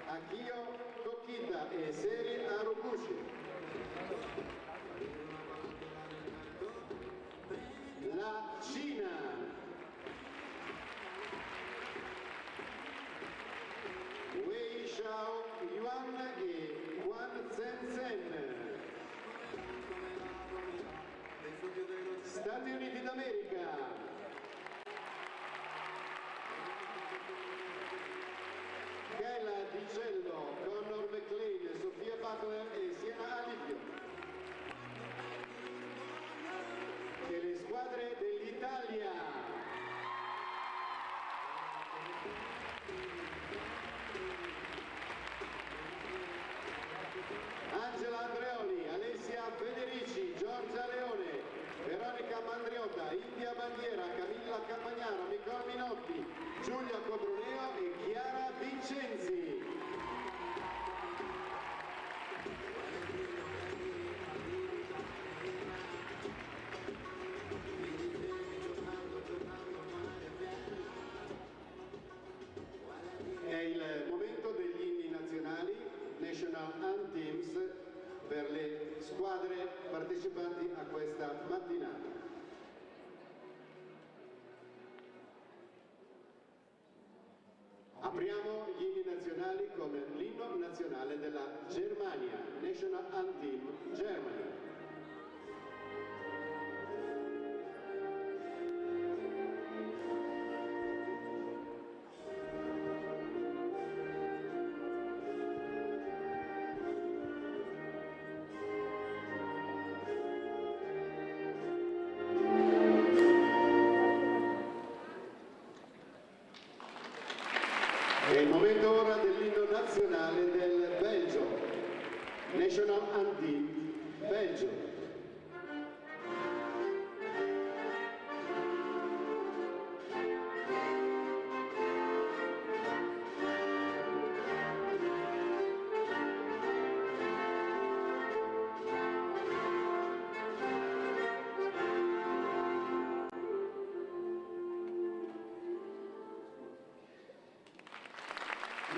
Akio Kokita e Seri Arukushi. La Cina. Wei Xiao Yuan e Juan Zhen. Stati Uniti d'America. Jesolo, Connor McLean, Sofia Butler e Siena Alivio. E le squadre dell'Italia. Angela Andreoli, Alessia Federici, Giorgia Leone, Veronica Mandriota, India Bandiera, Camilla Campagnano, Nicola Minotti, Giulia Cobruneo e Chiara Vincenzi. È il momento degli inni nazionali, National Anthems, per le squadre partecipanti a questa mattinata. Apriamo gli inni nazionali con l'inno nazionale della Germania, National Anthem Germany. È il momento ora dell'inno nazionale del Belgio, National Anthem Belgio.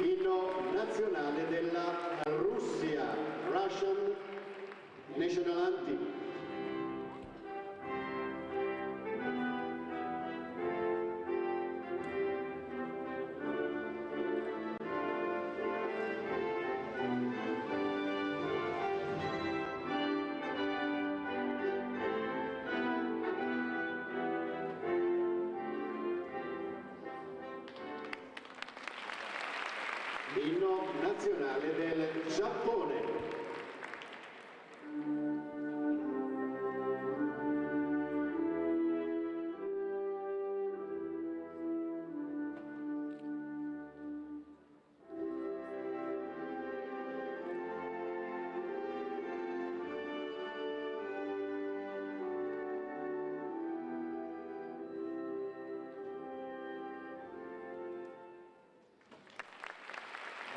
Inno nazionale della Russia, Russian National Anthem. Inno nazionale del Giappone.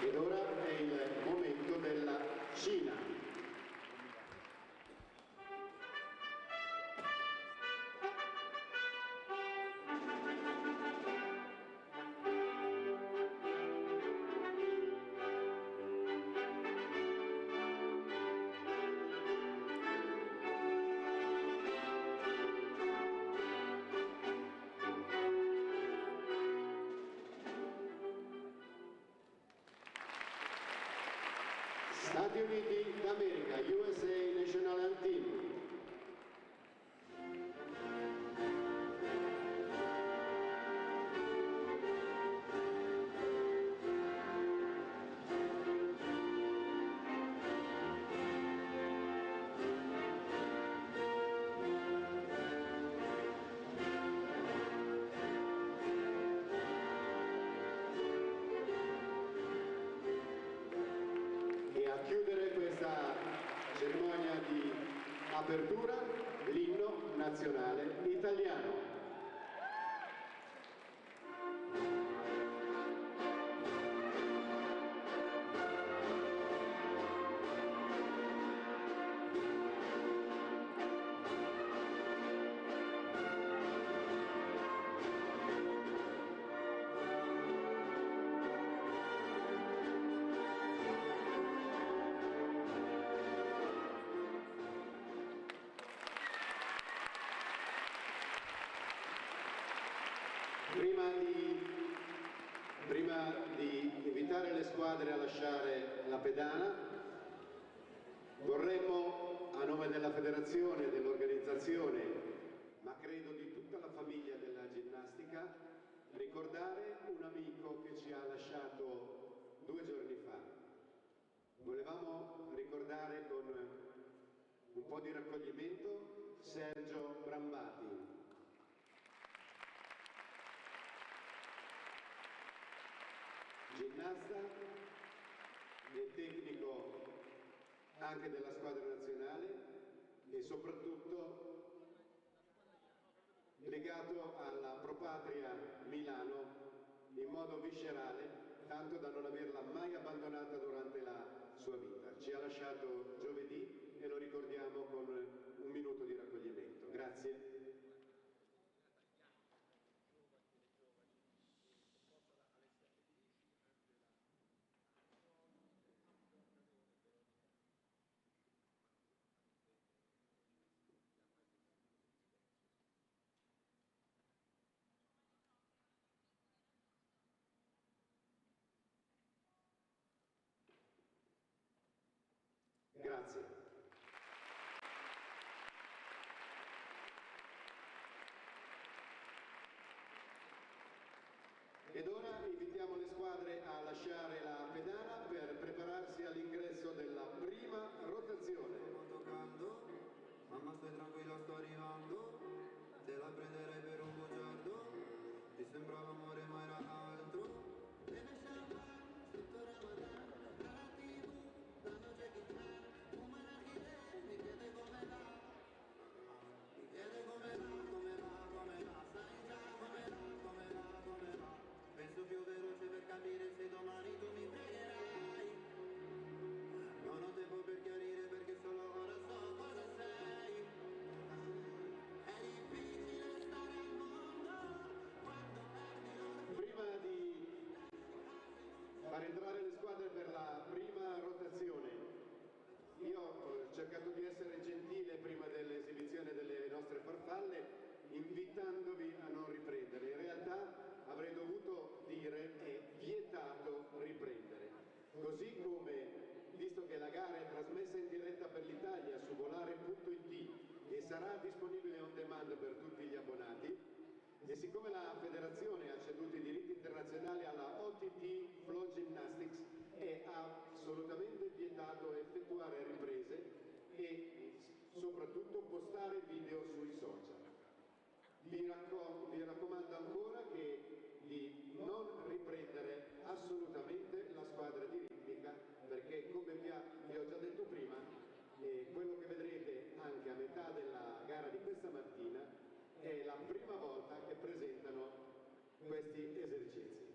Ed ora è il momento della Cina. Stati Uniti d'America, USA National Anthem. E a chiudere questa cerimonia di apertura, l'inno nazionale italiano. Prima di invitare le squadre a lasciare la pedana, vorremmo, a nome della federazione, dell'organizzazione, ma credo di tutta la famiglia della ginnastica, ricordare un amico che ci ha lasciato 2 giorni fa. Volevamo ricordare con un po' di raccoglimento Sergio Brambati. Ginnasta e tecnico anche della squadra nazionale e soprattutto legato alla propatria Milano in modo viscerale, tanto da non averla mai abbandonata durante la sua vita. Ci ha lasciato giovedì e lo ricordiamo con un minuto di raccoglimento. Grazie. Grazie. Ed ora invitiamo le squadre a lasciare la pedana per prepararsi all'ingresso della prima rotazione. Toccando, mamma stai tranquilla, sto arrivando, te la prenderei per un bugiardo, ti sembrava amore ma era altro. Beve champagne, sotto Ramadan, alla TV, danno Jackie Chan, fuma narghilè, mi chiede come va, mi chiede come va, sai già come va, come va. Penso più veloce per capire se domani tu mi pregherai. Non ho tempo per chiarire perché solo ora so cosa sei. È difficile stare al mondo quando perdi l'orgoglio. Prima di far entrare le squadre per la prima rotazione, io ho cercato di essere gentile prima dell'esibizione delle nostre farfalle, invitandovi a non riprendere. In realtà avrei dovuto dire è vietato riprendere. Così come, visto che la gara è trasmessa in diretta per l'Italia su volare.it e sarà disponibile on demand per tutti gli abbonati, e siccome la federazione ha ceduto i diritti internazionali alla OTT Flow Gymnastics, è assolutamente vietato effettuare riprese e soprattutto postare video sui social. Vi raccomando ancora di non riprendere assolutamente la squadra di ritmica, perché come vi ho già detto prima, quello che vedrete anche a metà della gara di questa mattina è la prima volta che presentano questi esercizi.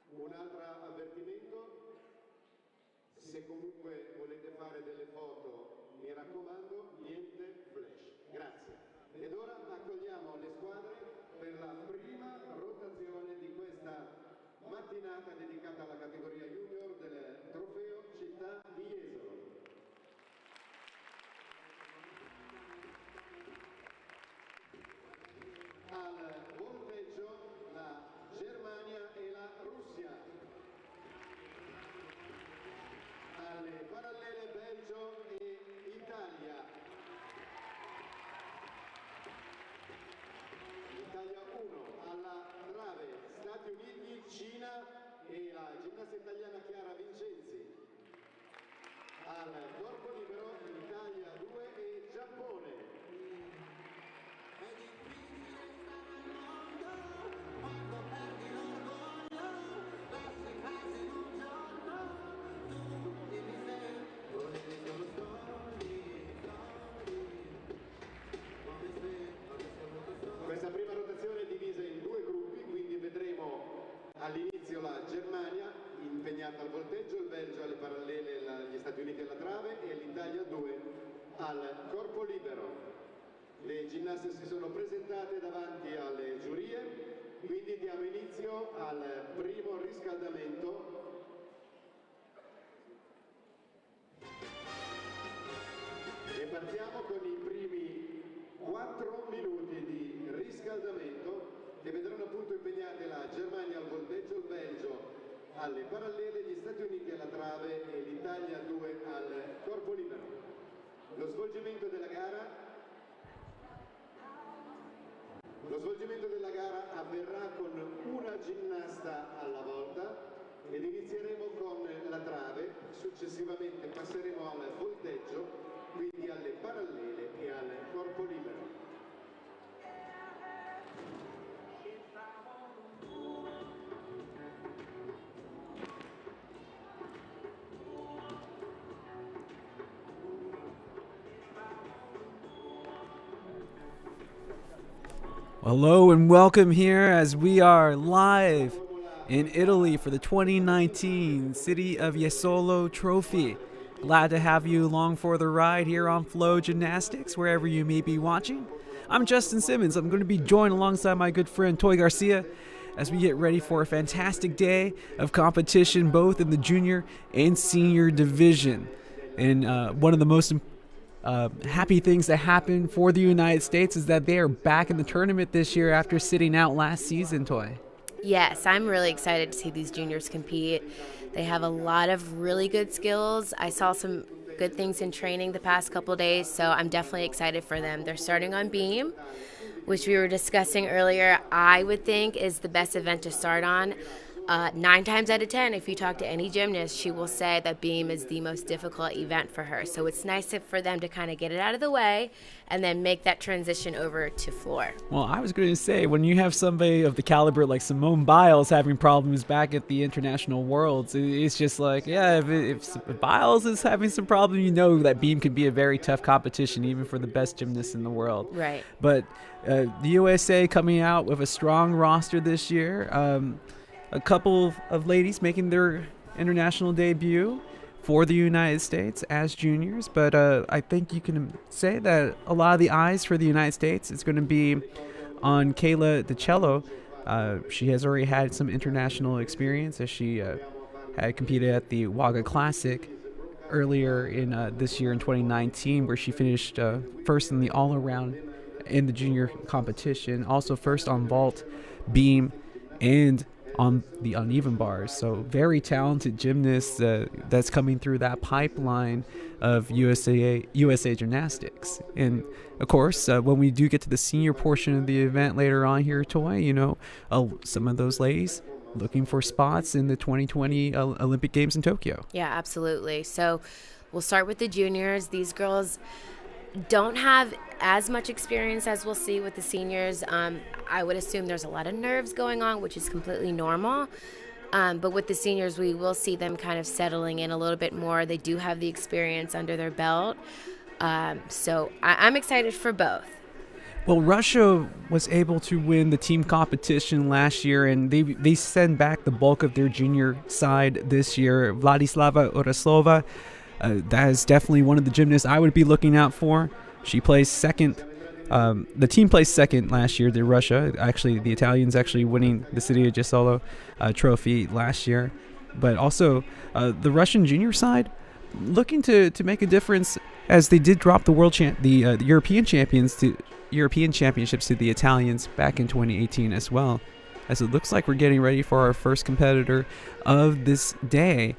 Un altro avvertimento: se comunque volete fare delle foto, mi raccomando, niente flash. Grazie. Ed ora accogliamo le squadre per la prima rotazione di questa mattinata dedicata alla categoria junior del trofeo Città di Jesolo. Al volteggio la Germania e la Russia. Alle parallele Belgio e Italia. Italia 1, alla trave Stati Uniti, Cina e la ginnasta italiana Chiara Vincenzi. Al corpo libero Italia 2 e Giappone. È difficile stare al mondo quando perdi l'orgoglio, lasci casa in un giorno, tu dimmi se volevi solo come se avessi avuto solo. Questa prima rotazione è divisa in 2 gruppi, quindi vedremo all'inizio la Germania impegnata al volteggio, il Belgio alle parallele, gli Stati Uniti alla trave e l'Italia 2 al corpo libero. Le ginnaste si sono presentate davanti alle giurie, quindi diamo inizio al primo riscaldamento. E partiamo con i primi 4 minuti di riscaldamento Germania al volteggio, il Belgio alle parallele, gli Stati Uniti alla trave e l'Italia 2 al corpo libero. Lo svolgimento della gara avverrà con una ginnasta alla volta ed inizieremo con la trave, successivamente passeremo al volteggio, quindi alle parallele e al corpo libero. Hello and welcome here as we are live in Italy for the 2019 City of Jesolo Trophy. Glad to have you along for the ride here on Flow Gymnastics, wherever you may be watching. I'm Justin Simmons. I'm going to be joined alongside my good friend Toy Garcia as we get ready for a fantastic day of competition both in the junior and senior division. And one of the most happy things that happened for the United States is that they are back in the tournament this year after sitting out last season, Toy. Yes, I'm really excited to see these juniors compete. They have a lot of really good skills. I saw some good things in training the past couple days, so I'm definitely excited for them. They're starting on beam, which we were discussing earlier, I would think is the best event to start on. 9 times out of 10, if you talk to any gymnast, she will say that beam is the most difficult event for her. So it's nice for them to kind of get it out of the way and then make that transition over to floor. Well, I was going to say, when you have somebody of the caliber like Simone Biles having problems back at the International Worlds, it's just like, yeah, if Biles is having some problem, you know that beam can be a very tough competition, even for the best gymnasts in the world. Right. But the USA coming out with a strong roster this year. A couple of ladies making their international debut for the United States as juniors, but I think you can say that a lot of the eyes for the United States is going to be on Kayla Jesolo. She has already had some international experience as she had competed at the Wagga Classic earlier in this year in 2019, where she finished first in the all-around in the junior competition, also first on vault, beam, and on the uneven bars. So very talented gymnast that's coming through that pipeline of USA Gymnastics. And of course, when we do get to the senior portion of the event later on here, Toy, you know, some of those ladies looking for spots in the 2020 Olympic Games in Tokyo. Yeah, absolutely. So we'll start with the juniors. These girls don't have as much experience as we'll see with the seniors. I would assume there's a lot of nerves going on, which is completely normal. But with the seniors, we will see them kind of settling in a little bit more. They do have the experience under their belt. So I'm excited for both. Well, Russia was able to win the team competition last year, and they send back the bulk of their junior side this year. Vladislava Uraslova, that is definitely one of the gymnasts I would be looking out for. She placed second. The team placed second last year to Russia. Actually, the Italians actually winning the City of Jesolo trophy last year. But also, the Russian junior side looking to make a difference, as they did drop the European championships to the Italians back in 2018 as well. As it looks like we're getting ready for our first competitor of this day.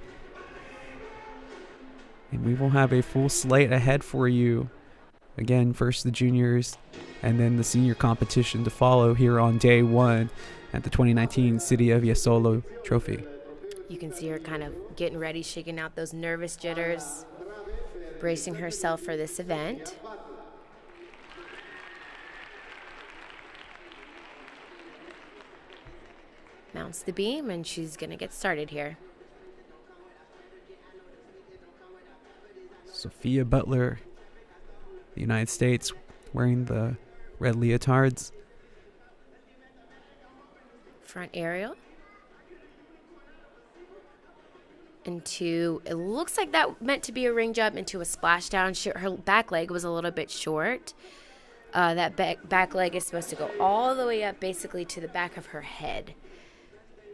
And we will have a full slate ahead for you. Again, first the juniors and then the senior competition to follow here on day one at the 2019 City of Jesolo Trophy. You can see her kind of getting ready, shaking out those nervous jitters, bracing herself for this event. Mounts the beam, and she's going to get started here. Sophia Butler, the United States, wearing the red leotards. Front aerial. Into, it looks like that meant to be a ring jump into a splashdown. Her back leg was a little bit short. That back leg is supposed to go all the way up basically to the back of her head.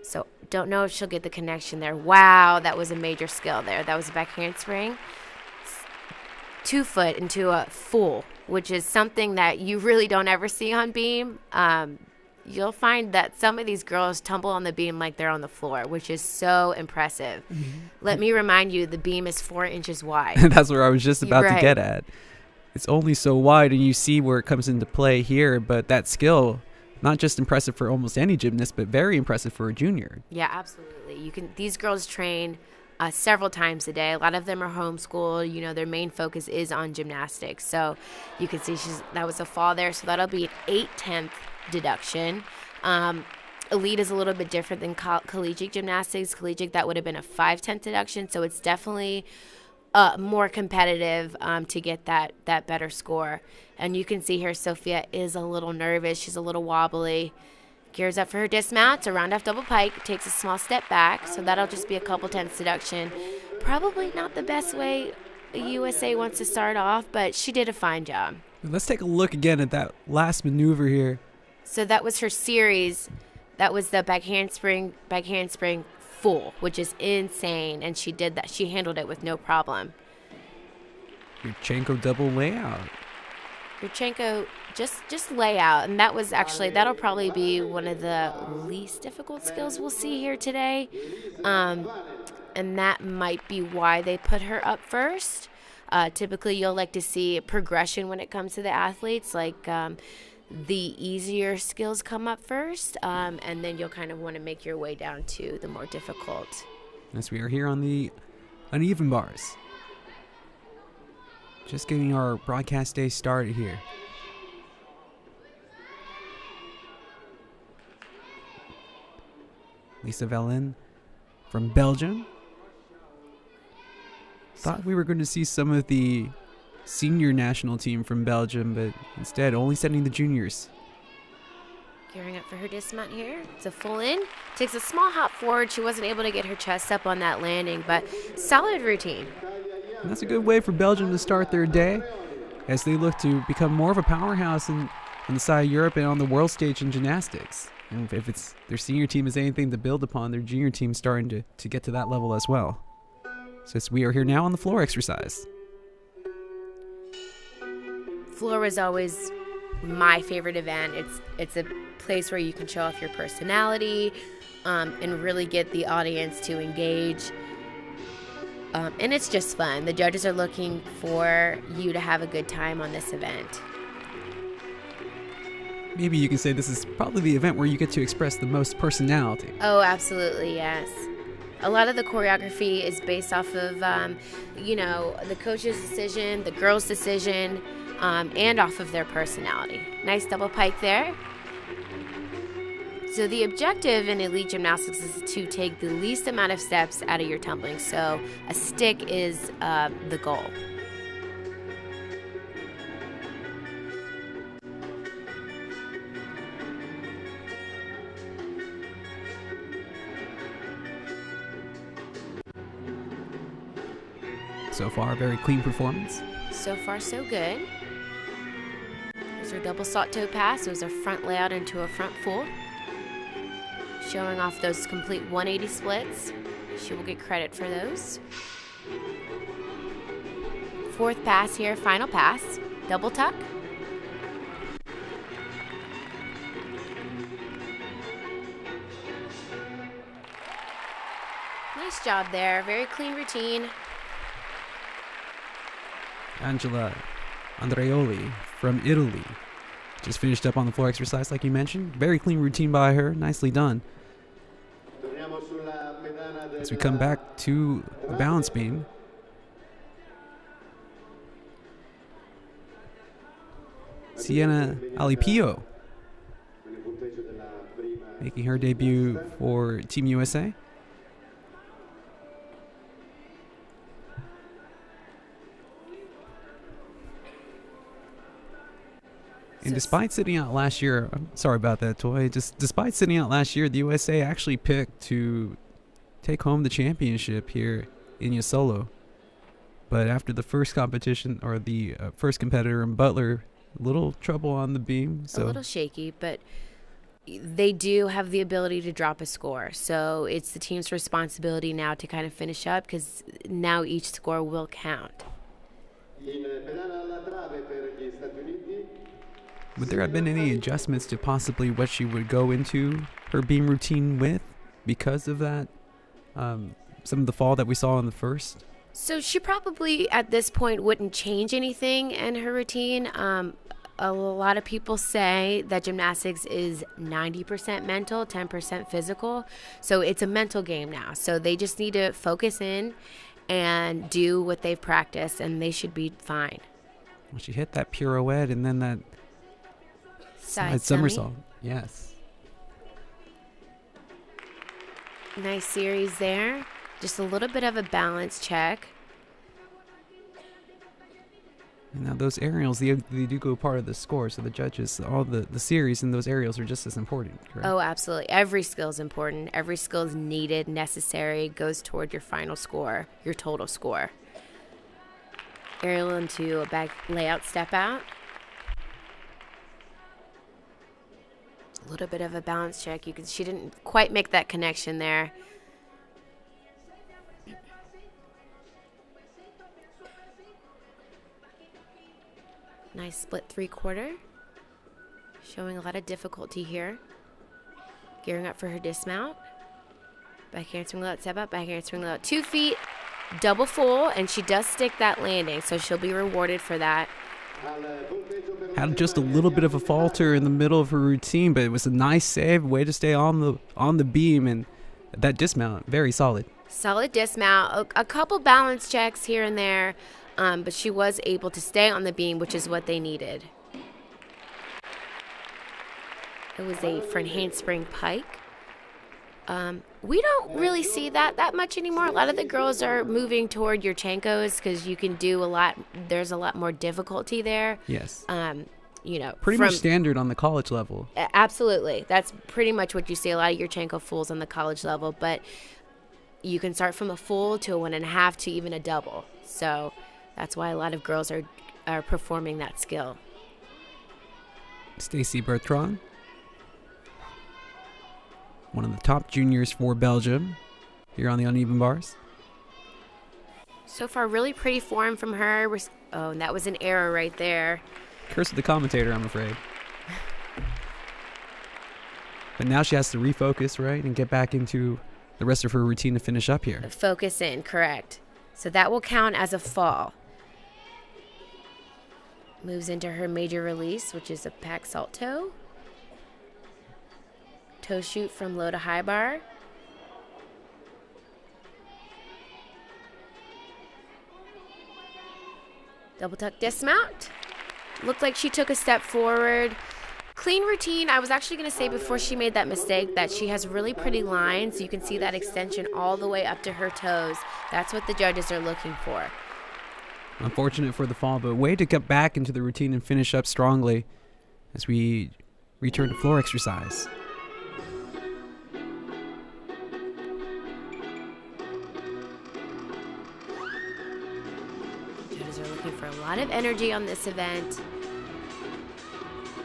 So don't know if she'll get the connection there. Wow, that was a major skill there. That was a back handspring. 2 foot into a full, which is something that you really don't ever see on beam. you'll find that some of these girls tumble on the beam like they're on the floor, which is so impressive. Let me remind you, the beam is 4 inches wide. That's where I was just about to Right. get at. It's only so wide, and you see where it comes into play here, but that skill, not just impressive for almost any gymnast, but very impressive for a junior. Yeah, absolutely. These girls train several times a day. A lot of them are homeschooled. You know, their main focus is on gymnastics. So you can see that was a fall there. So that'll be an 8/10 deduction. Elite is a little bit different than collegiate gymnastics. Collegiate, that would have been a 5/10 deduction. So it's definitely more competitive to get that better score. And you can see here Sophia is a little nervous. She's a little wobbly. Gears up for her dismount. A round off double pike. Takes a small step back. So that'll just be a couple tenths deduction. Probably not the best way USA wants to start off, but she did a fine job. Let's take a look again at that last maneuver here. So that was her series. That was the back handspring full, which is insane. And she did that. She handled it with no problem. Yurchenko double layout. Yurchenko just layout, and that'll probably be one of the least difficult skills we'll see here today, and that might be why they put her up first. Typically, you'll like to see progression when it comes to the athletes, like the easier skills come up first, and then you'll kind of want to make your way down to the more difficult. As we are here on the uneven bars. Just getting our broadcast day started here. Lisa Vellin from Belgium. Thought we were going to see some of the senior national team from Belgium, but instead only sending the juniors. Gearing up for her dismount here. It's a full in. Takes a small hop forward. She wasn't able to get her chest up on that landing, but solid routine. And that's a good way for Belgium to start their day as they look to become more of a powerhouse on the side of Europe and on the world stage in gymnastics. And if it's their senior team is anything to build upon, their junior team starting to get to that level as well. So as we are here now on the floor exercise. Floor is always my favorite event. It's a place where you can show off your personality and really get the audience to engage. And it's just fun. The judges are looking for you to have a good time on this event. Maybe you can say this is probably the event where you get to express the most personality. Oh, absolutely, yes. A lot of the choreography is based off of, the coach's decision, the girl's decision, and off of their personality. Nice double pike there. So the objective in elite gymnastics is to take the least amount of steps out of your tumbling. So a stick is the goal. So far, very clean performance. So far, so good. There's her double salto toe pass. It was a front layout into a front full. Showing off those complete 180 splits. She will get credit for those. Fourth pass here, final pass. Double tuck. Nice job there. Very clean routine. Angela Andreoli from Italy. Just finished up on the floor exercise like you mentioned. Very clean routine by her. Nicely done. As we come back to the balance beam. Sienna Alipio making her debut for Team USA. And despite sitting out last year, I'm sorry about that, Toy. Despite sitting out last year, the USA actually picked to take home the championship here in Jesolo. But after the first competition, or the first competitor in Butler, a little trouble on the beam. So a little shaky, but they do have the ability to drop a score. So it's the team's responsibility now to kind of finish up, because now each score will count. Would there have been any adjustments to possibly what she would go into her beam routine with because of that? Some of the fall that we saw in the first? So she probably at this point wouldn't change anything in her routine. A lot of people say that gymnastics is 90% mental, 10% physical. So it's a mental game now. So they just need to focus in and do what they've practiced, and they should be fine. Well, she hit that pirouette and then that side somersault. Yes. Nice series there. Just a little bit of a balance check. And now those aerials, they do go part of the score. So the judges, all the series and those aerials are just as important, correct? Oh, absolutely. Every skill is important. Every skill is needed, necessary, goes toward your final score, your total score. Aerial into a back layout step out. A little bit of a balance check. She didn't quite make that connection there. Nice split 3/4. Showing a lot of difficulty here. Gearing up for her dismount. Backhand swing low, step up, backhand swing low. 2 feet, double full, and she does stick that landing, so she'll be rewarded for that. Had just a little bit of a falter in the middle of her routine, but it was a nice save, way to stay on the beam, and that dismount, very solid. Solid dismount, a couple balance checks here and there, but she was able to stay on the beam, which is what they needed. It was a front handspring pike. We don't really see that much anymore. A lot of the girls are moving toward Yurchenkos because you can do a lot. There's a lot more difficulty there. Yes. Pretty much standard on the college level. Absolutely. That's pretty much what you see. A lot of Yurchenko fulls on the college level, but you can start from a full to a 1.5 to even a double. So that's why a lot of girls are performing that skill. Stacy Bertrand, one of the top juniors for Belgium here on the uneven bars. So far, really pretty form from her. Oh, and that was an error right there. Curse of the commentator, I'm afraid. But now she has to refocus, right, and get back into the rest of her routine to finish up here. Focus in, correct. So that will count as a fall. Moves into her major release, which is a pack salto. Toe shoot from low to high bar. Double tuck dismount. Looked like she took a step forward. Clean routine. I was actually going to say before she made that mistake that she has really pretty lines. You can see that extension all the way up to her toes. That's what the judges are looking for. Unfortunate for the fall, but way to get back into the routine and finish up strongly as we return to floor exercise. Judges are looking for a lot of energy on this event.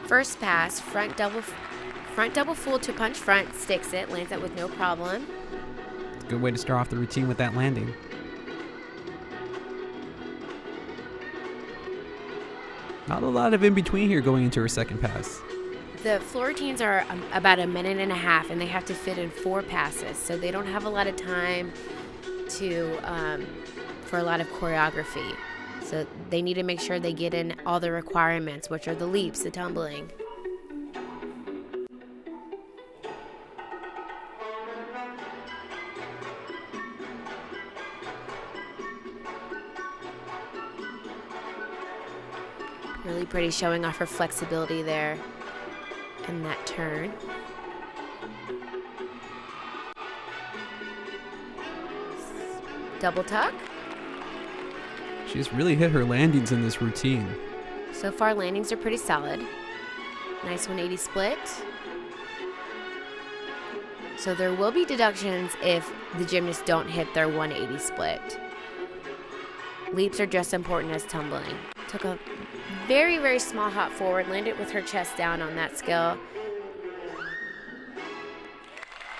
First pass, front double full to punch front, sticks it, lands it with no problem. It's a good way to start off the routine with that landing. Not a lot of in between here going into her second pass. The floor routines are about 1.5 minutes, and they have to fit in 4 passes, so they don't have a lot of time for a lot of choreography. So they need to make sure they get in all the requirements, which are the leaps, the tumbling. Really pretty, showing off her flexibility there in that turn. Double tuck. She's really hit her landings in this routine. So far, landings are pretty solid. Nice 180 split. So there will be deductions if the gymnasts don't hit their 180 split. Leaps are just important as tumbling. Took a very, very small hop forward, landed with her chest down on that skill.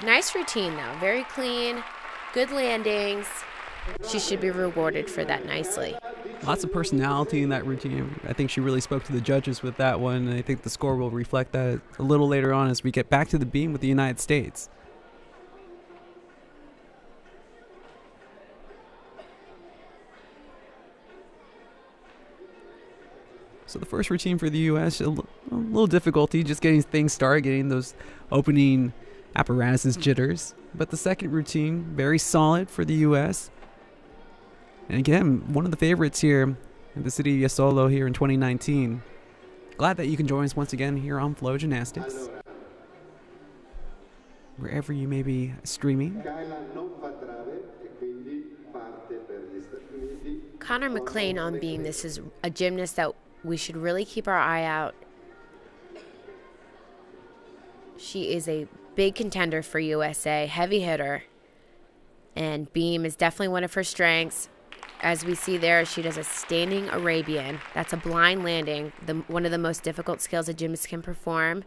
Nice routine though, very clean, good landings. She should be rewarded for that nicely. Lots of personality in that routine. I think she really spoke to the judges with that one, and I think the score will reflect that a little later on as we get back to the beam with the United States. So the first routine for the U.S., a little difficulty just getting things started, getting those opening apparatuses jitters. But the second routine, very solid for the U.S. And again, one of the favorites here in the city of Jesolo here in 2019. Glad that you can join us once again here on Flow Gymnastics. Wherever you may be streaming. Connor McLean on beam. This is a gymnast that we should really keep our eye out. She is a big contender for USA, heavy hitter. And beam is definitely one of her strengths. As we see there, she does a standing Arabian. That's a blind landing, one of the most difficult skills a gymnast can perform.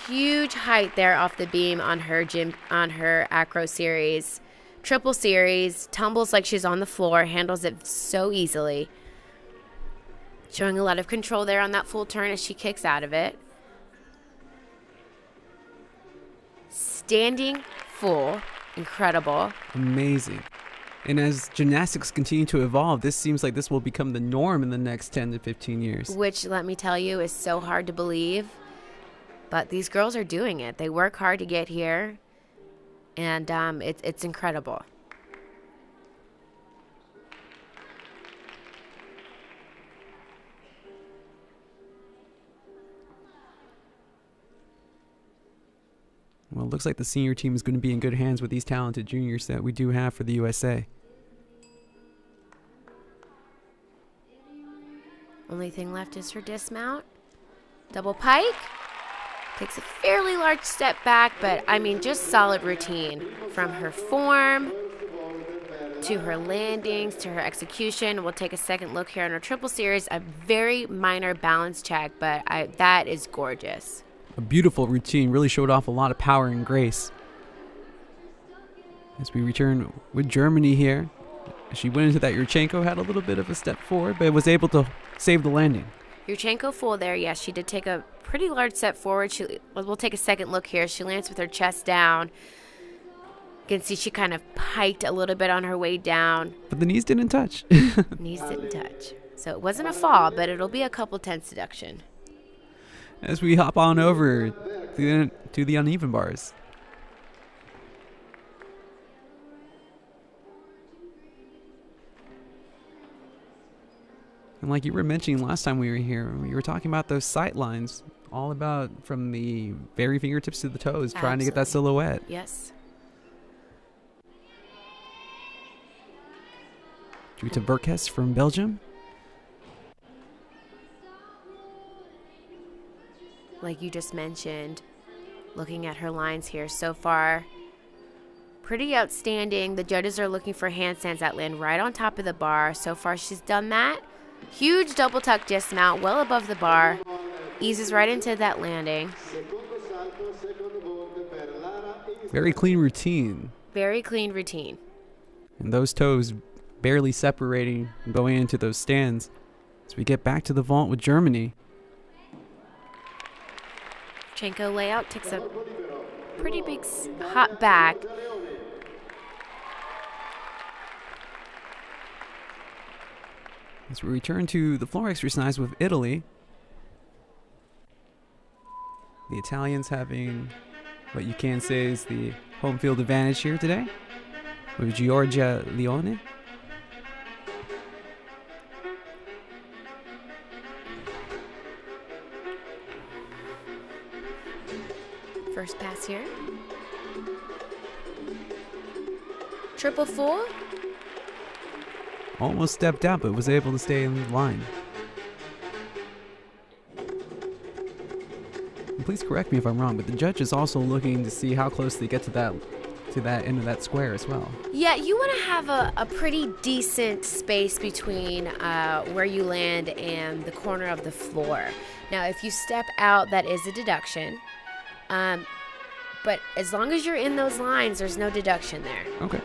Huge height there off the beam on her acro series. Triple series, tumbles like she's on the floor, handles it so easily. Showing a lot of control there on that full turn as she kicks out of it. Standing full, incredible. Amazing. And as gymnastics continue to evolve, this seems like this will become the norm in the next 10 to 15 years. Which, let me tell you, is so hard to believe. But these girls are doing it. They work hard to get here. And it's incredible. Well, it looks like the senior team is going to be in good hands with these talented juniors that we do have for the USA. Only thing left is her dismount. Double pike. Takes a fairly large step back, but I mean, just solid routine. From her form to her landings to her execution. We'll take a second look here on her triple series. A very minor balance check, but that is gorgeous. A beautiful routine, really showed off a lot of power and grace. As we return with Germany here, she went into that Yurchenko, had a little bit of a step forward, but was able to save the landing. Yurchenko full there, yes, she did take a pretty large step forward. We'll take a second look here. She lands with her chest down. You can see she kind of piked a little bit on her way down. But the knees didn't touch. Knees didn't touch. So it wasn't a fall, but it'll be a couple tenths deduction. As we hop on over to the uneven bars. And like you were mentioning last time we were here, we were talking about those sight lines, all about from the very fingertips to the toes, trying to get that silhouette. Yes. Juta Burkes from Belgium. Like you just mentioned, looking at her lines here so far, pretty outstanding. The judges are looking for handstands that land right on top of the bar. So far she's done that. Huge double tuck dismount well above the bar. Eases right into that landing. Very clean routine. Very clean routine. And those toes barely separating and going into those stands. As we get back to the vault with Germany. Yurchenko layout takes a pretty big hop back. As we return to the floor exercise with Italy. The Italians having what you can say is the home field advantage here today. With Giorgia Leone. First pass here. Triple full. Almost stepped out, but was able to stay in line. And please correct me if I'm wrong, but the judge is also looking to see how close they get to that end of that square as well. Yeah, you want to have a pretty decent space between where you land and the corner of the floor. Now, if you step out, that is a deduction. But as long as you're in those lines, there's no deduction there. Okay.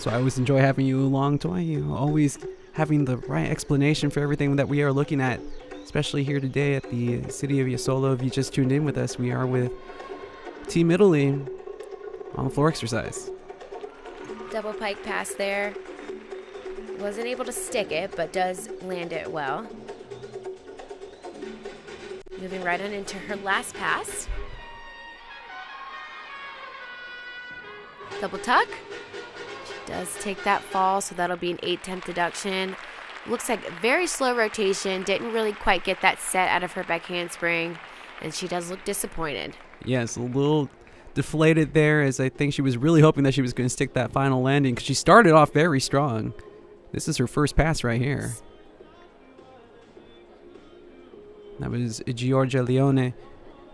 So I always enjoy having you along, Toy. You always having the right explanation for everything that we are looking at, especially here today at the city of Jesolo. If you just tuned in with us, we are with Team Italy on the floor exercise. Double pike pass there. Wasn't able to stick it, but does land it well. Moving right on into her last pass. Double tuck. She does take that fall, so that'll be an 8/10 deduction. Looks like very slow rotation. Didn't really quite get that set out of her back handspring, and she does look disappointed. Yes, a little deflated there, as I think she was really hoping that she was going to stick that final landing, because she started off very strong. This is her first pass right here. That was Giorgia Leone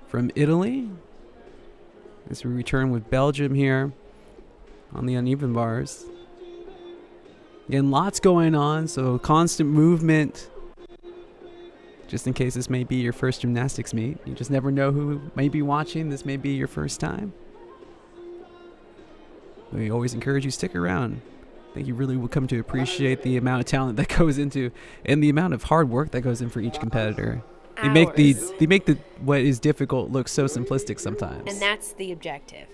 from Italy. As we return with Belgium here on the uneven bars. Again, lots going on, so constant movement. Just in case this may be your first gymnastics meet. You just never know who may be watching. This may be your first time. We always encourage you to stick around. I think you really will come to appreciate the amount of talent that goes into and the amount of hard work that goes in for each competitor. They make the what is difficult look so simplistic sometimes. And that's the objective.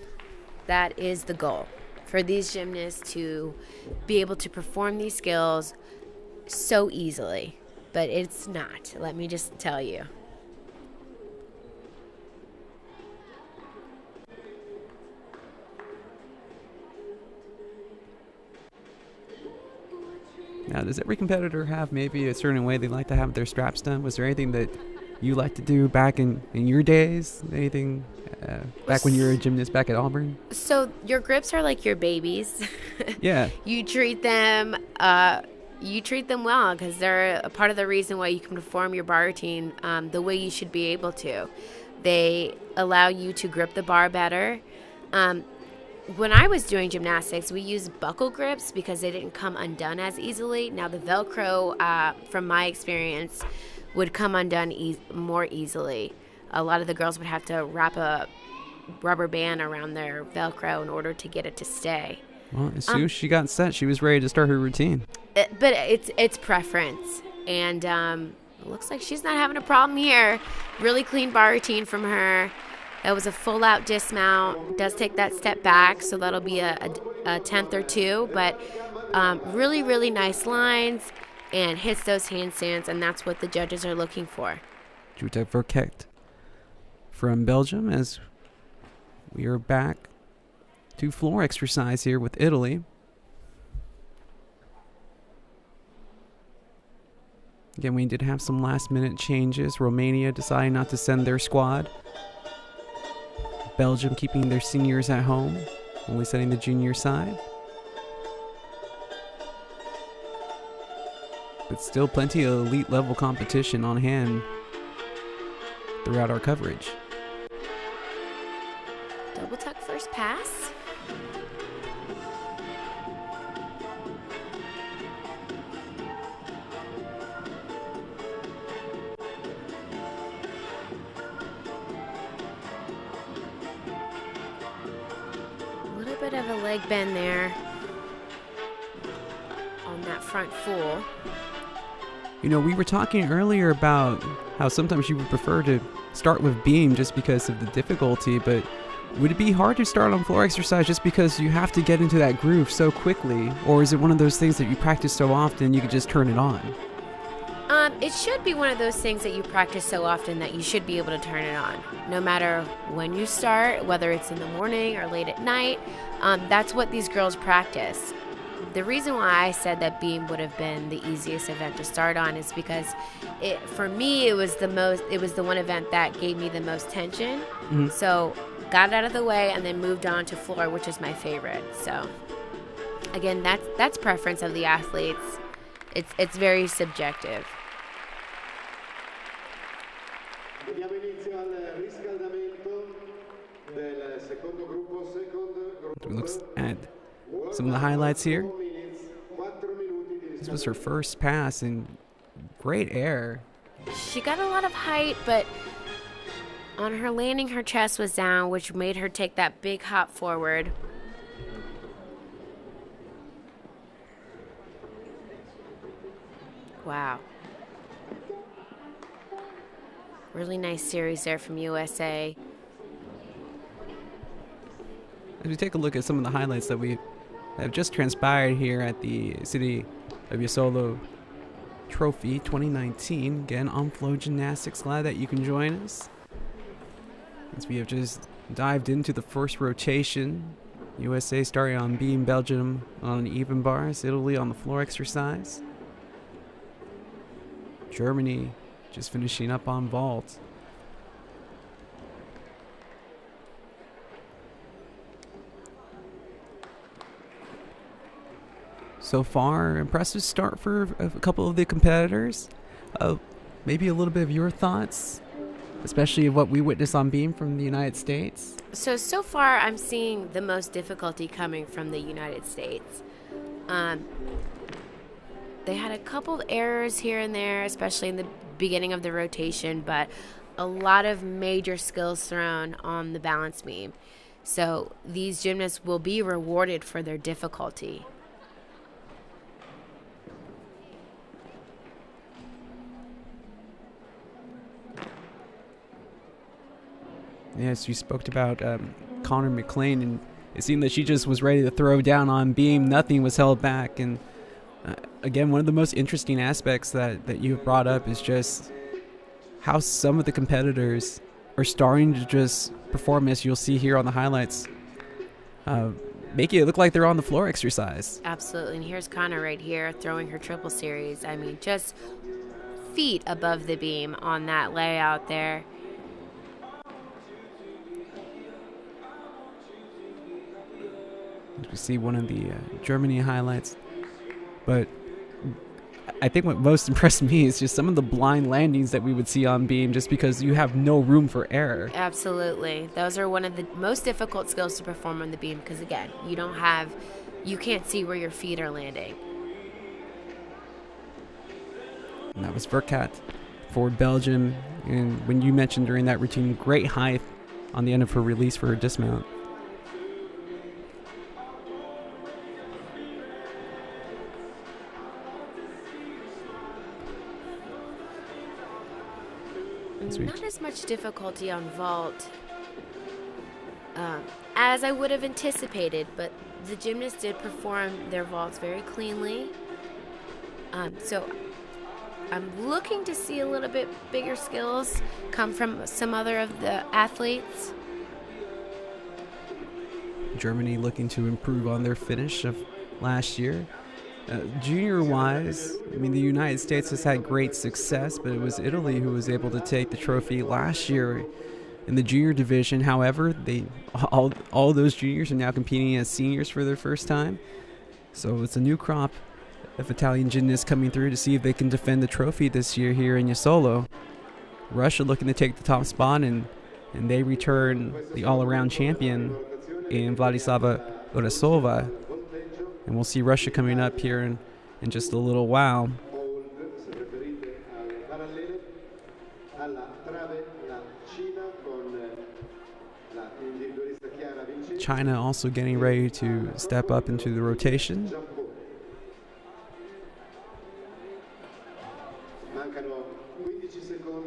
That is the goal for these gymnasts, to be able to perform these skills so easily. But it's not, let me just tell you. Now, does every competitor have maybe a certain way they like to have their straps done? Was there anything that you like to do back in your days? Anything back when you were a gymnast back at Auburn? So your grips are like your babies. Yeah. You treat them well, because they're a part of the reason why you can perform your bar routine the way you should be able to. They allow you to grip the bar better. When I was doing gymnastics, we used buckle grips because they didn't come undone as easily. Now the Velcro, from my experience, would come undone more easily. A lot of the girls would have to wrap a rubber band around their Velcro in order to get it to stay. Well, as soon as she got set, she was ready to start her routine. But it's preference, and it looks like she's not having a problem here. Really clean bar routine from her. That was a full-out dismount. Does take that step back, so that'll be a tenth or two. But really, really nice lines, and hits those handstands, and that's what the judges are looking for. Jutta Verkekt from Belgium, as we are back to floor exercise here with Italy. Again, we did have some last-minute changes. Romania deciding not to send their squad. Belgium keeping their seniors at home, only sending the junior side. But still plenty of elite-level competition on hand throughout our coverage. Double tuck first pass. A little bit of a leg bend there on that front full. You know, we were talking earlier about how sometimes you would prefer to start with beam just because of the difficulty, but would it be hard to start on floor exercise just because you have to get into that groove so quickly? Or is it one of those things that you practice so often you could just turn it on? It should be one of those things that you practice so often that you should be able to turn it on. No matter when you start, whether it's in the morning or late at night, that's what these girls practice. The reason why I said that beam would have been the easiest event to start on is because for me, it was the one event that gave me the most tension. Mm-hmm. So got it out of the way and then moved on to floor, which is my favorite. So again, that's preference of the athletes. It's very subjective. We look at some of the highlights here. This was her first pass in great air. She got a lot of height, but on her landing, her chest was down, which made her take that big hop forward. Wow. Really nice series there from USA. As we take a look at some of the highlights that have just transpired here at the City of Jesolo Trophy 2019, again on Flow Gymnastics. Glad that you can join us as we have just dived into the first rotation. USA starting on beam, Belgium on even bars, Italy on the floor exercise, Germany just finishing up on vault. So far, impressive start for a couple of the competitors. Maybe a little bit of your thoughts, especially of what we witnessed on beam from the United States. So far, I'm seeing the most difficulty coming from the United States. They had a couple of errors here and there, especially in the beginning of the rotation, but a lot of major skills thrown on the balance beam. So these gymnasts will be rewarded for their difficulty. Yes, you spoke about Connor McLean, and it seemed that she just was ready to throw down on beam. Nothing was held back. And again, one of the most interesting aspects that you've brought up is just how some of the competitors are starting to just perform, as you'll see here on the highlights, making it look like they're on the floor exercise. Absolutely. And here's Connor right here throwing her triple series. I mean, just feet above the beam on that layout there. We see one of the Germany highlights, but I think what most impressed me is just some of the blind landings that we would see on beam, just because you have no room for error. Absolutely. Those are one of the most difficult skills to perform on the beam because, again, you can't see where your feet are landing. And that was Verkat for Belgium. And when you mentioned during that routine, great height on the end of her release for her dismount. Not as much difficulty on vault as I would have anticipated, but the gymnasts did perform their vaults very cleanly. So I'm looking to see a little bit bigger skills come from some other of the athletes. Germany looking to improve on their finish of last year. Junior-wise, I mean, the United States has had great success, but it was Italy who was able to take the trophy last year in the junior division. However, all those juniors are now competing as seniors for their first time. So it's a new crop of Italian gymnasts coming through to see if they can defend the trophy this year here in Jesolo. Russia looking to take the top spot, and they return the all-around champion in Vladislava Orasova. And we'll see Russia coming up here in just a little while. China also getting ready to step up into the rotation.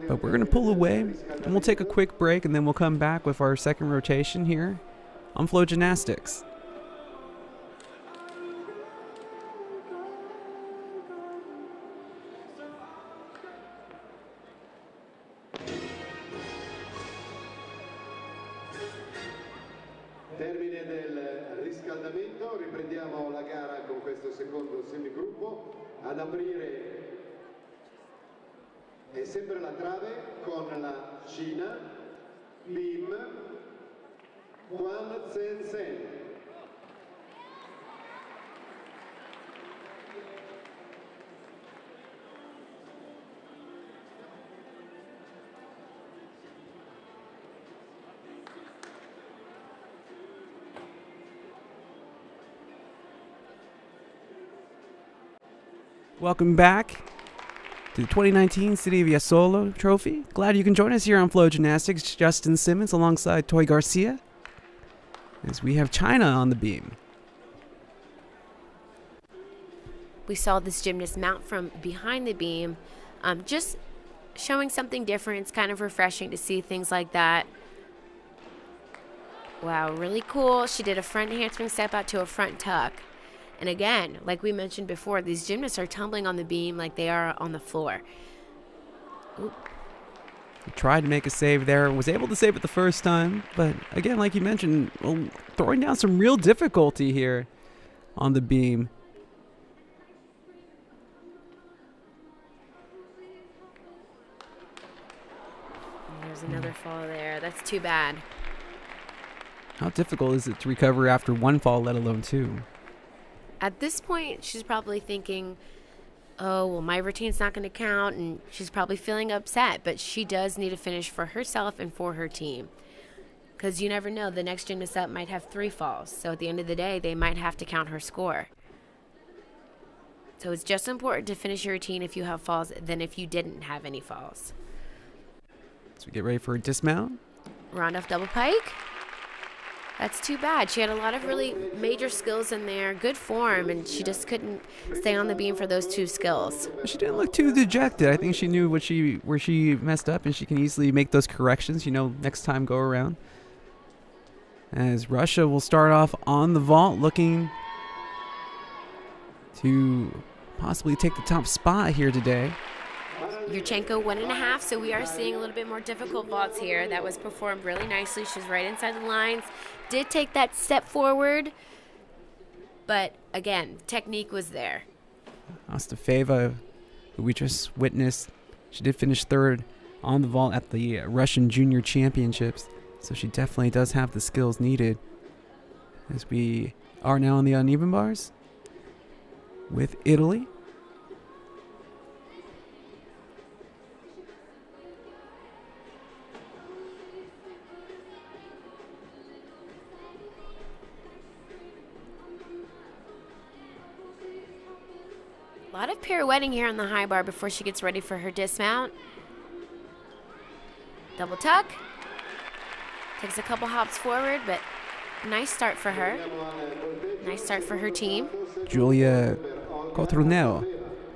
But we're going to pull away, and we'll take a quick break, and then we'll come back with our second rotation here on Flow Gymnastics. Termine del riscaldamento, riprendiamo la gara con questo secondo semigruppo. Ad aprire è sempre la trave con la Cina, Lim, Juan Sen. Welcome back to the 2019 City of Jesolo Trophy. Glad you can join us here on Flow Gymnastics. Justin Simmons alongside Toy Garcia, as we have China on the beam. we saw this gymnast mount from behind the beam, just showing something different. It's kind of refreshing to see things like that. Wow, really cool. She did a front handspring step out to a front tuck. And again, like we mentioned before, these gymnasts are tumbling on the beam like they are on the floor. Ooh. He tried to make a save there, was able to save it the first time, but again, like you mentioned, throwing down some real difficulty here on the beam. There's another fall there. That's too bad. How difficult is it to recover after one fall, let alone two? At this point, she's probably thinking, oh, well, my routine's not going to count, and she's probably feeling upset, but she does need to finish for herself and for her team. Because you never know, the next gymnast up might have 3 falls, so at the end of the day, they might have to count her score. So it's just as important to finish your routine if you have falls than if you didn't have any falls. So we get ready for a dismount. Round off double pike. That's too bad. She had a lot of really major skills in there, good form, and she just couldn't stay on the beam for those 2 skills. She didn't look too dejected. I think she knew where she messed up, and she can easily make those corrections, next time go around. As Russia will start off on the vault, looking to possibly take the top spot here today. Yurchenko 1.5, so we are seeing a little bit more difficult vaults here. That was performed really nicely. She's right inside the lines. Did take that step forward, but again, technique was there. Astafeva, who we just witnessed, she did finish 3rd on the vault at the Russian Junior Championships, so she definitely does have the skills needed. As we are now on the uneven bars with Italy. A lot of pirouetting here on the high bar before she gets ready for her dismount. Double tuck. Takes a couple hops forward, but nice start for her. Nice start for her team. Giulia Cotroneo,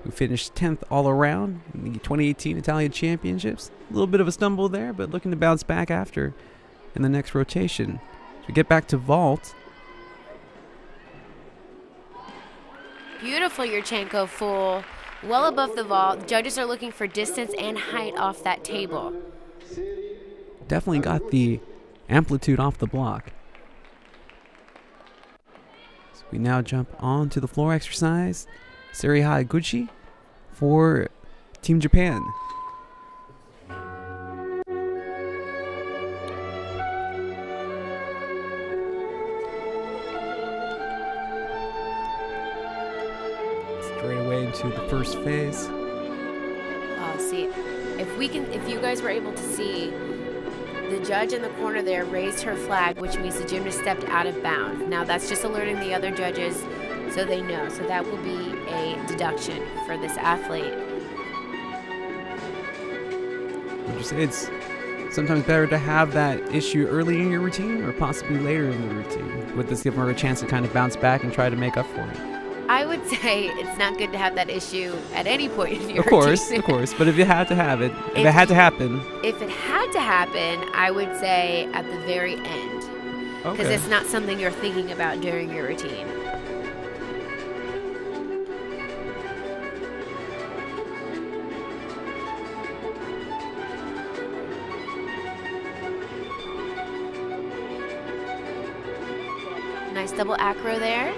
who finished 10th all around in the 2018 Italian Championships. A little bit of a stumble there, but looking to bounce back after in the next rotation. So we get back to vault. Beautiful Yurchenko full, well above the vault. Judges are looking for distance and height off that table. Definitely got the amplitude off the block. So we now jump on to the floor exercise. Seriha Gucci for Team Japan. Straight away into the first phase. Oh, see, if you guys were able to see, the judge in the corner there raised her flag, which means the gymnast stepped out of bounds. Now that's just alerting the other judges so they know. So that will be a deduction for this athlete. Would you say it's sometimes better to have that issue early in your routine or possibly later in the routine? Would this give her a chance to kind of bounce back and try to make up for it? I would say it's not good to have that issue at any point in your routine. Of course. But if you had to have it, if it had to happen. If it had to happen, I would say at the very end. Because it's not something you're thinking about during your routine. Nice double acro there.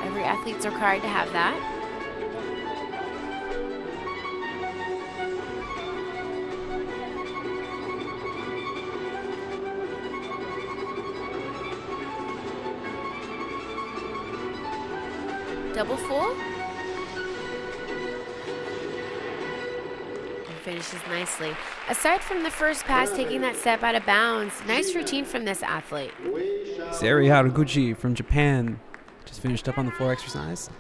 Every athlete's required to have that. Double full. And finishes nicely. Aside from the first pass, taking that step out of bounds, nice routine from this athlete. Sari Haraguchi from Japan just finished up on the floor exercise.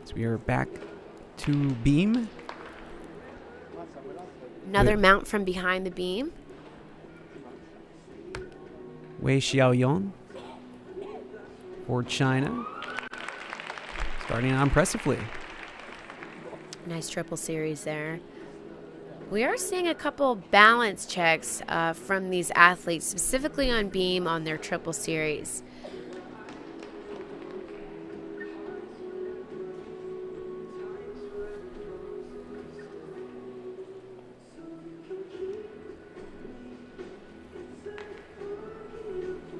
So we are back to beam. Another mount from behind the beam. Wei Xiaoyong for China. Starting out impressively. Nice triple series there. We are seeing a couple balance checks from these athletes, specifically on beam on their triple series.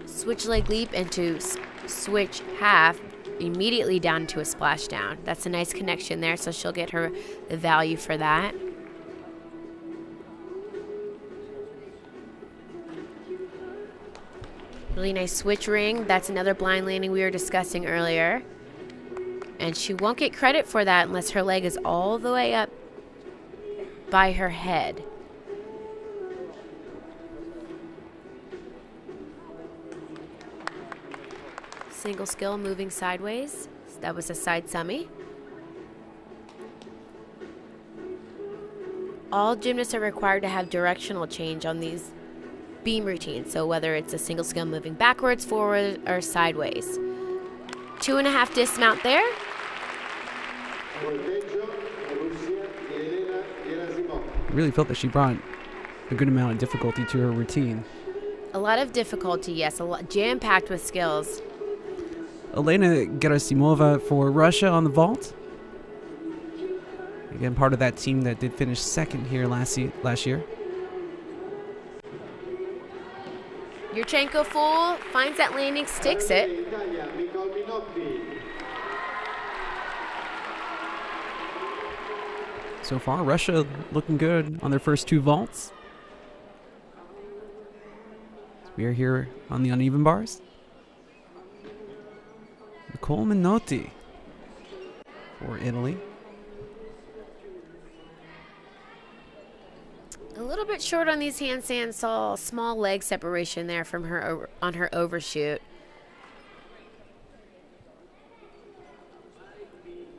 Switch leg leap into switch half, immediately down to a splashdown. That's a nice connection there, so she'll get her the value for that. Really nice switch ring. That's another blind landing we were discussing earlier. And she won't get credit for that unless her leg is all the way up by her head. Single skill moving sideways. That was a side summy. All gymnasts are required to have directional change on these beam routines. So whether it's a single skill moving backwards, forward, or sideways. 2.5 dismount there. Really felt that she brought a good amount of difficulty to her routine. A lot of difficulty, yes. A lot jam-packed with skills. Elena Gerasimova for Russia on the vault. Again, part of that team that did finish second here last year. Yurchenko full, finds that landing, sticks it. So far, Russia looking good on their first 2 vaults. We are here on the uneven bars. Nicole Minotti for Italy. A little bit short on these handstands. Saw small leg separation there from her on her overshoot.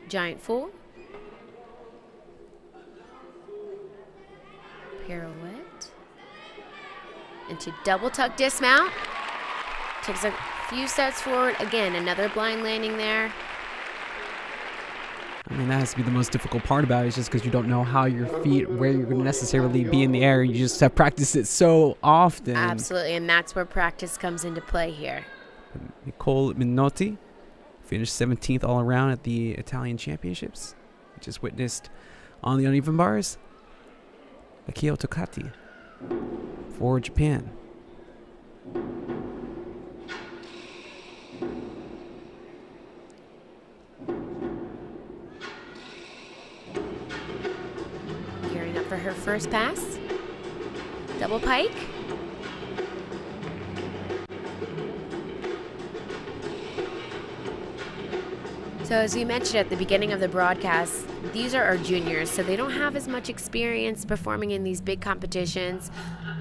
Giant full. Pirouette. Into double tuck dismount. Takes a few steps forward. Again, another blind landing there. I mean, that has to be the most difficult part about it, is just because you don't know how your feet, where you're going to necessarily be in the air. You just have practiced it so often. Absolutely, and that's where practice comes into play here. Nicole Minotti finished 17th all around at the Italian Championships. We just witnessed on the uneven bars. Akio Tokati for Japan. Gearing up for her first pass. Double pike. So as we mentioned at the beginning of the broadcast, these are our juniors, so they don't have as much experience performing in these big competitions.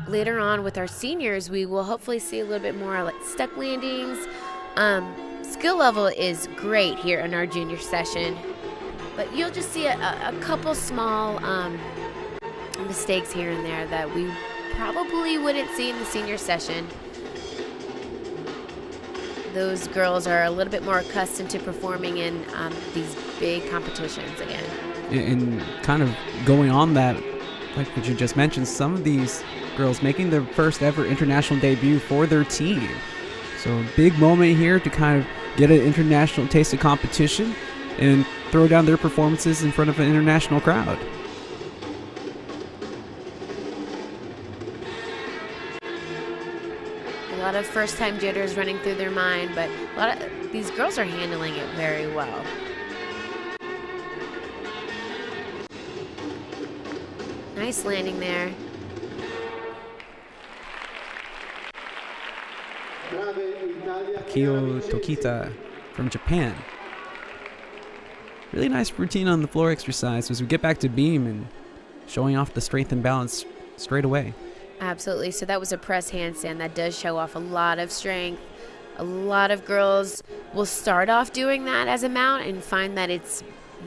Later on with our seniors, we will hopefully see a little bit more like stuck landings. Skill level is great here in our junior session, but you'll just see a couple small mistakes here and there that we probably wouldn't see in the senior session. Those girls are a little bit more accustomed to performing in these big competitions again. And kind of going on that, like what you just mentioned, some of these girls making their first ever international debut for their team. So a big moment here to kind of get an international taste of competition and throw down their performances in front of an international crowd. A lot of first-time jitters running through their mind, but a lot of these girls are handling it very well. Nice landing there. Akio Tokita from Japan. Really nice routine on the floor exercise as we get back to beam and showing off the strength and balance straight away. Absolutely. So that was a press handstand. That does show off a lot of strength. A lot of girls will start off doing that as a mount and find that it's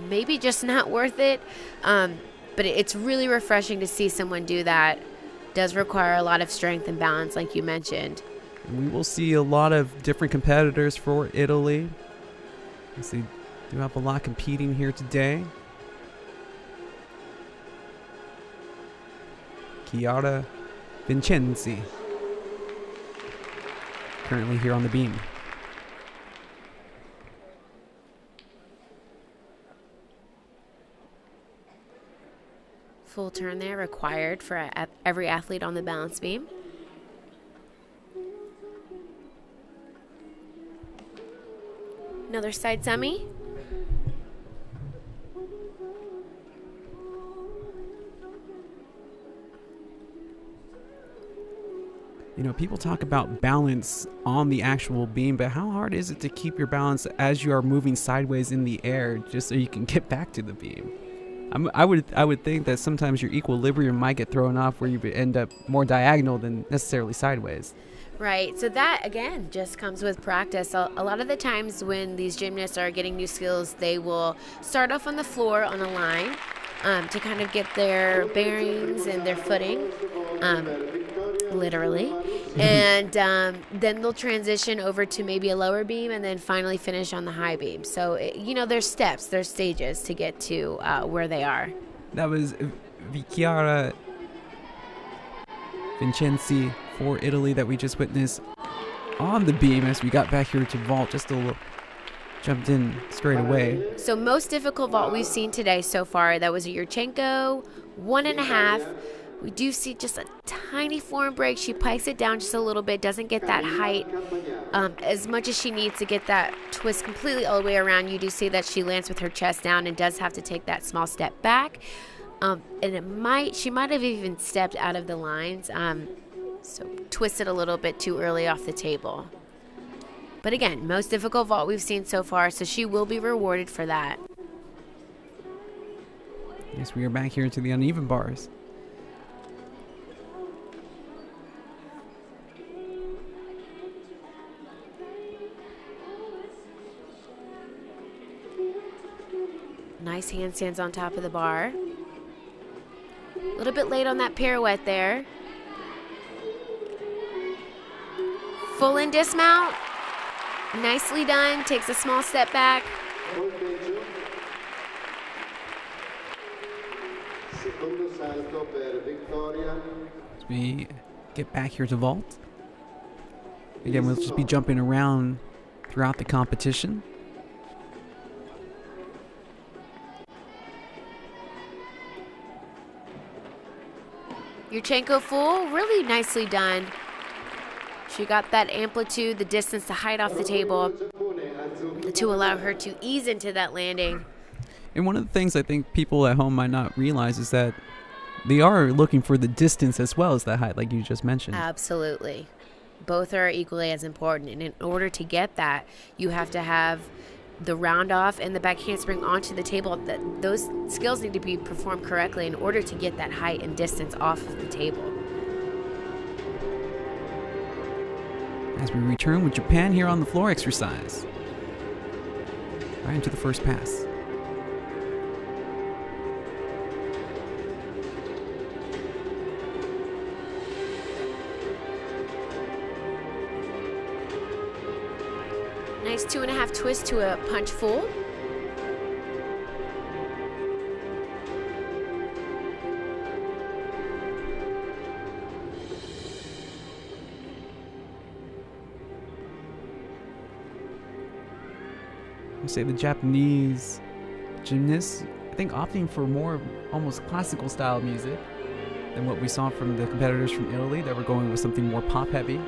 maybe just not worth it. But it's really refreshing to see someone do that. It does require a lot of strength and balance, like you mentioned. And we will see a lot of different competitors for Italy. They do have a lot competing here today. Chiara Vincenzi, currently here on the beam. Full turn there required for every athlete on the balance beam. Another side semi. You know, people talk about balance on the actual beam, but how hard is it to keep your balance as you are moving sideways in the air just so you can get back to the beam? I would think that sometimes your equilibrium might get thrown off where you end up more diagonal than necessarily sideways. Right. So that, again, just comes with practice. A lot of the times when these gymnasts are getting new skills, they will start off on the floor on a line to kind of get their bearings and their footing, literally. And then they'll transition over to maybe a lower beam and then finally finish on the high beam. So, there's steps, there's stages to get to where they are. That was Chiara Vincenzi for Italy that we just witnessed on the beam as we got back here to vault. Just a little jumped in straight away. So most difficult vault we've seen today so far, that was a Yurchenko 1.5. We do see just a tiny form break. She pikes it down just a little bit, doesn't get that height as much as she needs to get that twist completely all the way around. You do see that she lands with her chest down and does have to take that small step back. And she might have even stepped out of the lines, so twisted a little bit too early off the table. But again, most difficult vault we've seen so far, so she will be rewarded for that. Yes, we are back here to the uneven bars. Nice handstands on top of the bar. A little bit late on that pirouette there. Full in dismount. Nicely done. Takes a small step back. As we get back here to vault. Again, we'll just be jumping around throughout the competition. Yurchenko full, really nicely done. She got that amplitude, the distance, the height off the table to allow her to ease into that landing. And one of the things I think people at home might not realize is that they are looking for the distance as well as the height, like you just mentioned. Absolutely. Both are equally as important. And in order to get that, you have to have the round off and the back handspring onto the table. Those skills need to be performed correctly in order to get that height and distance off of the table. As we return with Japan here on the floor exercise. Right into the first pass. Nice 2.5 twist to a punch full. I say the Japanese gymnasts, I think, opting for more almost classical style music than what we saw from the competitors from Italy that were going with something more pop heavy.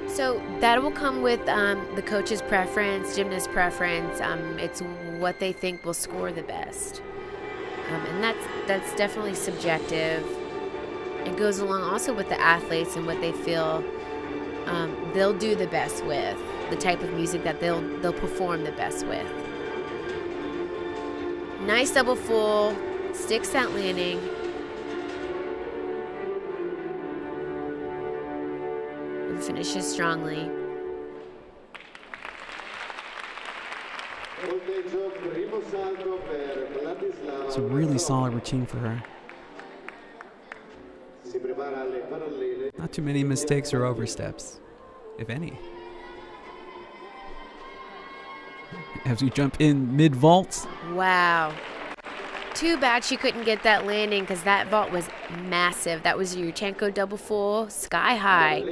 So that will come with the coach's preference, gymnast preference. It's what they think will score the best, and that's definitely subjective. It goes along also with the athletes and what they feel they'll do the best with, the type of music that they'll perform the best with. Nice double full, sticks that landing. And finishes strongly. It's a really solid routine for her. Not too many mistakes or oversteps. if any. As we jump in mid-vault. Wow. Too bad she couldn't get that landing because that vault was massive. That was Yurchenko double full, sky high.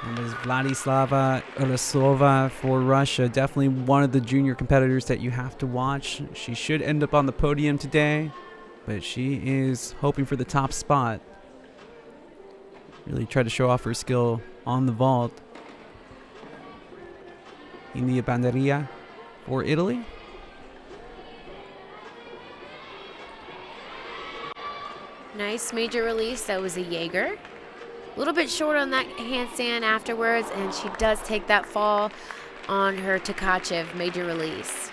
And there's Vladislava Urasova for Russia. Definitely one of the junior competitors that you have to watch. She should end up on the podium today, but she is hoping for the top spot. Really try to show off her skill on the vault. India Banderia for Italy. Nice major release. That was a Jaeger. A little bit short on that handstand afterwards, and she does take that fall on her Tkachev major release.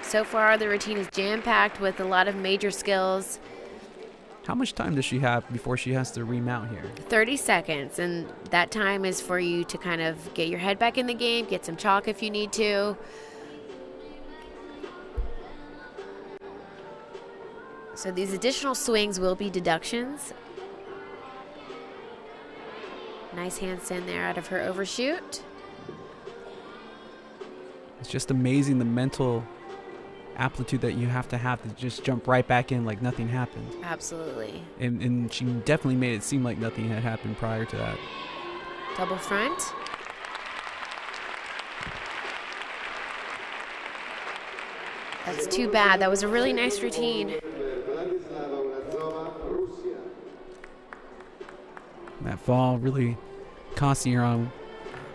So far, the routine is jam-packed with a lot of major skills. How much time does she have before she has to remount here? 30 seconds, and that time is for you to kind of get your head back in the game, get some chalk if you need to. So these additional swings will be deductions. Nice handstand there out of her overshoot. It's just amazing the mental aptitude that you have to just jump right back in like nothing happened. Absolutely. And she definitely made it seem like nothing had happened prior to that. Double front. That's too bad. That was a really nice routine. That fall really costing her on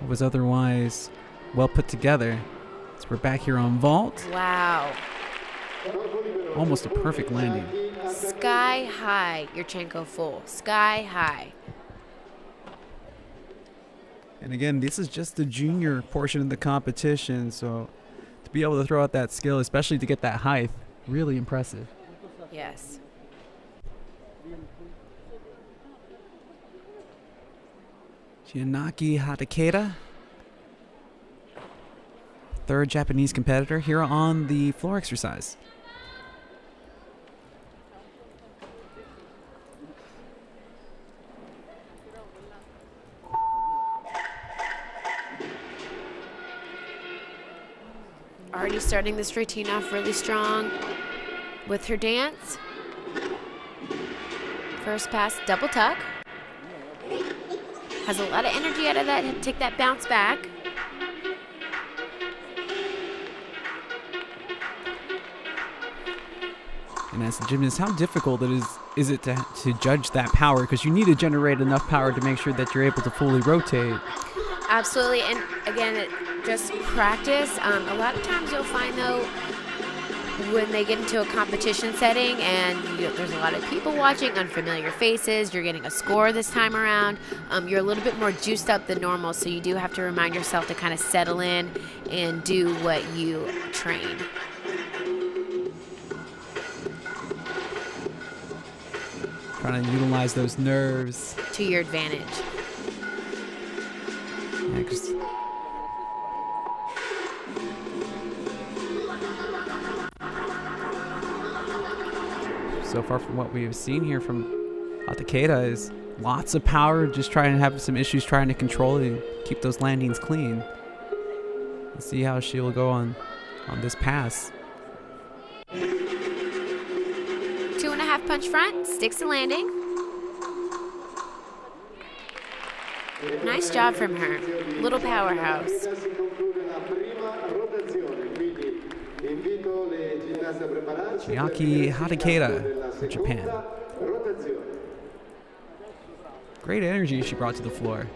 what was otherwise well put together. So we're back here on vault. Wow. Almost a perfect landing. Sky high, Yurchenko full. Sky high. And again, this is just the junior portion of the competition, so to be able to throw out that skill, especially to get that height, really impressive. Yes. Shiyanaki Hatakeda, third Japanese competitor here on the floor exercise. Already starting this routine off really strong with her dance. First pass, double tuck. Has a lot of energy out of that. Take that bounce back. And as a gymnast, how difficult is it to judge that power? Because you need to generate enough power to make sure that you're able to fully rotate. Absolutely, and again, just practice. A lot of times you'll find, though, when they get into a competition setting and there's a lot of people watching, unfamiliar faces, you're getting a score this time around, you're a little bit more juiced up than normal, so you do have to remind yourself to kind of settle in and do what you train. Trying to utilize those nerves to your advantage. Next. So far from what we have seen here from Hatakeda is lots of power, just trying to have some issues trying to control it and keep those landings clean. Let's see how she will go on this pass. 2.5 punch front, sticks the landing. Nice job from her. Little powerhouse. Chiaki Hatakeda for Japan. Great energy she brought to the floor.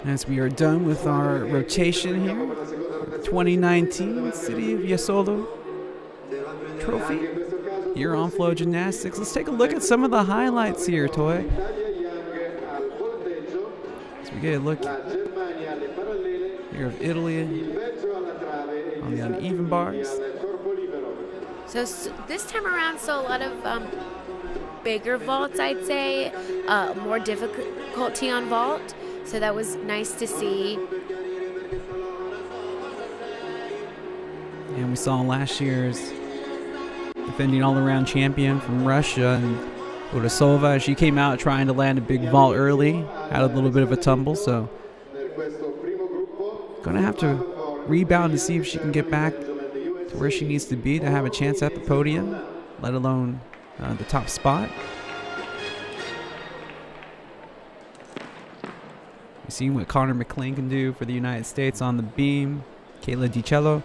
As we are done with our rotation here, 2019 City of Jesolo trophy here on Flow Gymnastics. Let's take a look at some of the highlights here, Toy. As we get a look here of Italy on the uneven bars. So this time around, a lot of bigger vaults, I'd say, more difficulty on vault. So that was nice to see. And we saw last year's defending all-around champion from Russia, and Urasova. She came out trying to land a big vault early, had a little bit of a tumble, so gonna have to rebound to see if she can get back to where she needs to be to have a chance at the podium, let alone the top spot. We've seen what Connor McLean can do for the United States on the beam. Kayla Jesolo,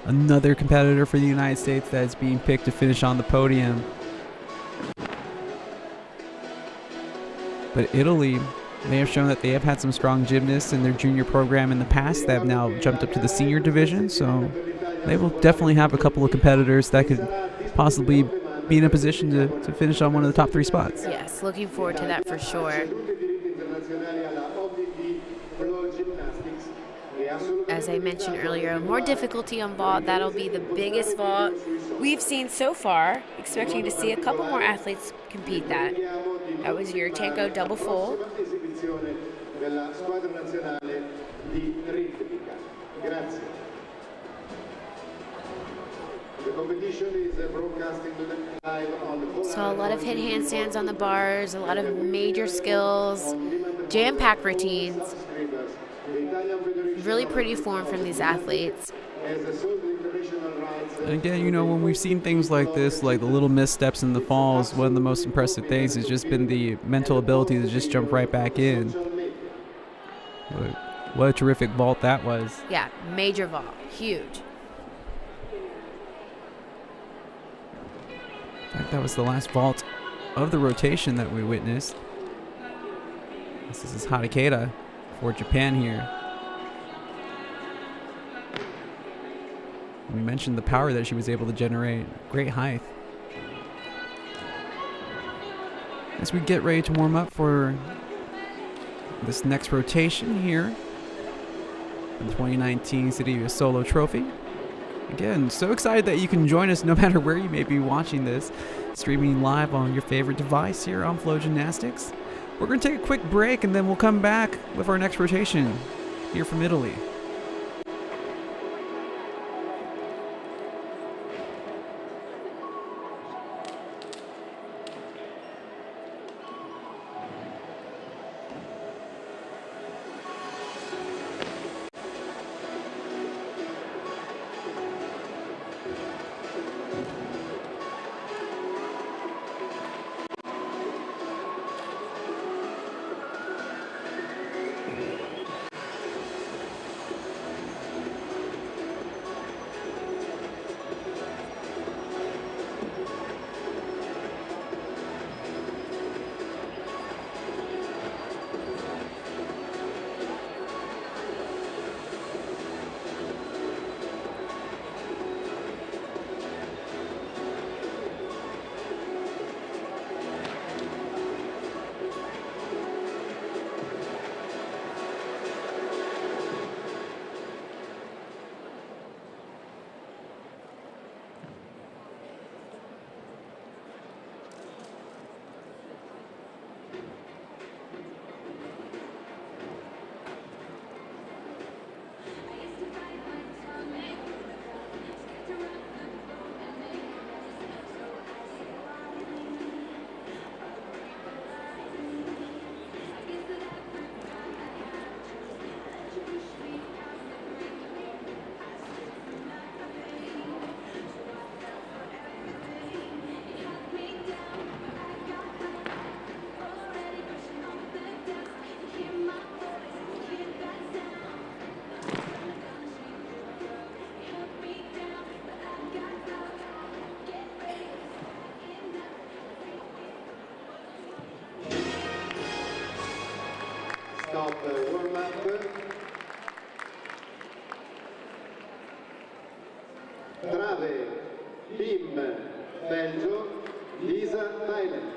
another competitor for the United States that is being picked to finish on the podium. But Italy, they have shown that they have had some strong gymnasts in their junior program in the past that have now jumped up to the senior division, so they will definitely have a couple of competitors that could possibly be in a position to finish on one of the top 3 spots. Yes, looking forward to that for sure. As I mentioned earlier, more difficulty on vault. That'll be the biggest vault we've seen so far. Expecting to see a couple more athletes compete that. That was Yurchenko double full. So a lot of hit handstands on the bars, a lot of major skills, jam-packed routines. Really pretty form from these athletes. And again, you know, when we've seen things like this, like the little missteps in the falls, one of the most impressive things has just been the mental ability to just jump right back in. What a terrific vault that was. Yeah, major vault. Huge. In fact, that was the last vault of the rotation that we witnessed. This is Hatakeda for Japan here. We mentioned the power that she was able to generate. Great height. As we get ready to warm up for this next rotation here, the 2019 City of Jesolo Trophy. Again, so excited that you can join us no matter where you may be watching this, streaming live on your favorite device here on Flow Gymnastics. We're going to take a quick break and then we'll come back with our next rotation here from Italy. Stop warm-up. Trave, Beam, Belgio, Lisa, Thailand.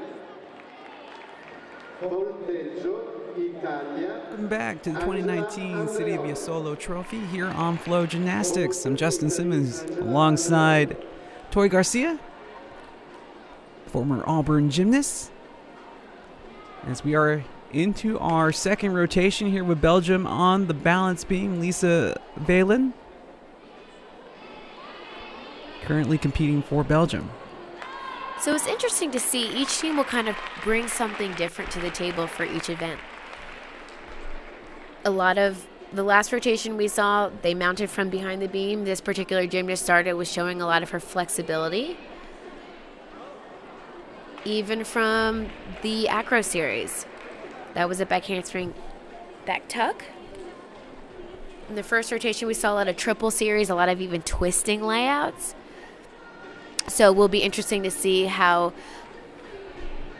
Volteggio, Italia. Welcome back to the 2019 City of Jesolo Trophy here on Flow Gymnastics. I'm Justin Simmons alongside Tori Garcia, former Auburn gymnast. As we are into our second rotation here with Belgium on the balance beam, Lisa Valen, currently competing for Belgium. So it's interesting to see each team will kind of bring something different to the table for each event. A lot of the last rotation we saw, they mounted from behind the beam. This particular gymnast started was showing a lot of her flexibility. Even from the acro series. That was a back handspring, back tuck. In the first rotation, we saw a lot of triple series, a lot of even twisting layouts. So it will be interesting to see how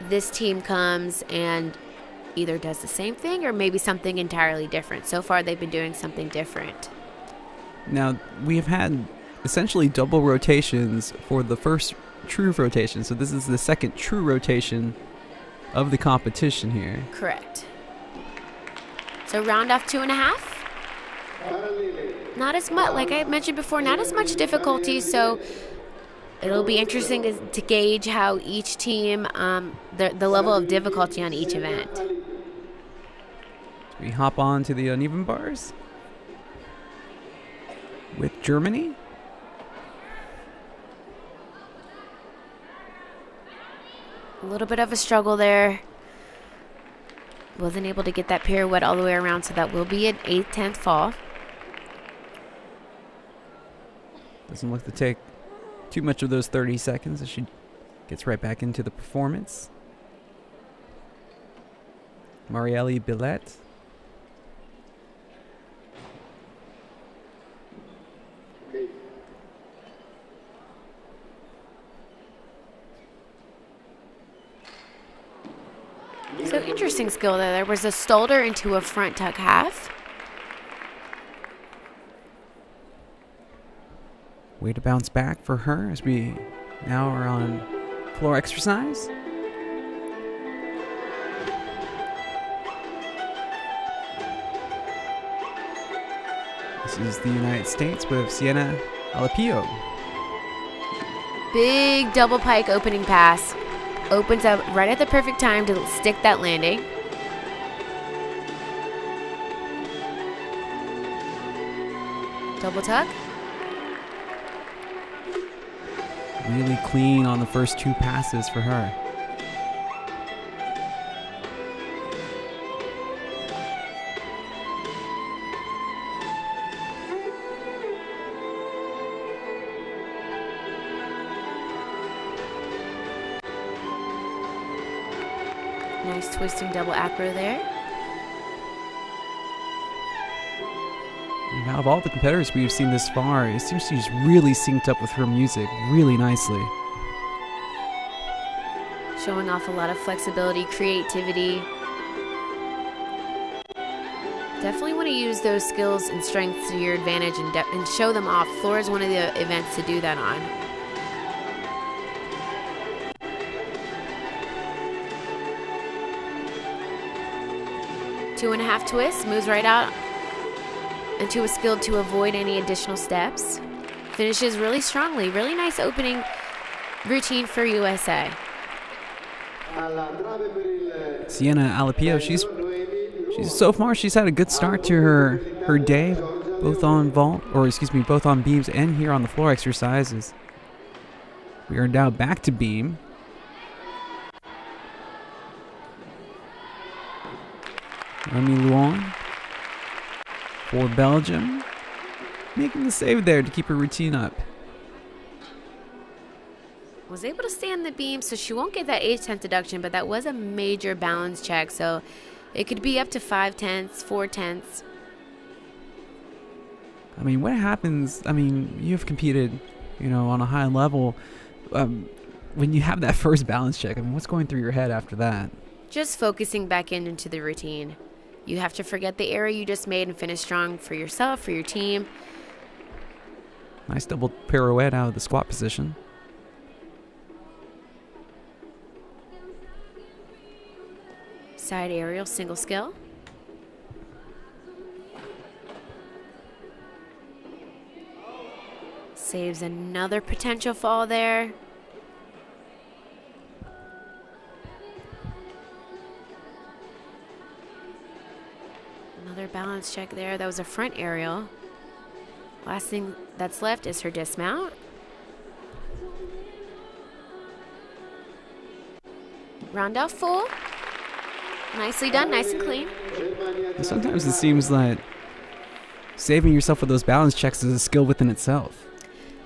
this team comes and either does the same thing or maybe something entirely different. So far, they've been doing something different. Now, we have had essentially double rotations for the first true rotation. So this is the second true rotation of the competition here. Correct. So round off 2.5. Not as much, like I mentioned before, not as much difficulty. So it'll be interesting to gauge how each team, the level of difficulty on each event. We hop on to the uneven bars with Germany. A little bit of a struggle there. Wasn't able to get that pirouette all the way around, so that will be an 8/10 fall. Doesn't look to take too much of those 30 seconds as she gets right back into the performance. Marielle Billet. So interesting skill there. There was a stolder into a front tuck half. Way to bounce back for her as we now are on floor exercise. This is the United States with Sienna Alapio. Big double pike opening pass. Opens up right at the perfect time to stick that landing. Double tuck. Really clean on the first two passes for her. Nice twisting double acro there. And out of all the competitors we've seen this far, it seems she's really synced up with her music really nicely. Showing off a lot of flexibility, creativity. Definitely want to use those skills and strengths to your advantage and show them off. Floor is one of the events to do that on. Two and a half twists, moves right out into a skill to avoid any additional steps. Finishes really strongly. Really nice opening routine for USA. Sienna Alapio, she's so far she's had a good start to her day, both on both on beams and here on the floor exercises. We are now back to beam. Remy Luan for Belgium, making the save there to keep her routine up. Was able to stay on the beam, so she won't get that 8/10 deduction, but that was a major balance check, so it could be up to 5/10, 4/10. I mean, what happens? I mean, you've competed, on a high level. When you have that first balance check, I mean, what's going through your head after that? Just focusing back into the routine. You have to forget the error you just made and finish strong for yourself, for your team. Nice double pirouette out of the squat position. Side aerial single skill. Saves another potential fall there. Another balance check there. That was a front aerial. Last thing that's left is her dismount. Round off full. Nicely done, nice and clean. Sometimes it seems like saving yourself with those balance checks is a skill within itself.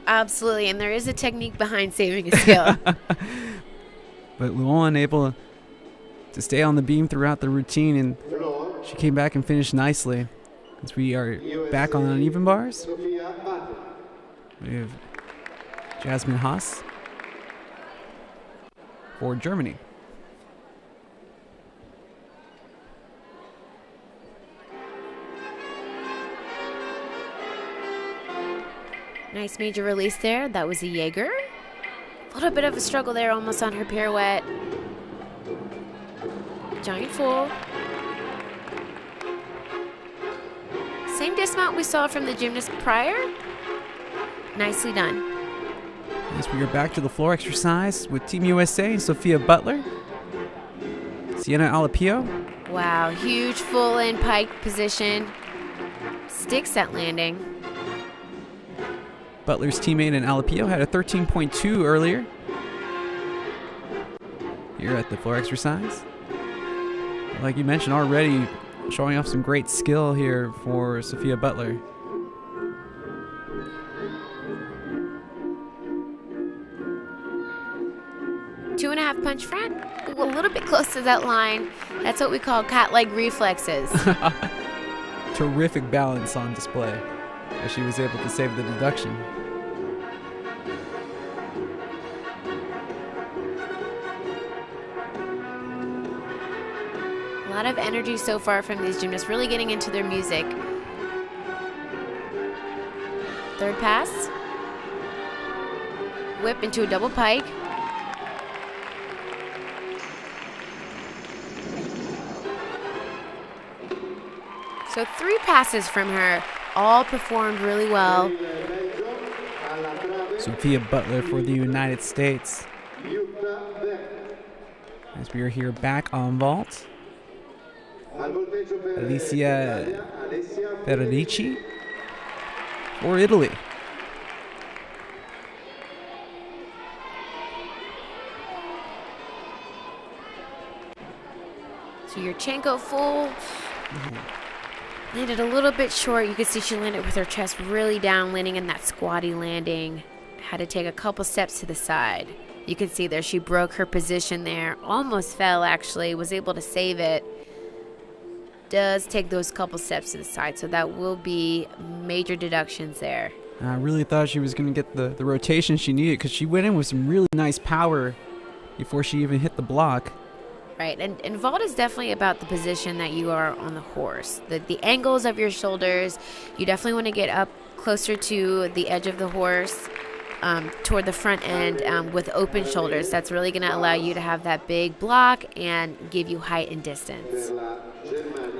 Absolutely, and there is a technique behind saving a skill. But Luan able to stay on the beam throughout the routine, and she came back and finished nicely. As we are back on uneven bars, we have Jasmine Haas for Germany. Nice major release there. That was a Jaeger. A little bit of a struggle there, almost on her pirouette. Giant full. Same dismount we saw from the gymnast prior. Nicely done. As we are back to the floor exercise with Team USA and Sophia Butler. Sienna Alapio. Wow, huge full in pike position. Stick set landing. Butler's teammate in Alapio had a 13.2 earlier. Here at the floor exercise. Like you mentioned already, showing off some great skill here for Sophia Butler. Two and a half punch front. Ooh, a little bit close to that line. That's what we call cat-like reflexes. Terrific balance on display as she was able to save the deduction. A lot of energy so far from these gymnasts, really getting into their music. Third pass. Whip into a double pike. So 3 passes from her, all performed really well. Sophia Butler for the United States. As we are here back on vault. Alicia Federici for Italy. So Yurchenko full. Landed a little bit short. You can see she landed with her chest really down, landing in that squatty landing. Had to take a couple steps to the side. You can see there she broke her position there. Almost fell, actually. Was able to save it. Does take those couple steps to the side, so that will be major deductions there. I really thought she was going to get the rotation she needed, because she went in with some really nice power before she even hit the block. Right, and vault is definitely about the position that you are on the horse. The angles of your shoulders, you definitely want to get up closer to the edge of the horse, toward the front end with open shoulders. That's really going to allow you to have that big block and give you height and distance.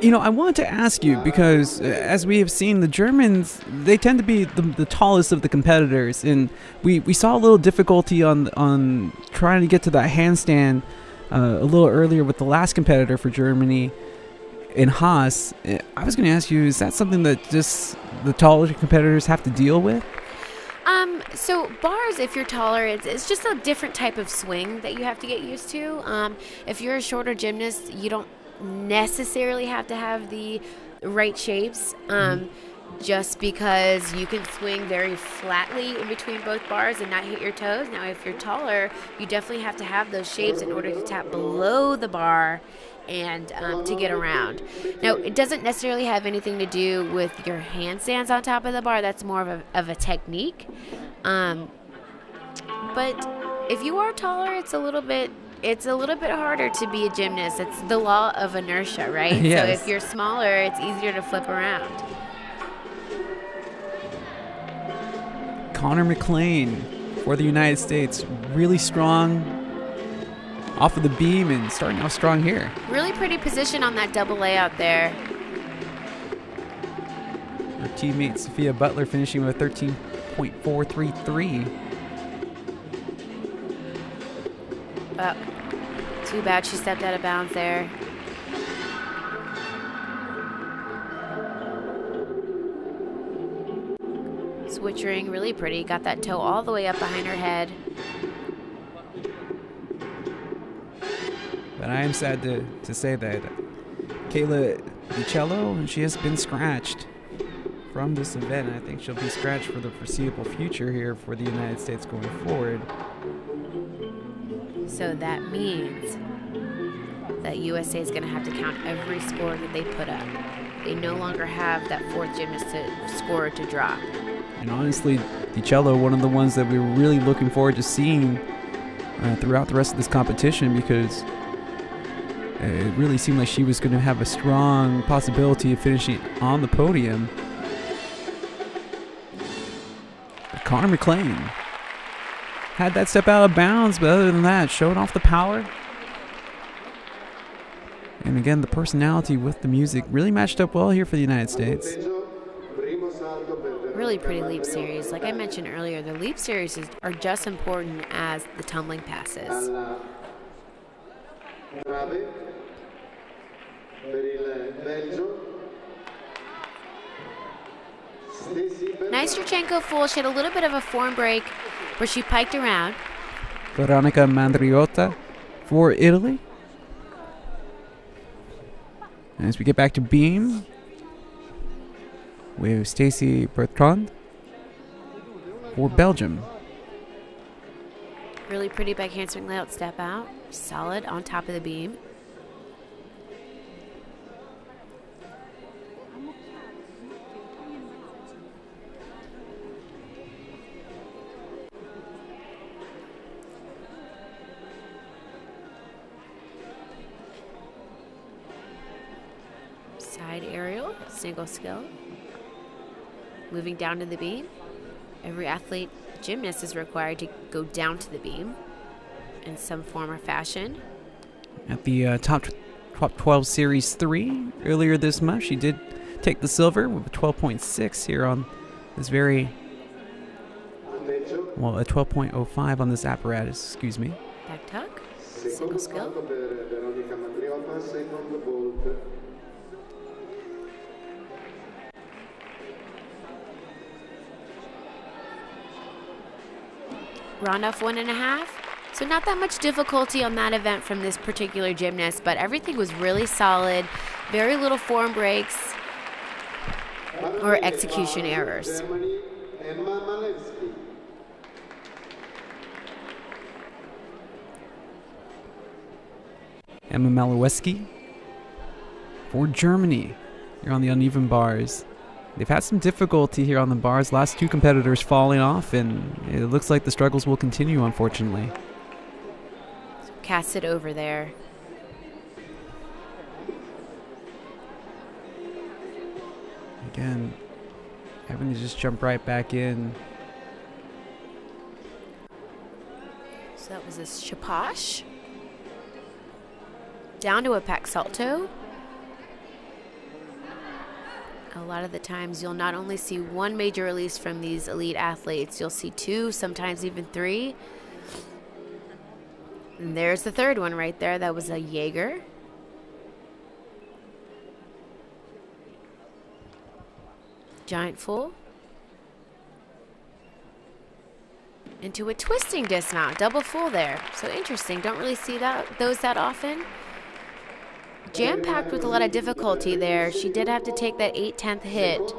You know, I wanted to ask you, because as we have seen, the Germans, they tend to be the tallest of the competitors, and we saw a little difficulty on trying to get to that handstand a little earlier with the last competitor for Germany in Haas. I was going to ask you, is that something that just the taller competitors have to deal with? So bars, if you're taller, it's just a different type of swing that you have to get used to. If you're a shorter gymnast, you don't necessarily have to have the right shapes, just because you can swing very flatly in between both bars and not hit your toes. Now, if you're taller, you definitely have to have those shapes in order to tap below the bar and to get around. Now, it doesn't necessarily have anything to do with your handstands on top of the bar. That's more of a technique. But if you are taller, it's a little bit harder to be a gymnast. It's the law of inertia, right? Yes. So if you're smaller, it's easier to flip around. Connor McLean for the United States, really strong off of the beam and starting off strong here. Really pretty position on that double layout there. Her teammate Sophia Butler finishing with a 13.433. Too bad she stepped out of bounds there. Switchering, really pretty. Got that toe all the way up behind her head. But I am sad to say that Kayla Jesolo, she has been scratched from this event. I think she'll be scratched for the foreseeable future here for the United States going forward. So that means that USA is going to have to count every score that they put up. They no longer have that fourth gymnast to score to drop. And honestly, Jesolo, one of the ones that we were really looking forward to seeing throughout the rest of this competition, because it really seemed like she was going to have a strong possibility of finishing on the podium. But Connor McLean had that step out of bounds, but other than that, showed off the power. And again, the personality with the music really matched up well here for the United States. Really pretty leap series. Like I mentioned earlier, the leap series are just important as the tumbling passes. Nice Yurchenko full. She had a little bit of a form break where she piked around. Veronica Mandriota for Italy. As we get back to beam, we have Stacy Bertrand for Belgium. Really pretty back handspring layout step out. Solid on top of the beam. Side aerial, single skill. Moving down to the beam. Every athlete, gymnast is required to go down to the beam in some form or fashion. At the top 12 Series 3 earlier this month, she did take the silver with a 12.6 here on this very, well, a 12.05 on this apparatus, excuse me. Back tuck, single skill. Round off 1.5. So not that much difficulty on that event from this particular gymnast, but everything was really solid. Very little form breaks or execution errors. Emma Maloweski for Germany here on the uneven bars. They've had some difficulty here on the bars. Last two competitors falling off, and it looks like the struggles will continue, unfortunately. Cast it over there. Again, having to just jump right back in. So that was a shaposh. Down to a pack salto. A lot of the times you'll not only see one major release from these elite athletes, you'll see two, sometimes even three. And there's the third one right there. That was a Jaeger. Giant full. Into a twisting dismount. Double full there. So interesting. Don't really see those that often. Jam-packed with a lot of difficulty there. She did have to take that 8/10 hit.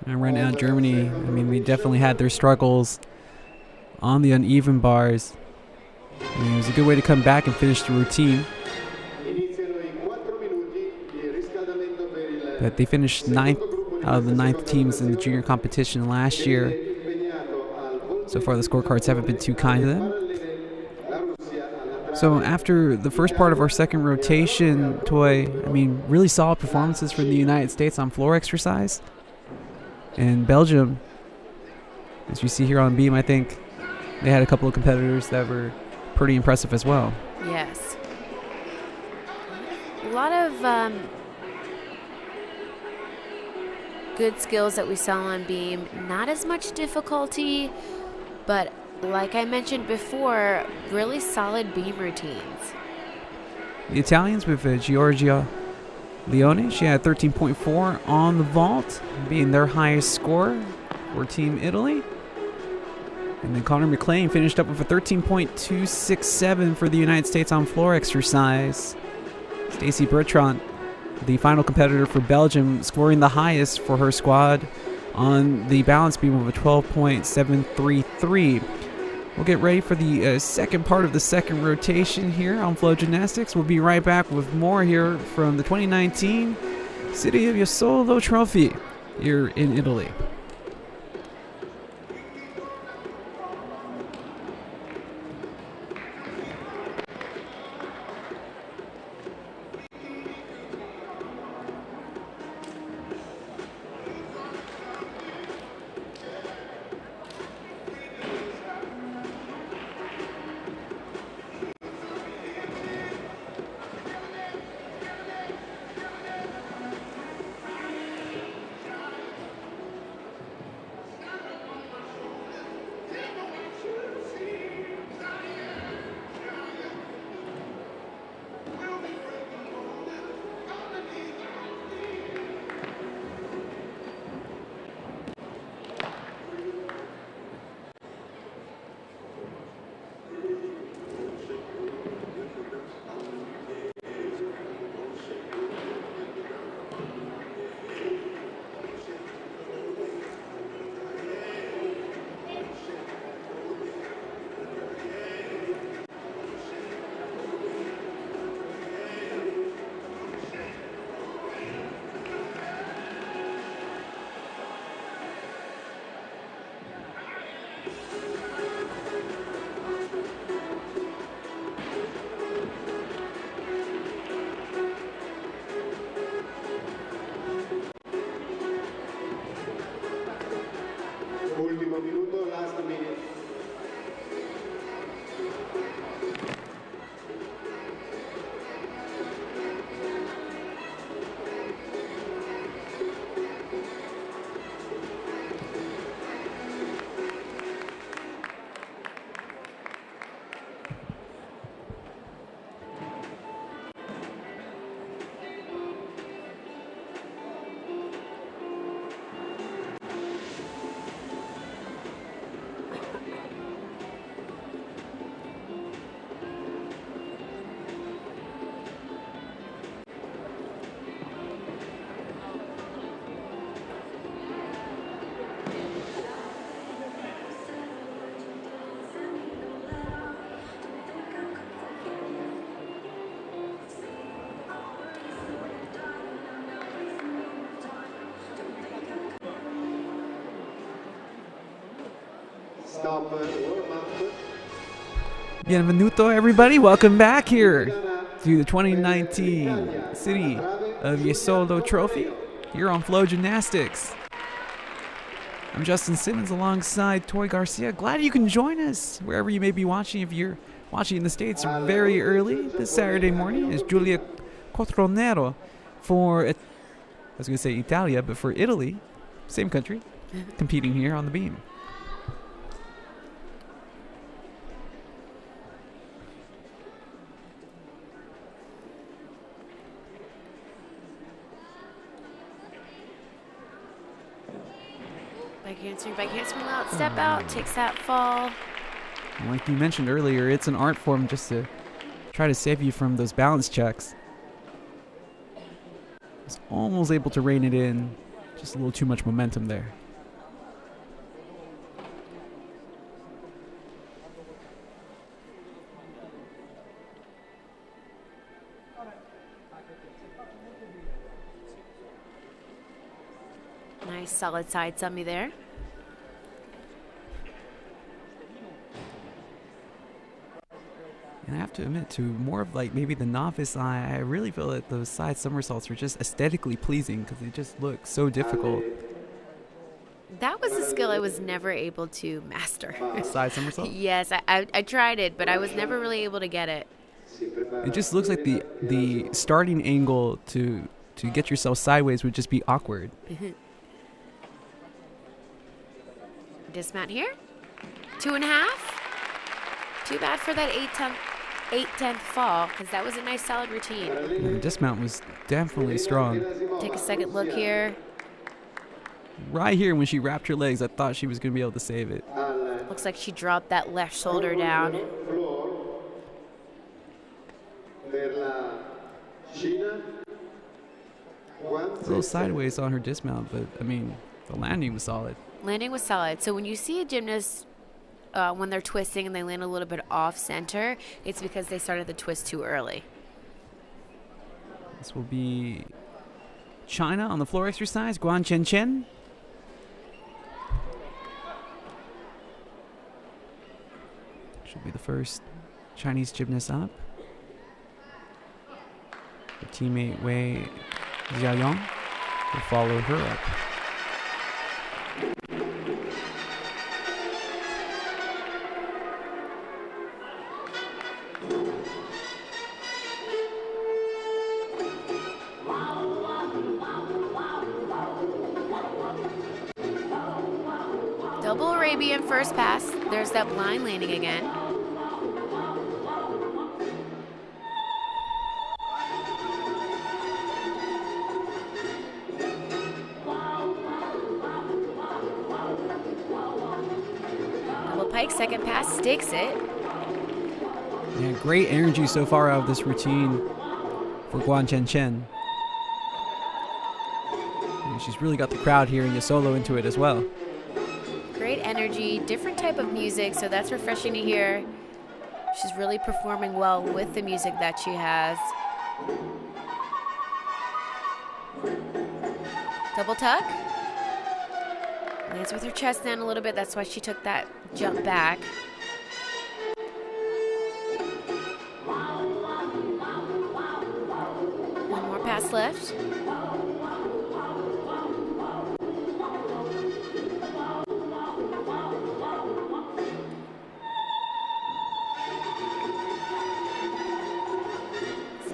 And right now, Germany, I mean, they definitely had their struggles on the uneven bars. I mean, it was a good way to come back and finish the routine. But they finished 9th out of the 9th teams in the junior competition last year. So far, the scorecards haven't been too kind to them. So after the first part of our second rotation, Toy, I mean, really solid performances for the United States on floor exercise. And Belgium, as you see here on beam, I think they had a couple of competitors that were pretty impressive as well. Yes. A lot of good skills that we saw on beam. Not as much difficulty, but like I mentioned before, really solid beam routines. The Italians with Giorgia Leone, she had 13.4 on the vault, being their highest score for Team Italy. And then Connor McLean finished up with a 13.267 for the United States on floor exercise. Stacy Bertrand, the final competitor for Belgium, scoring the highest for her squad on the balance beam of a 12.733. We'll get ready for the second part of the second rotation here on Flow Gymnastics. We'll be right back with more here from the 2019 City of Jesolo Trophy here in Italy. Ultimo minuto, last minute. Stop, warm up. Bienvenuto, everybody. Welcome back here to the 2019 City of Jesolo Trophy here on Flow Gymnastics. I'm Justin Simmons alongside Toy Garcia. Glad you can join us wherever you may be watching. If you're watching in the States very early this Saturday morning, is Giulia Cotronero for, I was going to say Italia, but for Italy, same country, competing here on the beam. Back handspring out, step out, takes that fall. Like you mentioned earlier, it's an art form just to try to save you from those balance checks. Was almost able to rein it in, just a little too much momentum there. Nice solid side summy there. And I have to admit, to more of like maybe the novice eye, I really feel that those side somersaults were just aesthetically pleasing because they just look so difficult. That was a skill I was never able to master. Side somersault? Yes, I tried it, but I was never really able to get it. It just looks like the starting angle to get yourself sideways would just be awkward. Dismount here. 2.5. Too bad for that 8/10 fall, because that was a nice solid routine. And the dismount was definitely strong. Take a second look here. Right here when she wrapped her legs, I thought she was going to be able to save it. Looks like she dropped that left shoulder down. Per la Cina. A little sideways on her dismount, but I mean, the landing was solid. Landing was solid. So when you see a gymnast, when they're twisting and they land a little bit off center, it's because they started the twist too early. This will be China on the floor exercise, Guan Chen. She'll be the first Chinese gymnast up. Her teammate Wei Xiaoyong will follow her up. Double Arabian first pass. There's that blind landing again. Double pike, second pass, stakes it. Yeah, great energy so far out of this routine for Guan Chen. And she's really got the crowd here in Jesolo into it as well. Great energy, different type of music, so that's refreshing to hear. She's really performing well with the music that she has. Double tuck. Lands with her chest down a little bit, that's why she took that jump back. One more pass left.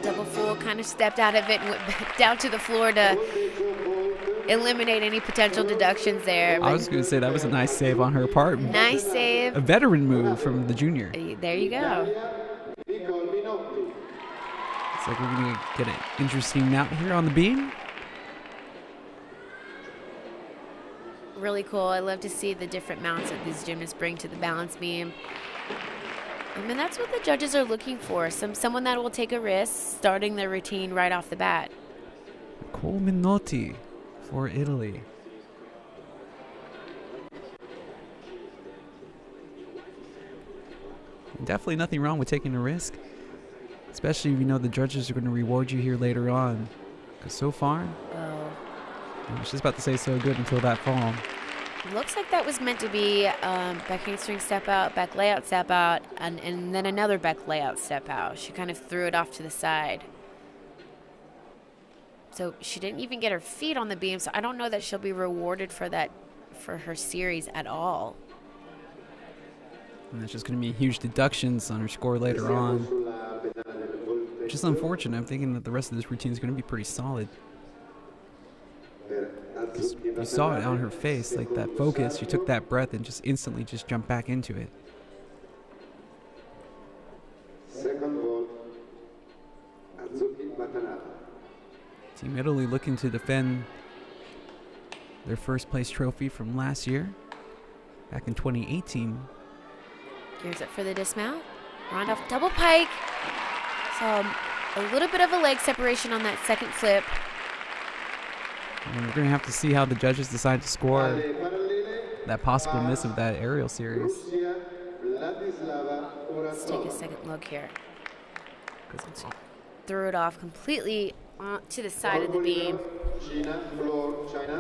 Double full, kind of stepped out of it and went back down to the floor to eliminate any potential deductions there. I was going to say that was a nice save on her part. Nice save. A veteran move from the junior. There you go. It's like we're going to get an interesting mount here on the beam. Really cool. I love to see the different mounts that these gymnasts bring to the balance beam. I mean, that's what the judges are looking for. Someone that will take a risk starting their routine right off the bat. Cole Minotti for Italy. Definitely nothing wrong with taking a risk, especially if you know the judges are going to reward you here later on. Because so far, I was just about to say so good until that fall. Looks like that was meant to be back handspring step out, back layout step out, and then another back layout step out. She kind of threw it off to the side. So she didn't even get her feet on the beam, so I don't know that she'll be rewarded for that, for her series at all. And that's just going to be huge deductions on her score later on. Which is unfortunate. I'm thinking that the rest of this routine is going to be pretty solid. You saw it on her face, like that focus. She took that breath and just instantly just jumped back into it. Second ball, Azuki Batanata. Team Italy looking to defend their first place trophy from last year, back in 2018. Gears up for the dismount. Round off double pike. So a little bit of a leg separation on that second flip. And we're going to have to see how the judges decide to score that possible miss of that aerial series. Let's take a second look here. Threw it off completely to the side of the beam.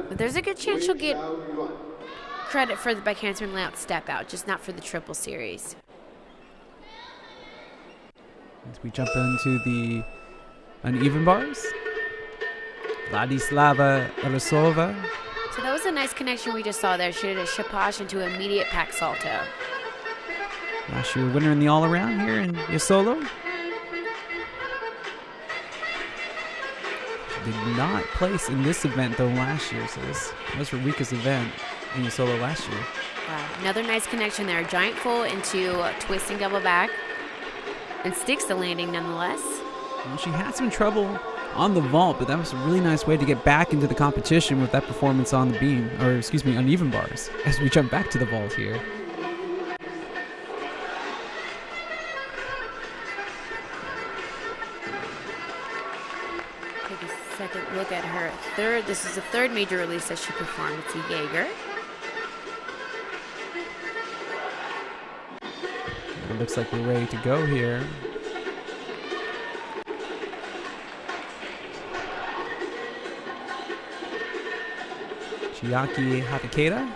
But there's a good chance she'll get credit for the back handspring layout step out, just not for the triple series. As we jump into the uneven bars. Vladislava Rasova. So that was a nice connection we just saw there. She did a chapage into immediate pack salto. Last year winner in the all-around here in Jesolo. She did not place in this event though last year, so this was her weakest event in Jesolo last year. Wow, another nice connection there. Giant full into twisting double back and sticks the landing nonetheless. Well, she had some trouble on the vault, but that was a really nice way to get back into the competition with that performance on the beam, or excuse me, uneven bars, as we jump back to the vault here. Second look at her third. This is the third major release that she performed. It's a Jaeger. It looks like we're ready to go here. Chiaki Hatakeda.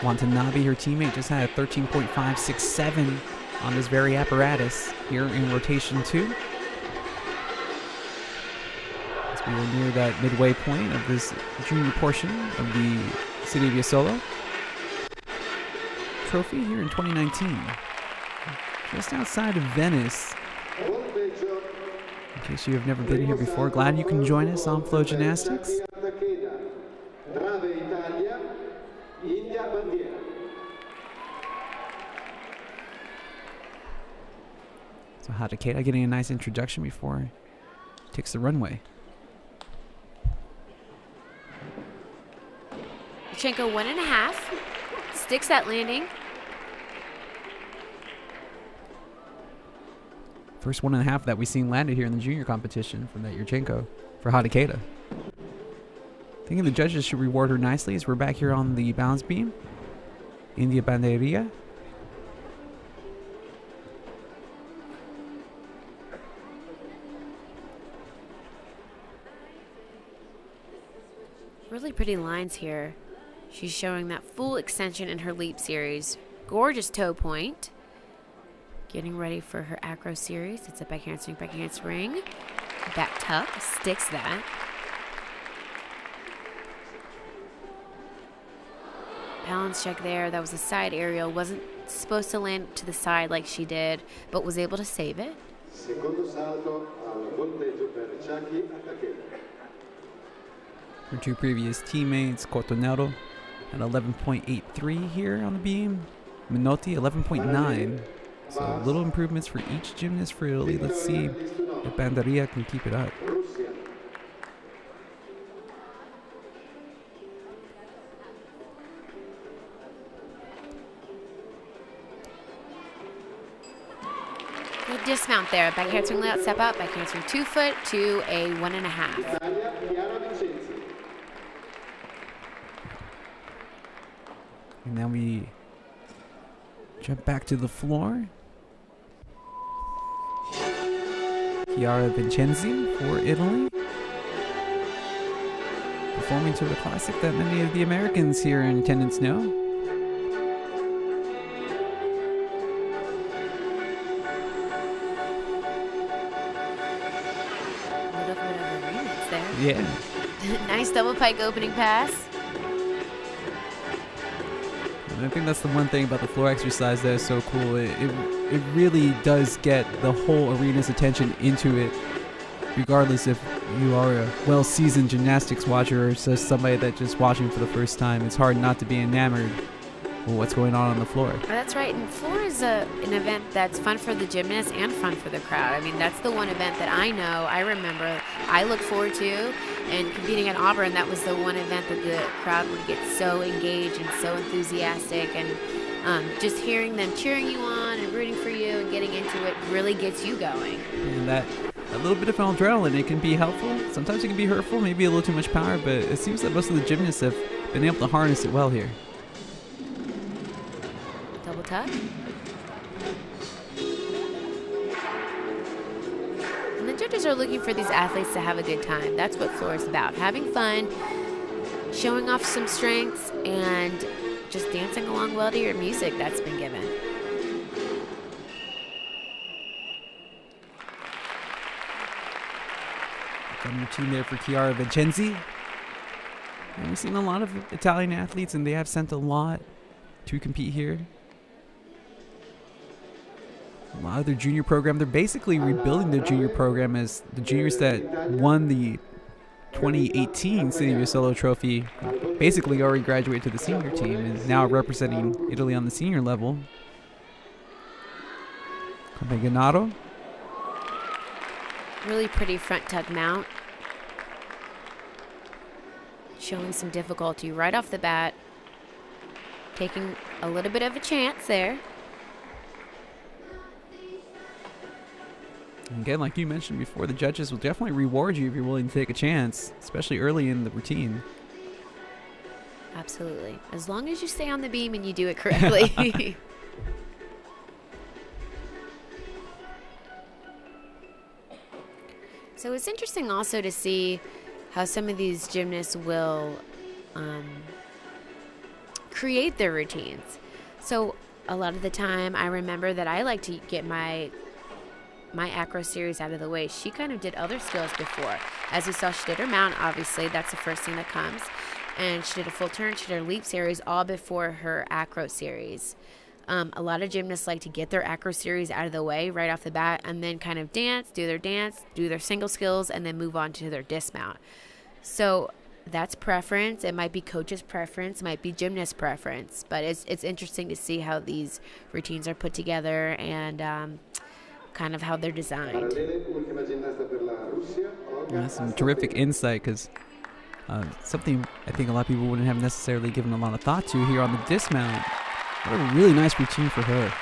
Watanabe, her teammate, just had a 13.567 on this very apparatus here in rotation 2. As we are near that midway point of this junior portion of the City of Jesolo trophy here in 2019. Just outside of Venice. In case you have never been here before, glad you can join us on Flow Gymnastics. So Hatakeda getting a nice introduction before he takes the runway. Yurchenko 1.5. Sticks that landing. First 1.5 that we've seen landed here in the junior competition from that Yurchenko for Hatakeda. Thinking the judges should reward her nicely as we're back here on the balance beam. India Banderia. Really pretty lines here. She's showing that full extension in her leap series. Gorgeous toe point. Getting ready for her acro series. It's a back handspring. Back tuck. Sticks that. Balance check there. That was a side aerial. Wasn't supposed to land to the side like she did, but was able to save it. Secondo salto al volteggio per Chiaki Hatakeda. Her two previous teammates, Cotonero at 11.83 here on the beam. Minotti 11.9. So little improvements for each gymnast for Italy. Let's see if Banderia can keep it up. Good dismount there. Back handspring layout, step up. Back handspring 2 foot to a 1.5. And now we jump back to the floor. Chiara Vincenzi for Italy. Performing to a classic that many of the Americans here in attendance know. A little bit of a remix there. Yeah. Nice double pike opening pass. I think that's the one thing about the floor exercise that is so cool. It really does get the whole arena's attention into it, regardless if you are a well-seasoned gymnastics watcher or just somebody that's just watching for the first time. It's hard not to be enamored with what's going on the floor. That's right, and floor is an event that's fun for the gymnasts and fun for the crowd. I mean, that's the one event that I remember, I look forward to. And competing at Auburn, that was the one event that the crowd would get so engaged and so enthusiastic. And just hearing them cheering you on and rooting for you and getting into it really gets you going. And that a little bit of adrenaline, it can be helpful. Sometimes it can be hurtful, maybe a little too much power, but it seems that most of the gymnasts have been able to harness it well here. Double tuck. And the judges are looking for these athletes to have a good time. That's what floor is about. Having fun, showing off some strengths, and just dancing along well to your music that's been given. On your team there for Chiara Vincenzi. And we've seen a lot of Italian athletes, and they have sent a lot to compete here. A lot of their junior program, they're basically rebuilding their junior program as the juniors that won the 2018 City of Jesolo trophy basically already graduated to the senior team and now representing Italy on the senior level. Campeonato. Really pretty front tuck mount. Showing some difficulty right off the bat. Taking a little bit of a chance there. Again, like you mentioned before, the judges will definitely reward you if you're willing to take a chance, especially early in the routine. Absolutely. As long as you stay on the beam and you do it correctly. So it's interesting also to see how some of these gymnasts will create their routines. So a lot of the time I remember that I like to get my acro series out of the way. She kind of did other skills before. As you saw, she did her mount, obviously. That's the first thing that comes. And she did a full turn. She did her leap series all before her acro series. A lot of gymnasts like to get their acro series out of the way right off the bat and then kind of dance, do their single skills, and then move on to their dismount. So that's preference. It might be coach's preference, it might be gymnast preference, but it's interesting to see how these routines are put together and kind of how they're designed. That's some terrific insight, because something I think a lot of people wouldn't have necessarily given a lot of thought to here on the dismount. What a really nice routine for her.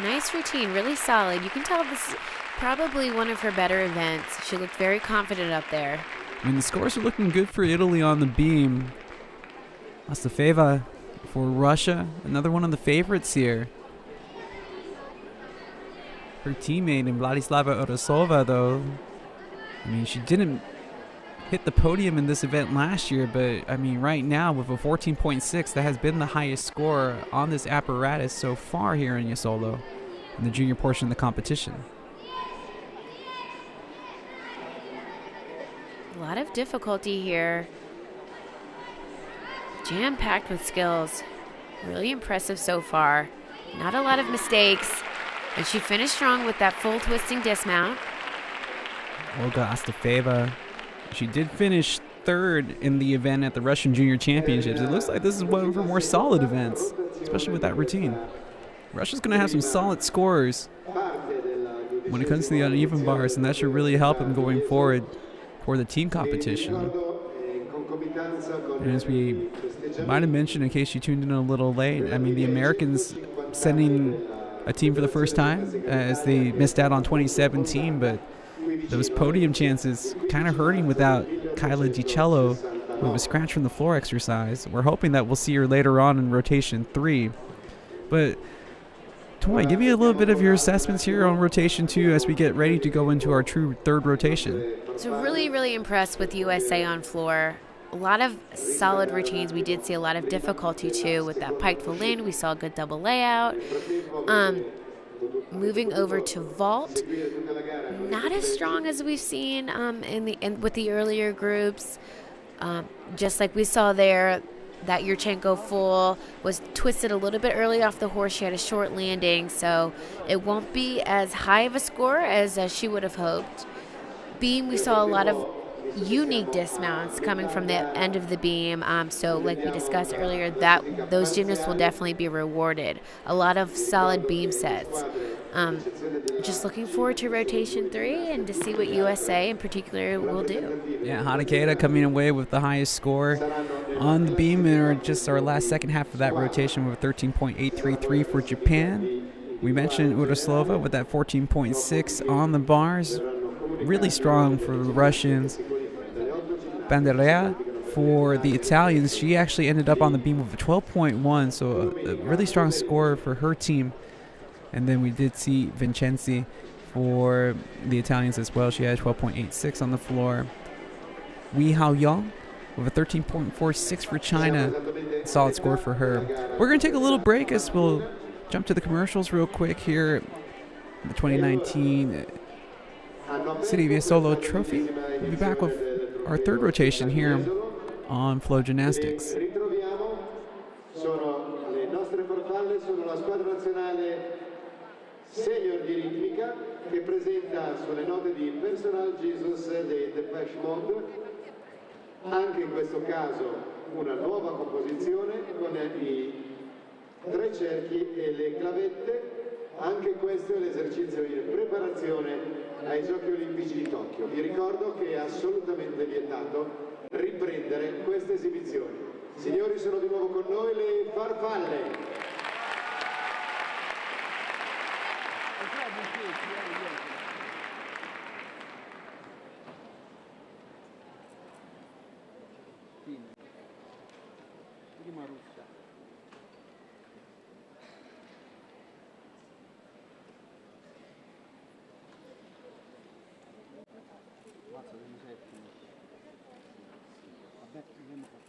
Nice routine, really solid. You can tell this is probably one of her better events. She looked very confident up there. I mean, the scores are looking good for Italy on the beam. Astafeva for Russia, another one of the favorites here. Her teammate in Vladislava Orosova, though, I mean, she didn't hit the podium in this event last year, but I mean, right now with a 14.6, that has been the highest score on this apparatus so far here in Jesolo in the junior portion of the competition. A lot of difficulty here. Jam-packed with skills. Really impressive so far. Not a lot of mistakes. And she finished strong with that full twisting dismount. Olga Astafeva, she did finish third in the event at the Russian Junior Championships. It looks like this is one of her more solid events, especially with that routine. Russia's going to have some solid scores when it comes to the uneven bars, and that should really help them going forward for the team competition. And as we might have mentioned, in case you tuned in a little late, I mean, the Americans sending a team for the first time as they missed out on 2017, but those podium chances kind of hurting without Kyla Jesolo, who was scratched from the floor exercise. We're hoping that we'll see her later on in rotation 3. But Toy, give me a little bit of your assessments here on rotation 2 as we get ready to go into our true third rotation. So really, really impressed with USA on floor. A lot of solid routines. We did see a lot of difficulty too with that pike full in. We saw a good double layout. Moving over to vault, not as strong as we've seen with the earlier groups. Just like we saw there, that Yurchenko full was twisted a little bit early off the horse. She had a short landing, so it won't be as high of a score as she would have hoped. Beam, we saw a lot of unique dismounts coming from the end of the beam. So like we discussed earlier, that those gymnasts will definitely be rewarded. A lot of solid beam sets. Just looking forward to rotation 3 and to see what USA in particular will do. Yeah, Hanakeda coming away with the highest score on the beam in just our last second half of that rotation with 13.833 for Japan. We mentioned Uroslova with that 14.6 on the bars. Really strong for the Russians. Banderea for the Italians, she actually ended up on the beam with a 12.1, so a really strong score for her team. And then we did see Vincenzi for the Italians as well. She had 12.86 on the floor. Wei Haoyong with a 13.46 for China. Solid score for her. We're going to take a little break as we'll jump to the commercials real quick here. The 2019 City of Jesolo Trophy. We'll be back with our third rotation here on Flow Gymnastics. Senior di ritmica che presenta sulle note di Personal Jesus dei Depeche Mode, anche in questo caso una nuova composizione con i 3 cerchi e le clavette. Anche questo è l'esercizio in preparazione ai Giochi Olimpici di Tokyo. Vi ricordo che è assolutamente vietato riprendere queste esibizioni. Signori, sono di nuovo con noi le farfalle. prima russa. Mazza, come settimo. Vabbè, vediamo qua.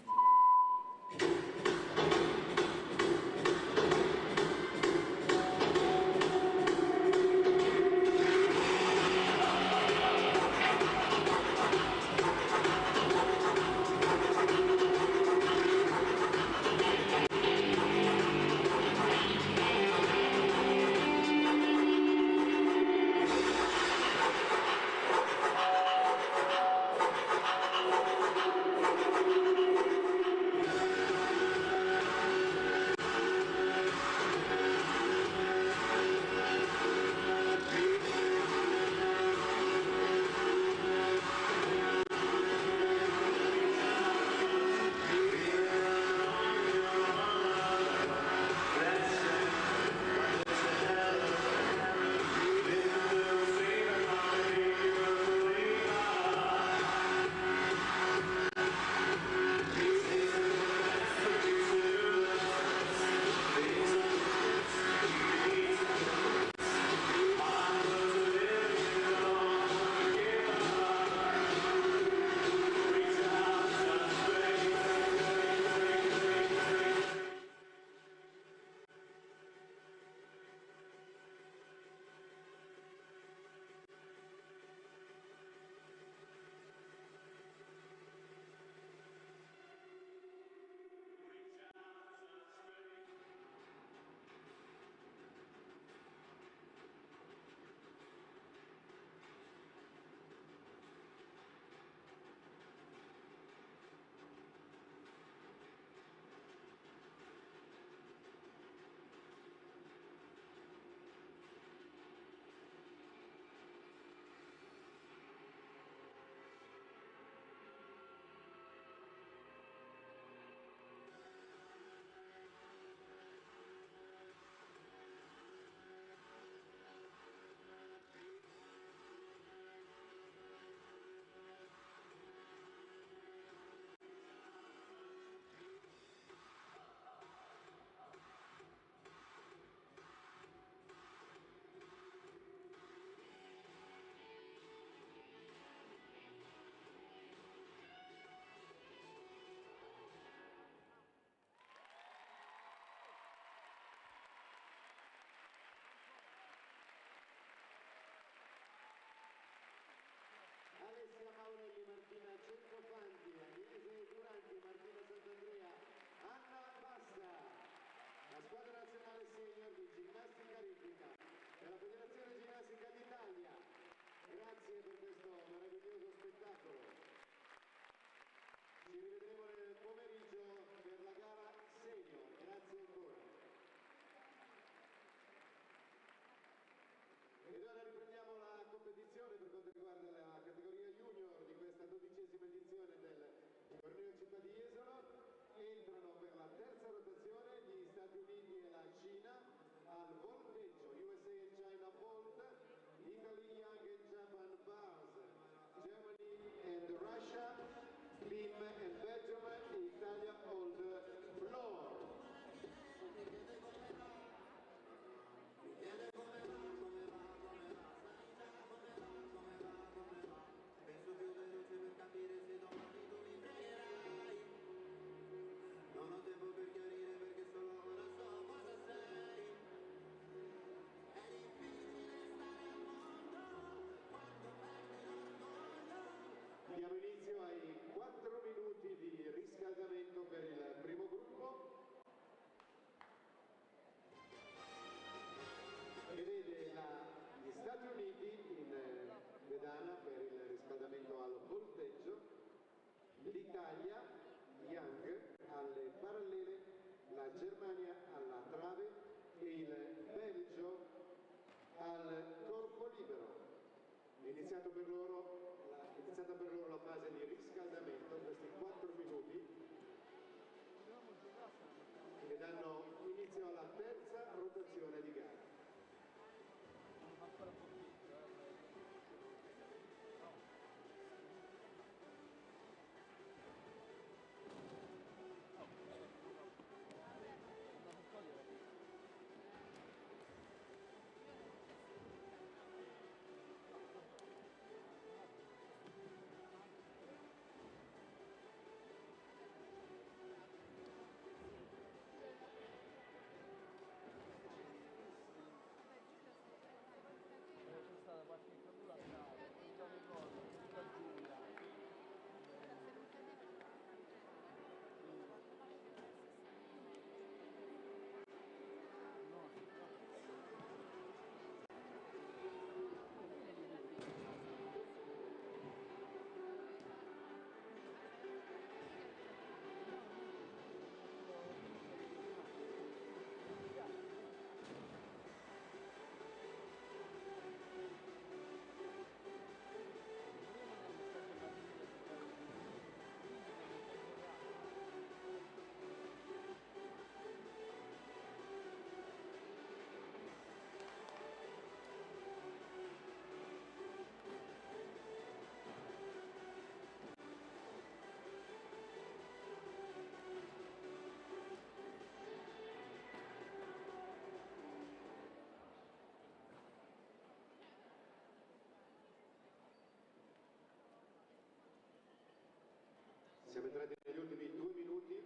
Siamo entrati negli ultimi 2 minuti,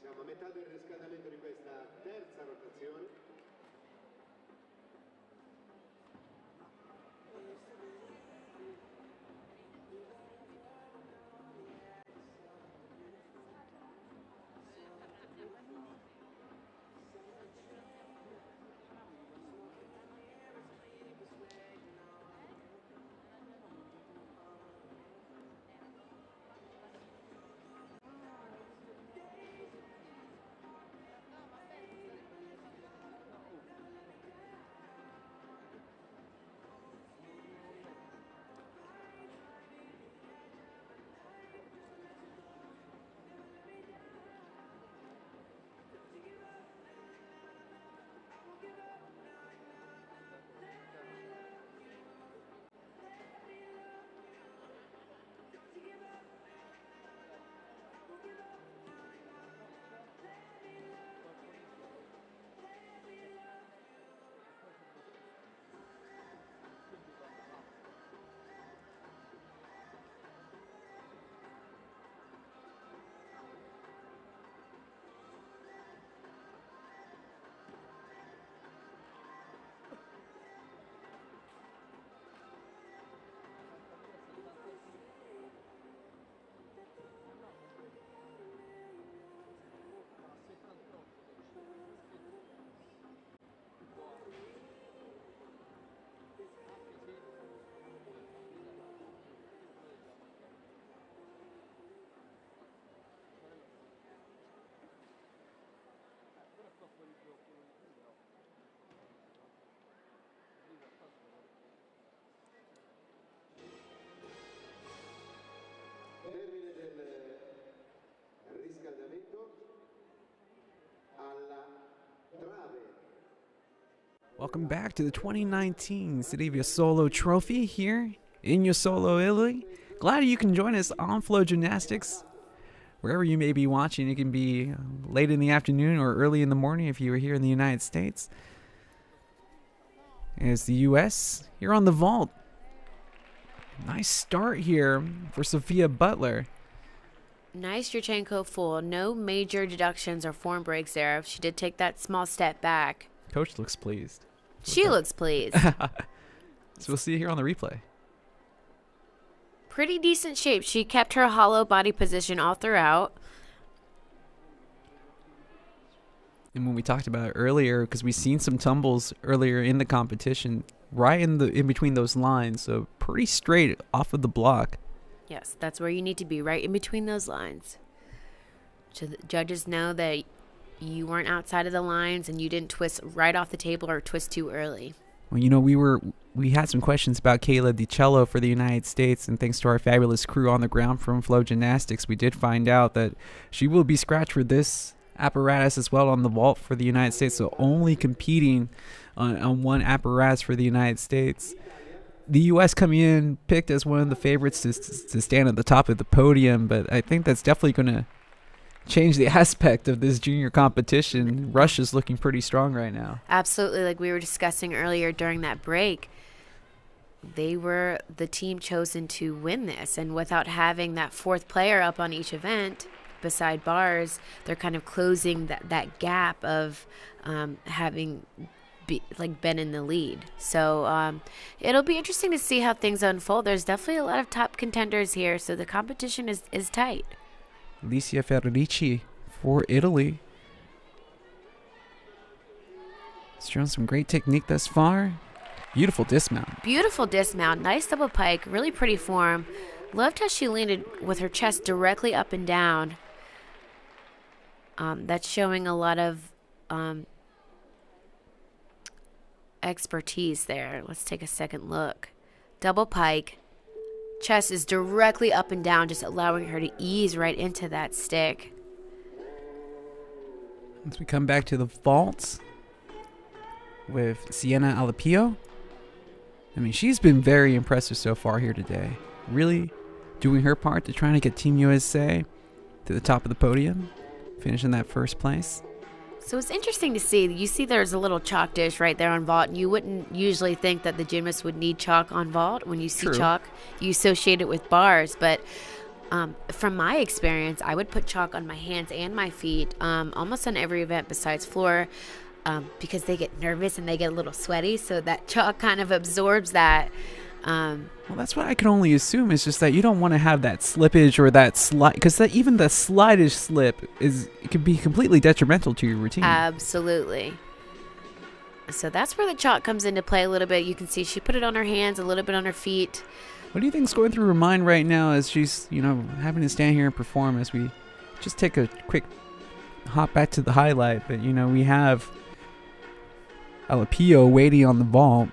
siamo a metà del riscaldamento di questa terza rotazione. Termine del riscaldamento alla trave. Welcome back to the 2019 City of Jesolo Trophy here in Jesolo, Italy. Glad you can join us on Flow Gymnastics. Wherever you may be watching, it can be late in the afternoon or early in the morning if you are here in the United States. As the U.S. here on the vault. Nice start here for Sophia Butler. Nice Yurchenko full. No major deductions or form breaks there. She did take that small step back. Coach looks pleased. She looks pleased. So we'll see here on the replay. Pretty decent shape. She kept her hollow body position all throughout. And when we talked about it earlier, because we've seen some tumbles earlier in the competition, right in between those lines, so pretty straight off of the block. Yes, that's where you need to be, right in between those lines. So the judges know that you weren't outside of the lines and you didn't twist right off the table or twist too early. Well, you know, we had some questions about Kayla Jesolo for the United States, and thanks to our fabulous crew on the ground from Flow Gymnastics, we did find out that she will be scratched for this apparatus as well on the vault for the United States, so only competing on one apparatus for the United States. The U.S. coming in picked as one of the favorites to stand at the top of the podium, but I think that's definitely going to change the aspect of this junior competition. Russia's looking pretty strong right now. Absolutely, like we were discussing earlier during that break. They were the team chosen to win this, and without having that fourth player up on each event beside bars, they're kind of closing that gap of having been in the lead. So it'll be interesting to see how things unfold. There's definitely a lot of top contenders here, so the competition is tight. Alicia Federici for Italy. She's shown some great technique thus far. Beautiful dismount. Beautiful dismount. Nice double pike. Really pretty form. Loved how she landed with her chest directly up and down. That's showing a lot of expertise there. Let's take a second look. Double pike. Chest is directly up and down, just allowing her to ease right into that stick. Once we come back to the vaults with Sienna Alapio. I mean, she's been very impressive so far here today. Really doing her part to trying to get Team USA to the top of the podium, finishing that first place. So it's interesting to see. You see there's a little chalk dish right there on vault, and you wouldn't usually think that the gymnast would need chalk on vault. When you see True. chalk, you associate it with bars, but From my experience, I would put chalk on my hands and my feet almost on every event besides floor because they get nervous and they get a little sweaty. So that chalk kind of absorbs that. Well, that's what I can only assume. Is just that you don't want to have that slippage or that slide, because even the slightest slip it can be completely detrimental to your routine. Absolutely. So that's where the chalk comes into play a little bit. You can see she put it on her hands, a little bit on her feet. What do you think's going through her mind right now as she's, having to stand here and perform? As we just take a quick hop back to the highlight, but we have Alapio waiting on the vault.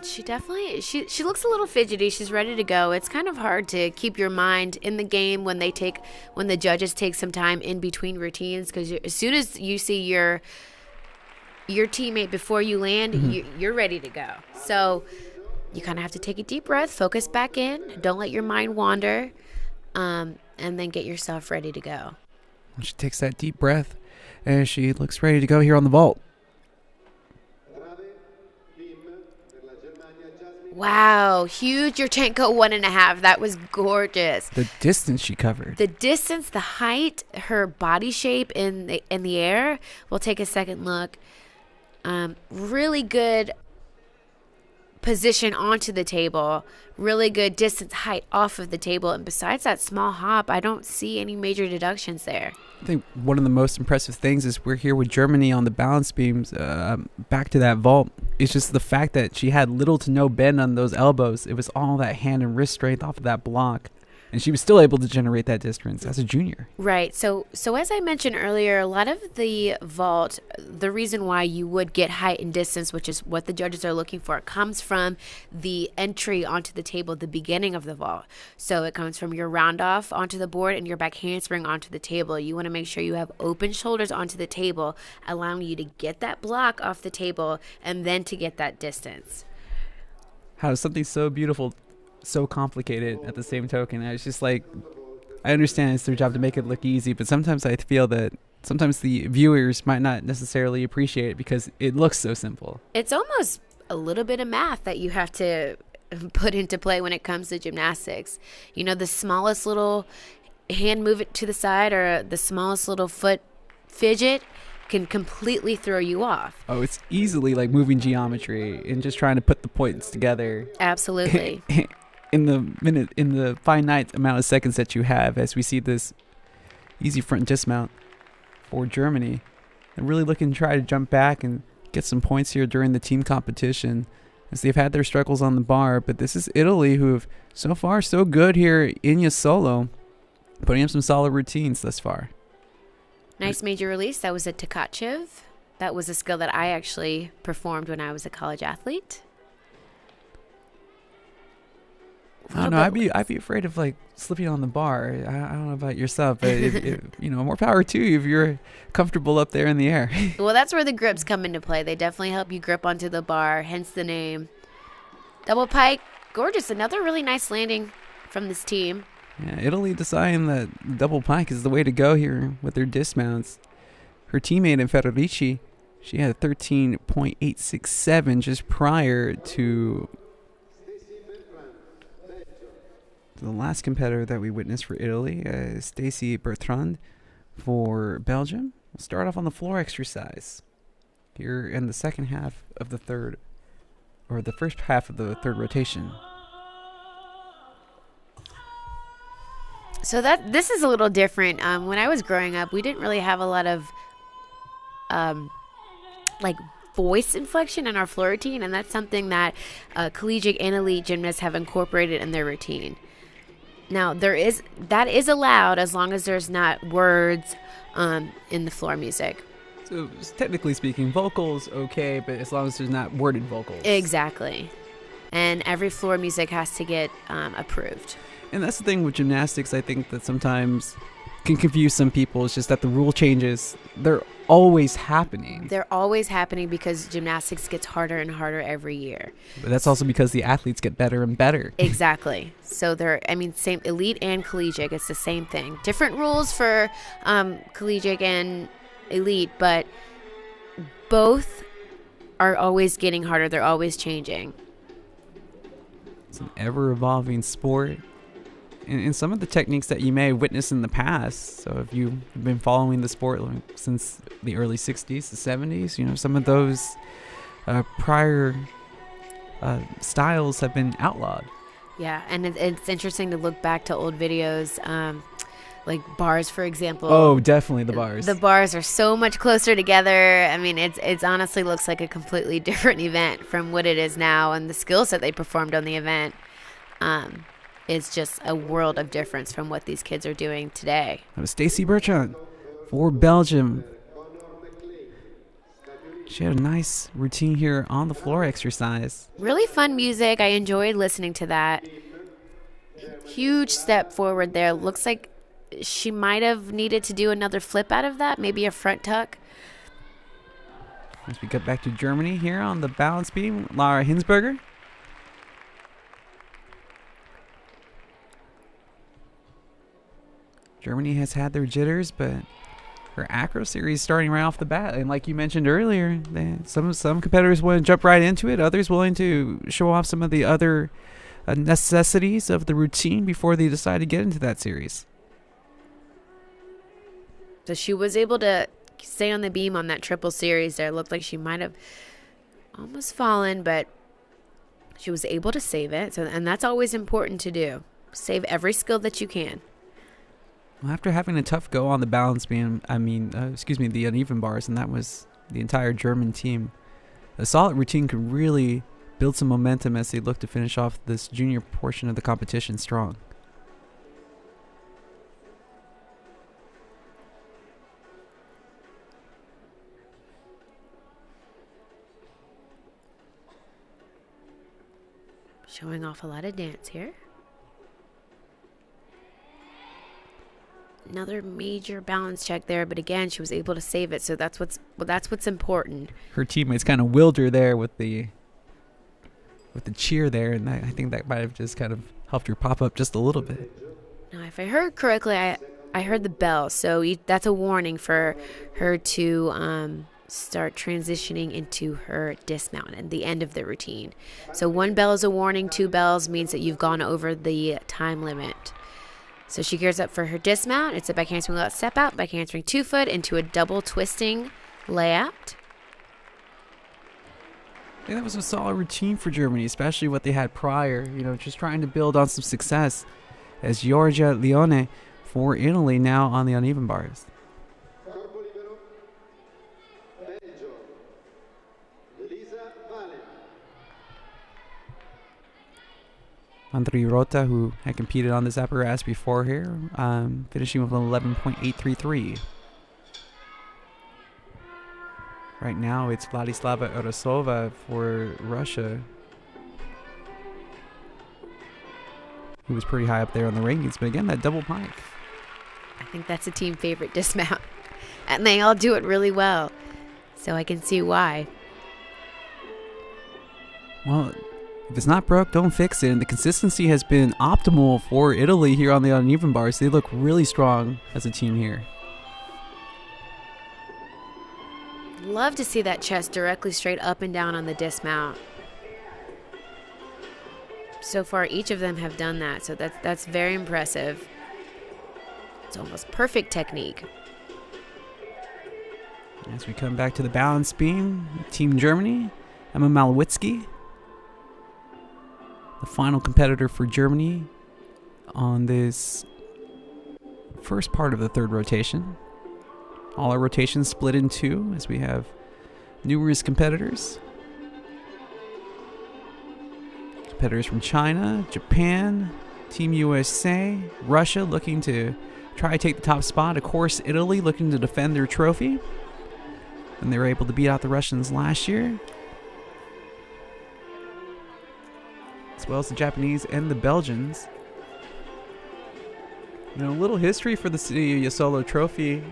She definitely she looks a little fidgety. She's ready to go. It's kind of hard to keep your mind in the game when the judges take some time in between routines, because as soon as you see your teammate before you land, you're ready to go. So you kind of have to take a deep breath, focus back in, don't let your mind wander, and then get yourself ready to go. She takes that deep breath, and she looks ready to go here on the vault. Wow, huge Yurchenko 1.5. That was gorgeous. The distance she covered. The distance, the height, her body shape in the air. We'll take a second look. Really good position onto the table, really good distance height off of the table, and besides that small hop, I don't see any major deductions there. I think one of the most impressive things is we're here with Germany on the balance beams, back to that vault. It's just the fact that she had little to no bend on those elbows. It was all that hand and wrist strength off of that block, and she was still able to generate that distance as a junior. Right. So as I mentioned earlier, a lot of the vault, the reason why you would get height and distance, which is what the judges are looking for, comes from the entry onto the table, the beginning of the vault. So it comes from your round off onto the board and your back handspring onto the table. You want to make sure you have open shoulders onto the table, allowing you to get that block off the table and then to get that distance. How something so beautiful, so complicated at the same token. It's just like, I understand it's their job to make it look easy, but sometimes I feel that sometimes the viewers might not necessarily appreciate it because it looks so simple. It's almost a little bit of math that you have to put into play when it comes to gymnastics. The smallest little hand move it to the side or the smallest little foot fidget can completely throw you off. Oh, it's easily like moving geometry and just trying to put the points together. Absolutely. in the finite amount of seconds that you have, as we see this easy front dismount for Germany, and really looking to try to jump back and get some points here during the team competition, as they've had their struggles on the bar. But this is Italy, who have so far so good here in Jesolo, putting up some solid routines thus far. Nice major release. That was a Tkachev. That was a skill that I actually performed when I was a college athlete. I don't know. I'd be afraid of like slipping on the bar. I don't know about yourself, but if more power to you if you're comfortable up there in the air. Well, that's where the grips come into play. They definitely help you grip onto the bar, hence the name. Double pike, gorgeous. Another really nice landing from this team. Yeah, Italy deciding that double pike is the way to go here with their dismounts. Her teammate in Federici, she had a 13.867 just prior to the last competitor that we witnessed for Italy, Stacy Bertrand for Belgium. We'll start off on the floor exercise here in the second half of the third, or the first half of the third rotation. So this is a little different. When I was growing up, we didn't really have a lot of voice inflection in our floor routine, and that's something that collegiate and elite gymnasts have incorporated in their routine. Now, that is allowed as long as there's not words in the floor music. So technically speaking, vocals okay, but as long as there's not worded vocals. Exactly. And every floor music has to get approved. And that's the thing with gymnastics, I think, that sometimes can confuse some people. It's just that the rule changes, they're always happening. They're always happening because gymnastics gets harder and harder every year. But that's also because the athletes get better and better. Exactly. So same elite and collegiate, it's the same thing. Different rules for collegiate and elite, but both are always getting harder. They're always changing. It's an ever-evolving sport. in some of the techniques that you may have witnessed in the past. So if you've been following the sport since the early 60s, the 70s, you know, some of those prior styles have been outlawed. Yeah, and it's interesting to look back to old videos, like bars, for example. Oh, definitely the bars. The bars are so much closer together. I mean, it's honestly looks like a completely different event from what it is now, and the skill set they performed on the event is just a world of difference from what these kids are doing today. That was Stacey Bertrand for Belgium. She had a nice routine here on the floor exercise. Really fun music. I enjoyed listening to that. Huge step forward there. Looks like she might have needed to do another flip out of that, maybe a front tuck. As we get back to Germany here on the balance beam, Lara Hinsberger. Germany has had their jitters, but her acro series starting right off the bat. And like you mentioned earlier, some competitors want to jump right into it. Others willing to show off some of the other necessities of the routine before they decide to get into that series. So she was able to stay on the beam on that triple series there. It looked like she might have almost fallen, but she was able to save it. And that's always important to do. Save every skill that you can. Well, after having a tough go on the balance beam, the uneven bars, and that was the entire German team, a solid routine could really build some momentum as they look to finish off this junior portion of the competition strong. Showing off a lot of dance here. Another major balance check there, but again, she was able to save it, so that's what's important. Her teammates kind of willed her there with the cheer there, and I think that might have just kind of helped her pop up just a little bit. Now, if I heard correctly, I heard the bell, so that's a warning for her to start transitioning into her dismount at the end of the routine. So 1 bell is a warning, 2 bells means that you've gone over the time limit. So she gears up for her dismount. It's a back handspring without step out, back handspring 2-foot into a double twisting layout. Yeah, that was a solid routine for Germany, especially what they had prior. You know, just trying to build on some success. As Giorgia Leone for Italy now on the uneven bars. Andrei Rota, who had competed on this apparatus before here, finishing with an 11.833. Right now, it's Vladislava Orosova for Russia, who was pretty high up there on the rankings. But again, that double pike. I think that's a team favorite dismount. And they all do it really well. So I can see why. Well, if it's not broke, don't fix it. And the consistency has been optimal for Italy here on the uneven bars. They look really strong as a team here. Love to see that chest directly straight up and down on the dismount. So far, each of them have done that, so that's very impressive. It's almost perfect technique. As we come back to the balance beam, Team Germany, Emma Malwitzki, the final competitor for Germany on this first part of the third rotation. All our rotations split in two as we have numerous competitors. Competitors from China, Japan, Team USA, Russia looking to try to take the top spot. Of course, Italy looking to defend their trophy. And they were able to beat out the Russians last year. As well as the Japanese and the Belgians. You know, a little history for the City Jesolo trophy.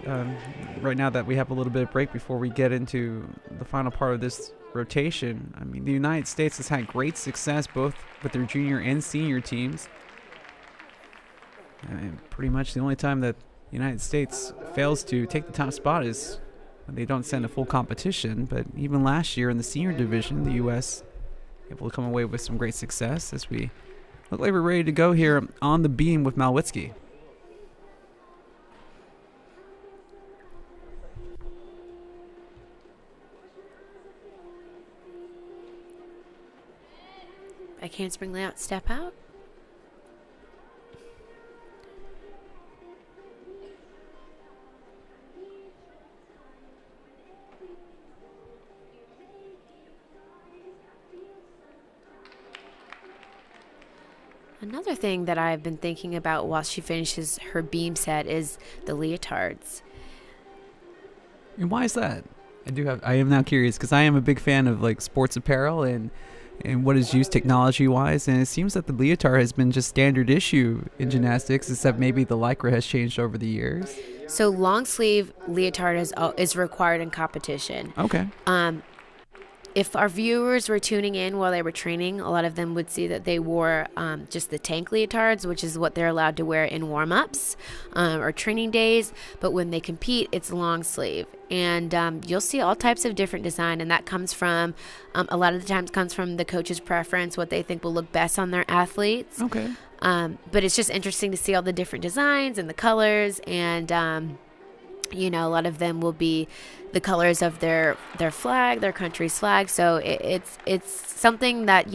Right now that we have a little bit of break before we get into the final part of this rotation. I mean, the United States has had great success both with their junior and senior teams. And pretty much the only time that the United States fails to take the top spot is when they don't send a full competition. But even last year in the senior division, the U.S. able to come away with some great success as we Look like we're ready to go here on the beam with Malwitsky. Backhand handspring layout, step out. Another thing that I've been thinking about while she finishes her beam set is the leotards. And why is that? I am now curious because I am a big fan of like sports apparel and what is used technology wise, and it seems that the leotard has been just standard issue in gymnastics, except maybe the lycra has changed over the years. So long sleeve leotard is required in competition. Okay. If our viewers were tuning in while they were training, a lot of them would see that they wore just the tank leotards, which is what they're allowed to wear in warm-ups or training days. But when they compete, it's long sleeve. And you'll see all types of different design, and that comes from, a lot of the times comes from the coach's preference, what they think will look best on their athletes. Okay. But it's just interesting to see all the different designs and the colors, and a lot of them will be the colors of their flag, their country's flag. So it's something that,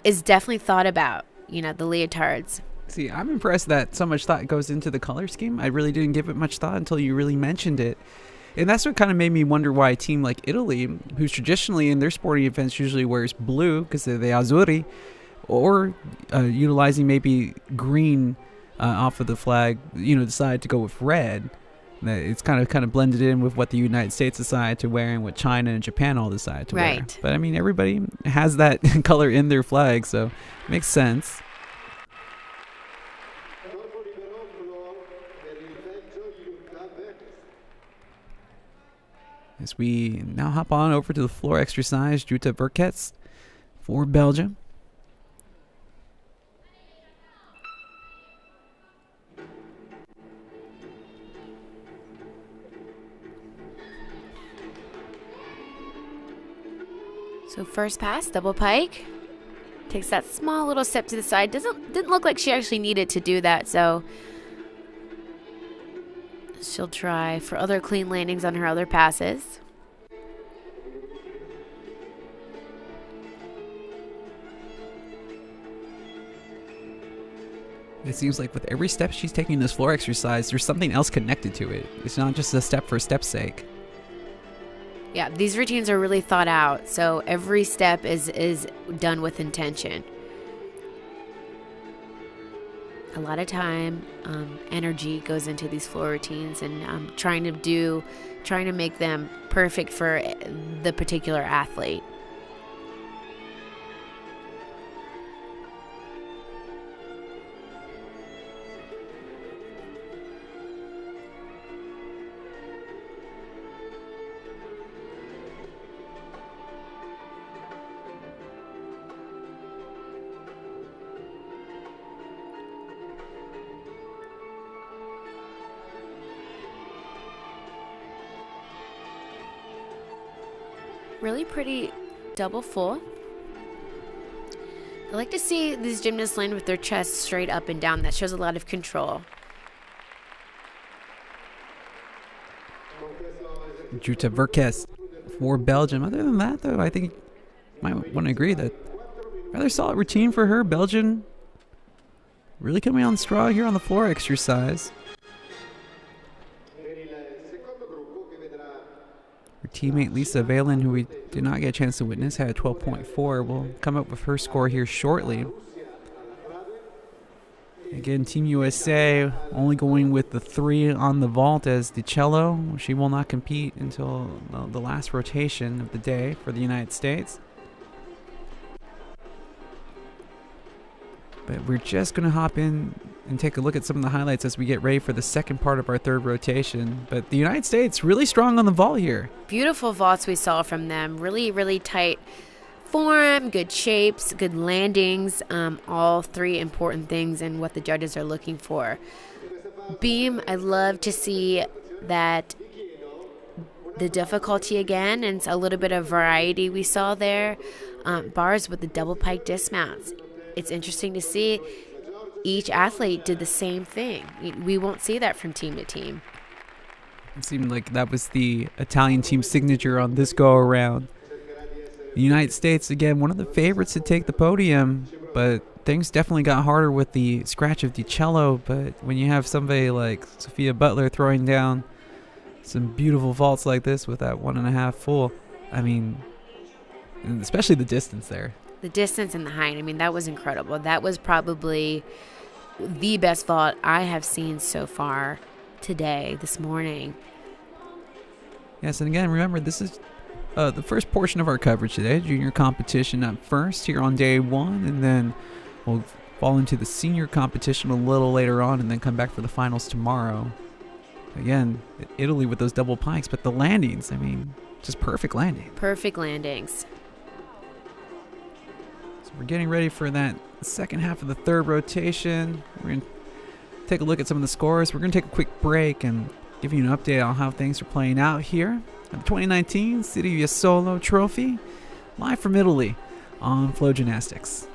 is definitely thought about, the leotards. See, I'm impressed that so much thought goes into the color scheme. I really didn't give it much thought until you really mentioned it. And that's what kind of made me wonder why a team like Italy, who's traditionally in their sporting events usually wears blue because they're the Azzurri, or utilizing maybe green off of the flag, decide to go with red. It's kind of blended in with what the United States decided to wear and what China and Japan all decided to wear. But I mean, everybody has that color in their flag, so it makes sense. As we now hop on over to the floor exercise, Jutta Verkets for Belgium. So first pass, double pike. Takes that small little step to the side. Didn't look like she actually needed to do that, so she'll try for other clean landings on her other passes. It seems like with every step she's taking this floor exercise, there's something else connected to it. It's not just a step for step's sake. Yeah, these routines are really thought out, so every step is done with intention. A lot of time, energy goes into these floor routines, and trying to make them perfect for the particular athlete. Really pretty double full. I like to see these gymnasts land with their chest straight up and down. That shows a lot of control. Jutta Verkets for Belgium. Other than that, though, I think I might want to agree that rather solid routine for her. Belgium really coming on strong here on the floor exercise. Her teammate Lisa Valen, who we did not get a chance to witness, had a 12.4. We'll come up with her score here shortly. Again, Team USA only going with the 3 on the vault as Jesolo. She will not compete until the last rotation of the day for the United States. But we're just going to hop in and take a look at some of the highlights as we get ready for the second part of our third rotation. But the United States really strong on the vault here. Beautiful vaults we saw from them. Really, really tight form, good shapes, good landings. All 3 important things in what the judges are looking for. Beam, I love to see that the difficulty again, and a little bit of variety we saw there. Bars with the double pike dismounts. it's interesting to see each athlete did the same thing. We won't see that from team to team. It seemed like that was the Italian team signature on this go-around. The United States, again, one of the favorites to take the podium, but things definitely got harder with the scratch of Jesolo. But when you have somebody like Sophia Butler throwing down some beautiful vaults like this with that 1.5 full, I mean, and especially the distance there. The distance and the height, I mean, that was incredible. That was probably the best vault I have seen so far today, this morning. Yes, and again, remember, this is the first portion of our coverage today. Junior competition up first here on day 1, and then we'll fall into the senior competition a little later on, and then come back for the finals tomorrow. Again, Italy with those double pikes, but the landings, I mean, just perfect landing. Perfect landings. So we're getting ready for that second half of the third rotation. We're going to take a look at some of the scores. We're going to take a quick break and give you an update on how things are playing out here at the 2019 City of Jesolo Trophy, live from Italy on Flow Gymnastics.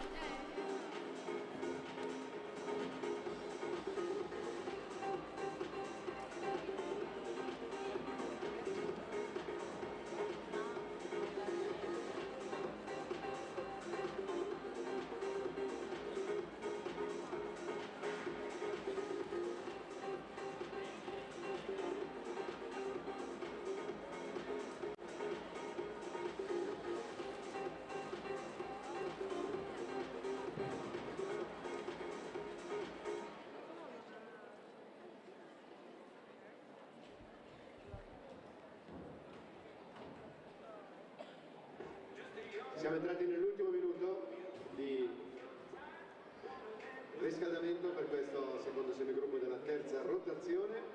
Siamo entrati nell'ultimo minuto di riscaldamento per questo secondo semigruppo della terza rotazione.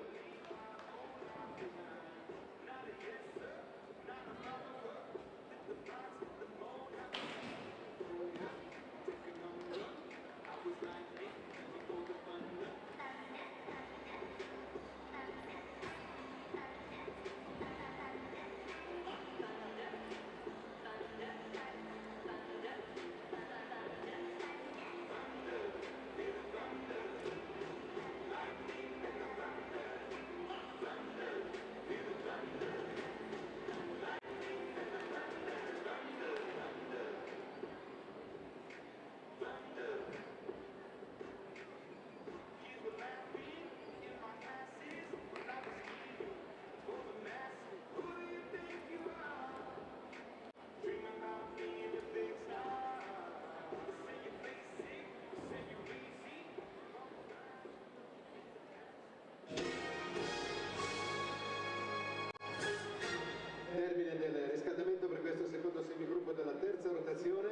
Termine del riscaldamento per questo secondo semigruppo della terza rotazione.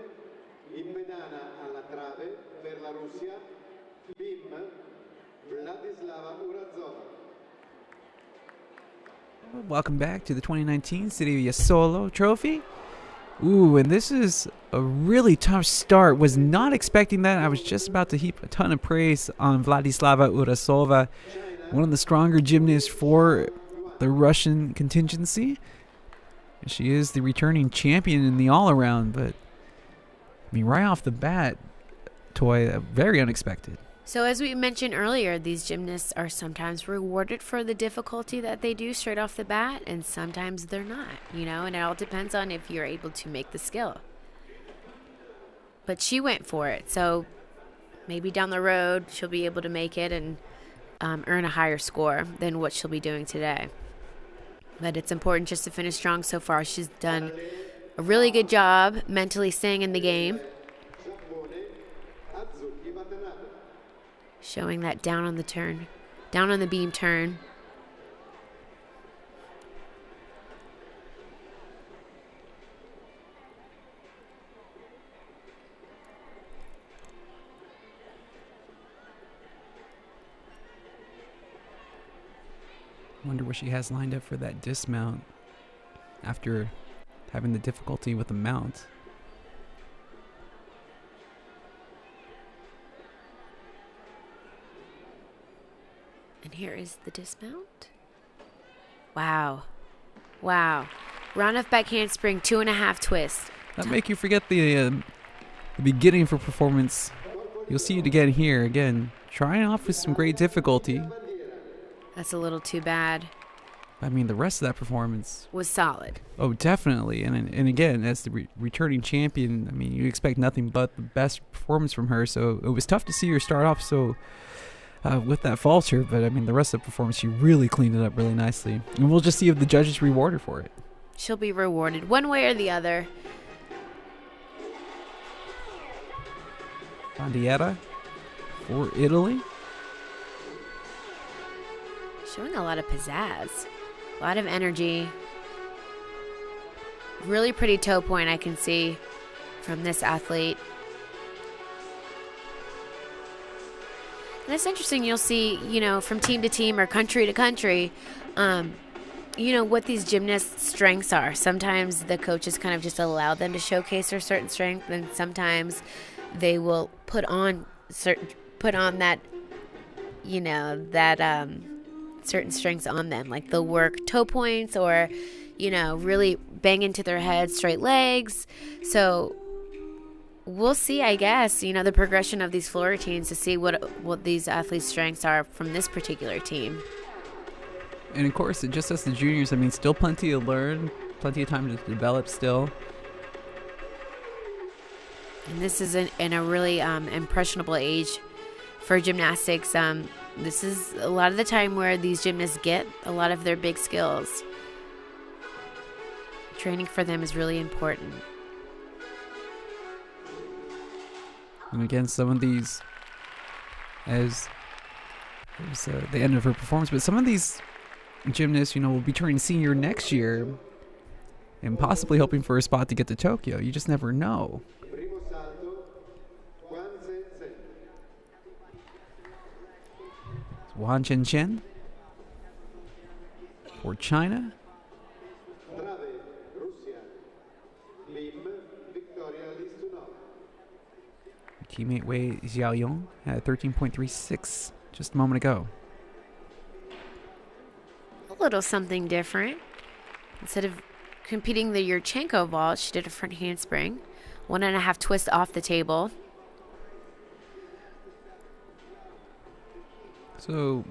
In pedana alla trave per la Russia, Bim Vladislava Urazova. Welcome back to the 2019 City of Jesolo Trophy. Ooh, and this is a really tough start. Was not expecting that. I was just about to heap a ton of praise on Vladislava Urazova, one of the stronger gymnasts for the Russian contingency. She is the returning champion in the all-around, but I mean, right off the bat, Toy, very unexpected. So as we mentioned earlier, these gymnasts are sometimes rewarded for the difficulty that they do straight off the bat, and sometimes they're not, and it all depends on if you're able to make the skill. But she went for it, so maybe down the road she'll be able to make it and earn a higher score than what she'll be doing today. But it's important just to finish strong so far. She's done a really good job mentally staying in the game. Showing that down on the turn, down on the beam turn. Wonder what she has lined up for that dismount after having the difficulty with the mount. And here is the dismount. Wow. Wow. Round off back handspring, 2.5 twist. That make you forget the beginning for performance You'll see it again here. Again, trying off with some great difficulty. That's a little too bad. I mean, the rest of that performance Was solid. Oh, definitely. And again, as the returning champion, I mean, you expect nothing but the best performance from her. So it was tough to see her start off so with that falter. But, I mean, the rest of the performance, she really cleaned it up really nicely. And we'll just see if the judges reward her for it. She'll be rewarded one way or the other. Bandiera for Italy. Showing a lot of pizzazz. A lot of energy. Really pretty toe point I can see from this athlete. And it's interesting, you'll see, from team to team or country to country, what these gymnasts' strengths are. Sometimes the coaches kind of just allow them to showcase their certain strength, and sometimes they will put on that certain strengths on them. Like they'll work toe points or, really bang into their head, straight legs. So we'll see, I guess, the progression of these floor routines to see what these athletes' strengths are from this particular team. And of course, just as the juniors, I mean, still plenty to learn, plenty of time to develop still. And this is in a really impressionable age for gymnastics. This is a lot of the time where these gymnasts get a lot of their big skills. Training for them is really important. And again, some of these, as it was the end of her performance, but some of these gymnasts, will be turning senior next year and possibly hoping for a spot to get to Tokyo. You just never know. Wang Chen for China. Teammate Wei Xiaoyong had 13.36 just a moment ago. A little something different. Instead of competing the Yurchenko vault, she did a front handspring. 1.5 twist off the table. So,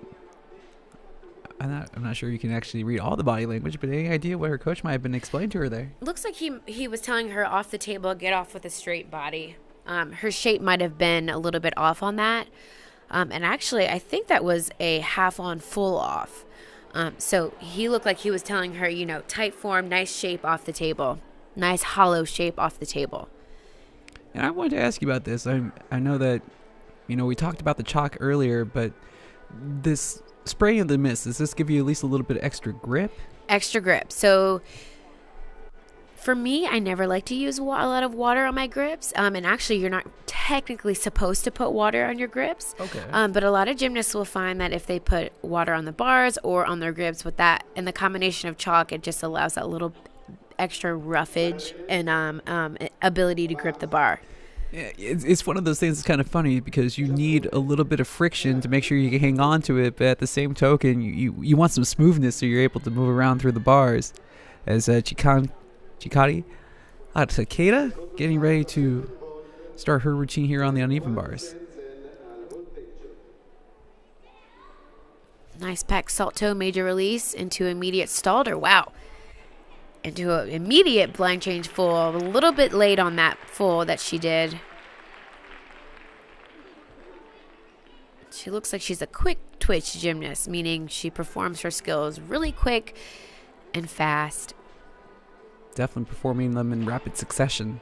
I'm not sure you can actually read all the body language, but any idea what her coach might have been explaining to her there? Looks like he was telling her off the table, get off with a straight body. Her shape might have been a little bit off on that. And actually, I think that was a half on, full off. So he looked like he was telling her, tight form, nice shape off the table. Nice hollow shape off the table. And I wanted to ask you about this. I know that, we talked about the chalk earlier, but this spraying of the mist, does this give you at least a little bit of extra grip? Extra grip. So for me, I never like to use a lot of water on my grips. And actually, you're not technically supposed to put water on your grips. Okay. But a lot of gymnasts will find that if they put water on the bars or on their grips with that, and the combination of chalk, it just allows that little extra roughage and ability to grip the bar. Yeah, it's one of those things that's kind of funny because you need a little bit of friction to make sure you can hang on to it, but at the same token, you want some smoothness so you're able to move around through the bars. As Chikari Takeda getting ready to start her routine here on the uneven bars. Nice pack salto major release into immediate stalder. Wow. Into an immediate blind change full. A little bit late on that full that she did. She looks like she's a quick twitch gymnast, meaning she performs her skills really quick and fast. Definitely performing them in rapid succession.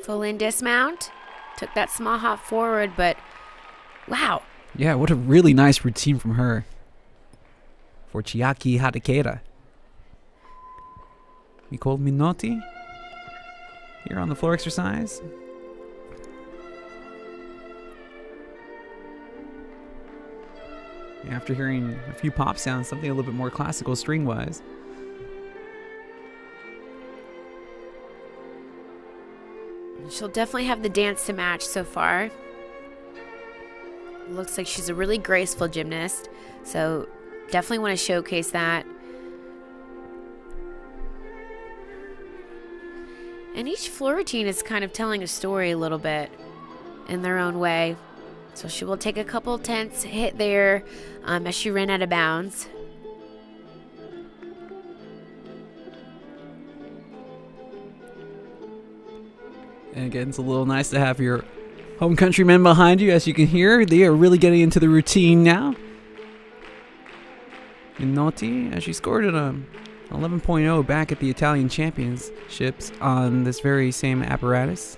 Full in dismount. Took that small hop forward, but wow. Yeah, what a really nice routine from her. For Chiaki Hadekeda. Nicole Minotti here on the floor exercise. After hearing a few pop sounds, something a little bit more classical string-wise. She'll definitely have the dance to match so far. Looks like she's a really graceful gymnast, so definitely want to showcase that. And each floor routine is kind of telling a story a little bit in their own way. So she will take a couple tense hit there as she ran out of bounds. And again, it's a little nice to have your home countrymen behind you. As you can hear, they are really getting into the routine now. Minotti, as she scored an 11.0 back at the Italian Championships on this very same apparatus.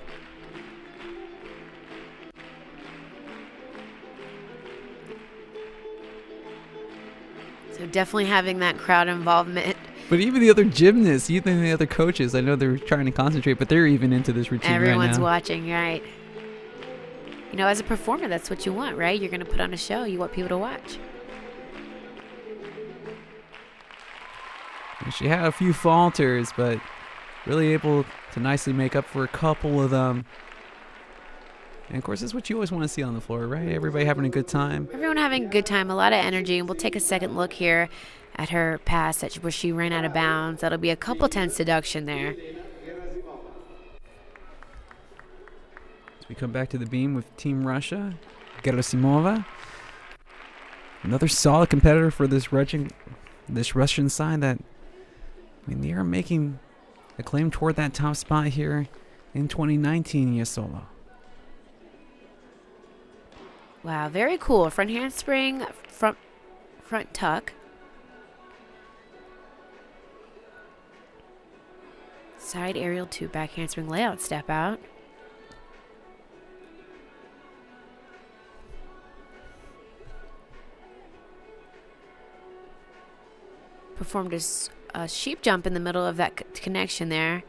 So definitely having that crowd involvement. But even the other gymnasts, even the other coaches, I know they're trying to concentrate, but they're even into this routine right now. Everyone's watching, right? You know, as a performer, that's what you want, right? You're going to put on a show. You want people to watch. And she had a few falters, but really able to nicely make up for a couple of them. And, of course, this is what you always want to see on the floor, right? Everybody having a good time. Everyone having a good time, a lot of energy. And we'll take a second look here at her pass where she ran out of bounds. That'll be a couple tenths deduction there. As we come back to the beam with Team Russia, Gerasimova. Another solid competitor for this Russian side that, I mean, they are making a claim toward that top spot here in 2019, Jesolo. Wow, very cool. Front handspring, front tuck. Side aerial to back handspring layout step out. Performed a sheep jump in the middle of that connection there.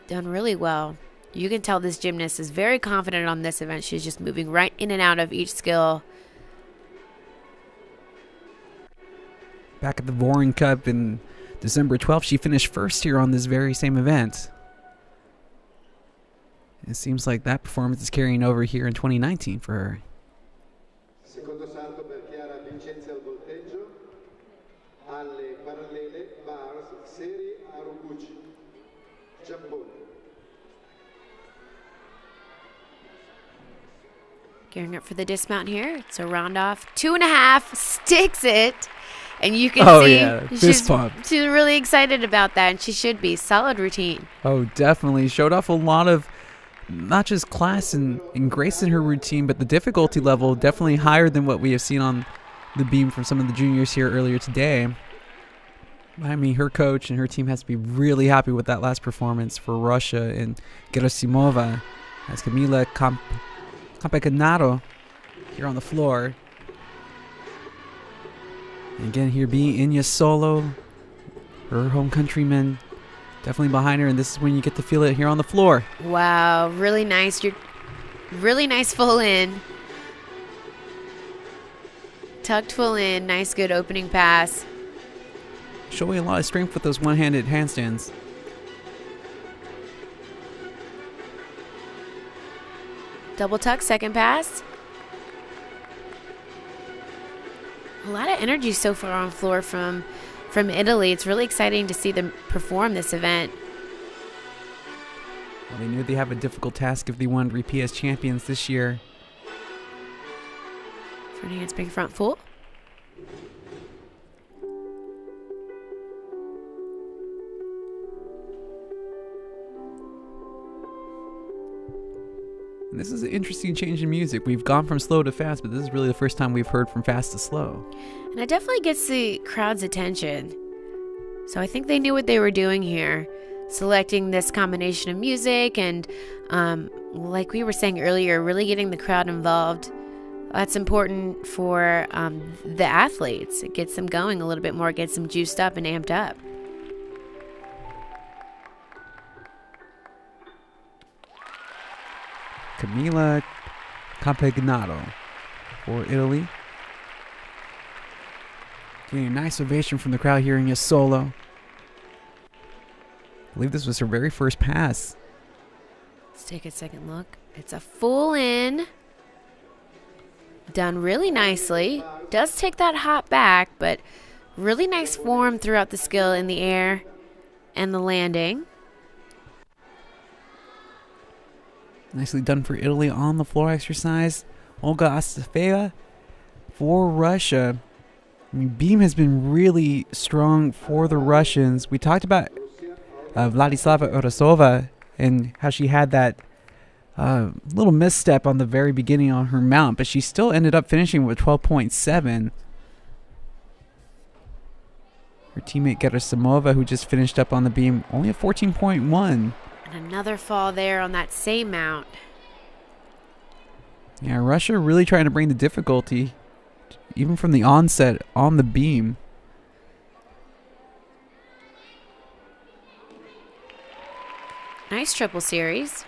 Done really well. You can tell this gymnast is very confident on this event. She's just moving right in and out of each skill. Back at the Voring Cup in December 12th, she finished first here on this very same event. It seems like that performance is carrying over here in 2019 for her. Secondo salto per Chiara Vincenzi al volteggio, alle parallele bars Seri Aruguchi, Giappone. Gearing up for the dismount here. It's a round off. 2.5, sticks it. And you can see she's really excited about that, and she should be. Solid routine. Oh, definitely. Showed off a lot of not just class and grace in her routine, but the difficulty level definitely higher than what we have seen on the beam from some of the juniors here earlier today. I mean, her coach and her team has to be really happy with that last performance for Russia and Gerasimova as Camila Campecanaro here on the floor. And again, here being in Jesolo, her home countrymen definitely behind her, and this is when you get to feel it here on the floor. Wow, really nice. You're really nice full in. Tucked full in. Nice, good opening pass. Showing a lot of strength with those one-handed handstands. Double tuck, second pass. A lot of energy so far on floor from Italy. It's really exciting to see them perform this event. Well, they knew they have a difficult task if they wanted to repeat as champions this year. Front handspring, front full. And this is an interesting change in music. We've gone from slow to fast, but this is really the first time we've heard from fast to slow. And it definitely gets the crowd's attention. So I think they knew what they were doing here, selecting this combination of music and, like we were saying earlier, really getting the crowd involved. That's important for the athletes. It gets them going a little bit more, gets them juiced up and amped up. Camila Campecanaro for Italy. Getting a nice ovation from the crowd here in Jesolo. I believe this was her very first pass. Let's take a second look. It's a full in. Done really nicely. Does take that hop back, but really nice form throughout the skill in the air and the landing. Nicely done for Italy on the floor exercise. Olga Astafeva for Russia. I mean, beam has been really strong for the Russians. We talked about Vladislava Orasova and how she had that little misstep on the very beginning on her mount, but she still ended up finishing with 12.7. Her teammate Gerasimova, who just finished up on the beam, only a 14.1. And another fall there on that same mount. Yeah, Russia really trying to bring the difficulty, even from the onset on the beam. Nice triple series.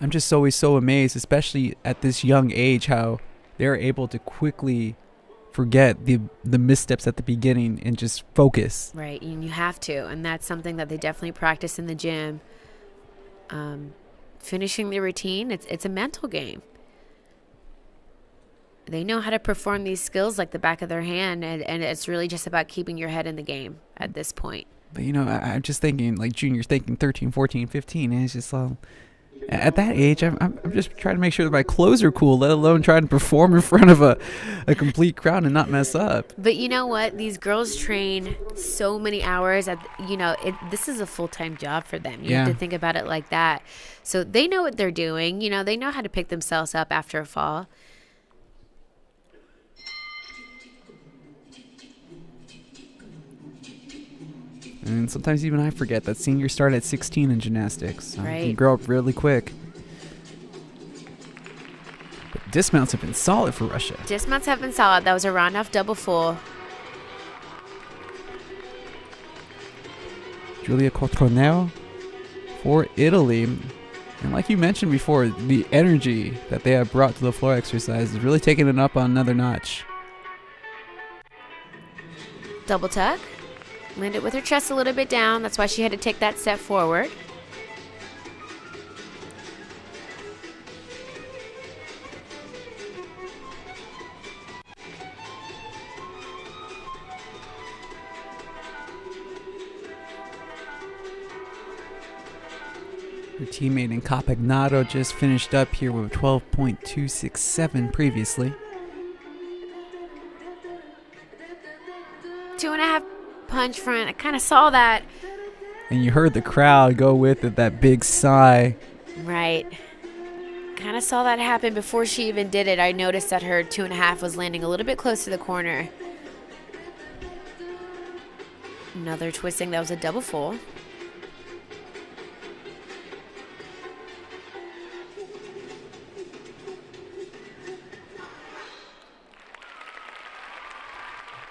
I'm just always so amazed, especially at this young age, how they're able to quickly forget the missteps at the beginning and just focus. Right, and you have to, and that's something that they definitely practice in the gym. Finishing the routine, it's a mental game. They know how to perform these skills like the back of their hand, and it's really just about keeping your head in the game at this point. But, you know, I'm just thinking, like, juniors thinking 13, 14, 15, and it's just at that age, I'm just trying to make sure that my clothes are cool, let alone trying to perform in front of a complete crowd and not mess up. But you know what? These girls train so many hours. This is a full-time job for them. You have to think about it like that. So they know what they're doing. You know, they know how to pick themselves up after a fall. And sometimes even I forget that seniors start at 16 in gymnastics. So right. You grow up really quick. But dismounts have been solid for Russia. Dismounts have been solid. That was a round off double full. Giulia Cotroneo for Italy. And like you mentioned before, the energy that they have brought to the floor exercise is really taking it up on another notch. Double tuck. Landed with her chest a little bit down. That's why she had to take that step forward. Her teammate in Capagnaro just finished up here with 12.267 previously. 2.5 punch front. I kind of saw that. And you heard the crowd go with it, that big sigh. Right. Kind of saw that happen before she even did it. I noticed that her 2.5 was landing a little bit close to the corner. Another twisting. That was a double full.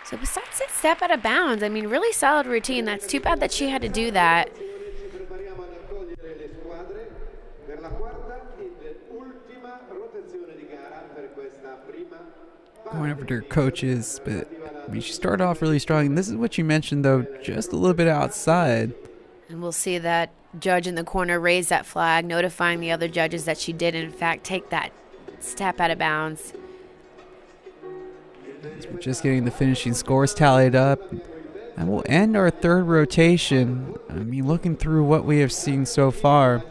So besides that step out of bounds, I mean, really solid routine. That's too bad that she had to do that. Going over to her coaches, but I mean, she started off really strong. And this is what you mentioned, though, just a little bit outside. And we'll see that judge in the corner raise that flag, notifying the other judges that she did, in fact, take that step out of bounds. We're just getting the finishing scores tallied up. And we'll end our third rotation. I mean, looking through what we have seen so far.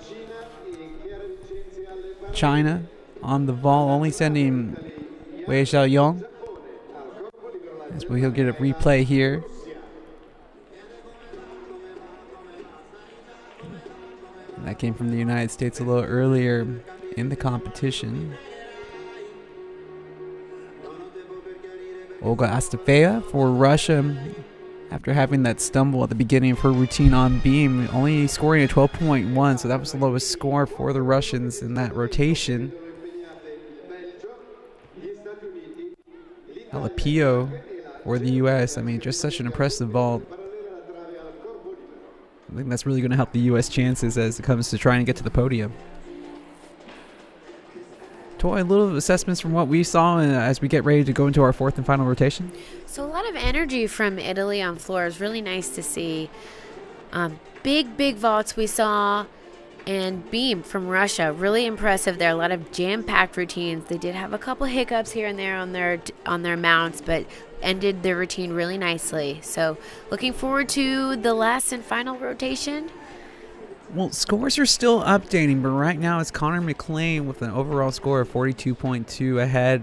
China on the ball, only sending Wei Xiaoyong. As he'll get a replay here. And that came from the United States a little earlier in the competition. Olga Astafeva for Russia, after having that stumble at the beginning of her routine on beam, only scoring a 12.1, so that was the lowest score for the Russians in that rotation. Alapio for the U.S., I mean, just such an impressive vault. I think that's really going to help the U.S. chances as it comes to trying to get to the podium. Toy, a little assessments from what we saw as we get ready to go into our fourth and final rotation. So a lot of energy from Italy on floor. It was really nice to see. Big vaults we saw, and beam from Russia. Really impressive there. A lot of jam-packed routines. They did have a couple hiccups here and there on their mounts, but ended their routine really nicely. So looking forward to the last and final rotation. Well, scores are still updating, but right now it's Connor McLean with an overall score of 42.2 ahead.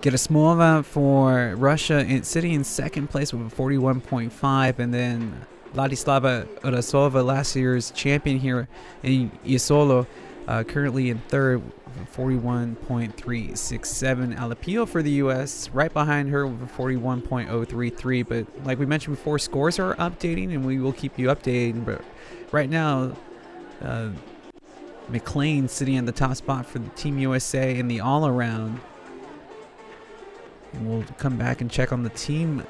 Gerasmova for Russia sitting in second place with a 41.5, and then Vladislava Urasova, last year's champion here in Jesolo, currently in third with a 41.367. Alapio for the U.S. right behind her with a 41.033. But like we mentioned before, scores are updating, and we will keep you updated. But right now, McLean sitting at the top spot for the Team USA in the all-around. And we'll come back and check on the team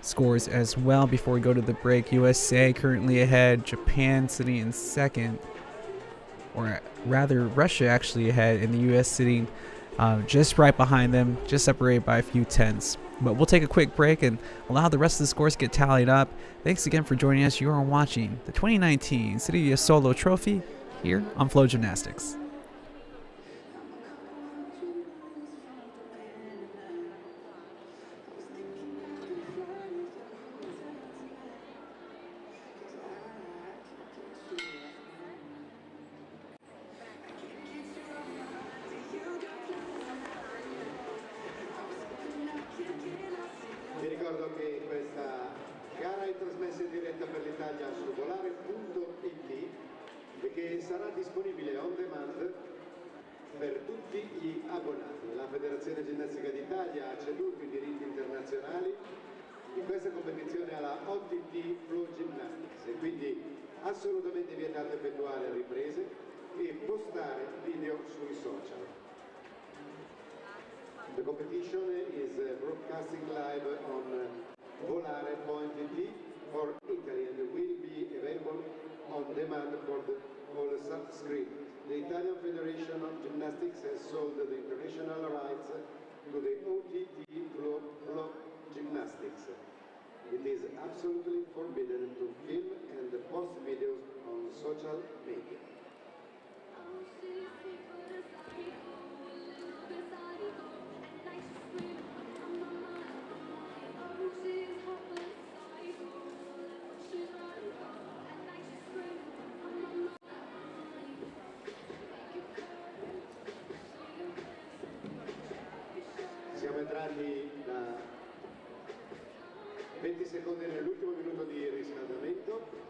scores as well before we go to the break. USA currently ahead, Japan sitting in second, or rather Russia actually ahead, and the US sitting just right behind them, just separated by a few tenths. But we'll take a quick break and allow the rest of the scores to get tallied up. Thanks again for joining us. You are watching the 2019 City of Jesolo Trophy here on Flow Gymnastics. Vi ricordo che questa gara è trasmessa in diretta per l'Italia su volare.it e che sarà disponibile on demand per tutti gli abbonati. La Federazione Ginnastica d'Italia ha ceduto i diritti internazionali di questa competizione alla OTT Flow Gymnastics e quindi assolutamente vietato effettuare riprese e postare video sui social. The competition is broadcasting live on volare.it for Italy and will be available on demand for all subscribers. The Italian Federation of Gymnastics has sold the international rights to the OTT Flow Gymnastics. It is absolutely forbidden to film and post videos on social media. Siamo entrati da 20 secondi nell'ultimo minuto di riscaldamento.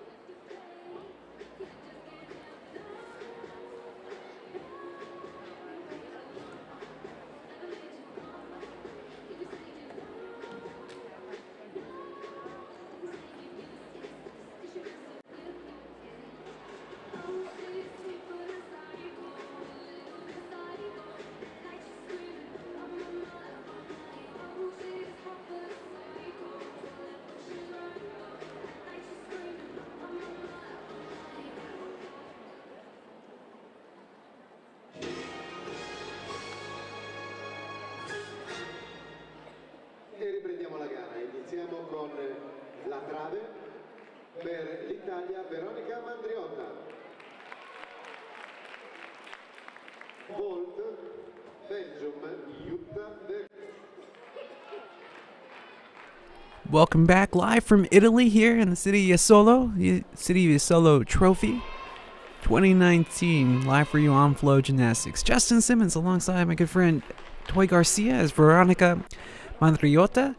E riprendiamo la gara, iniziamo con la trave per l'Italia, Veronica Mandriotta. Vault, Belgium, Jutta Berg. Welcome back live from Italy here in the City of Jesolo, the City of Jesolo Trophy 2019, live for you on Flow Gymnastics. Justin Simmons alongside my good friend Toy Garcia as Veronica Mandriotta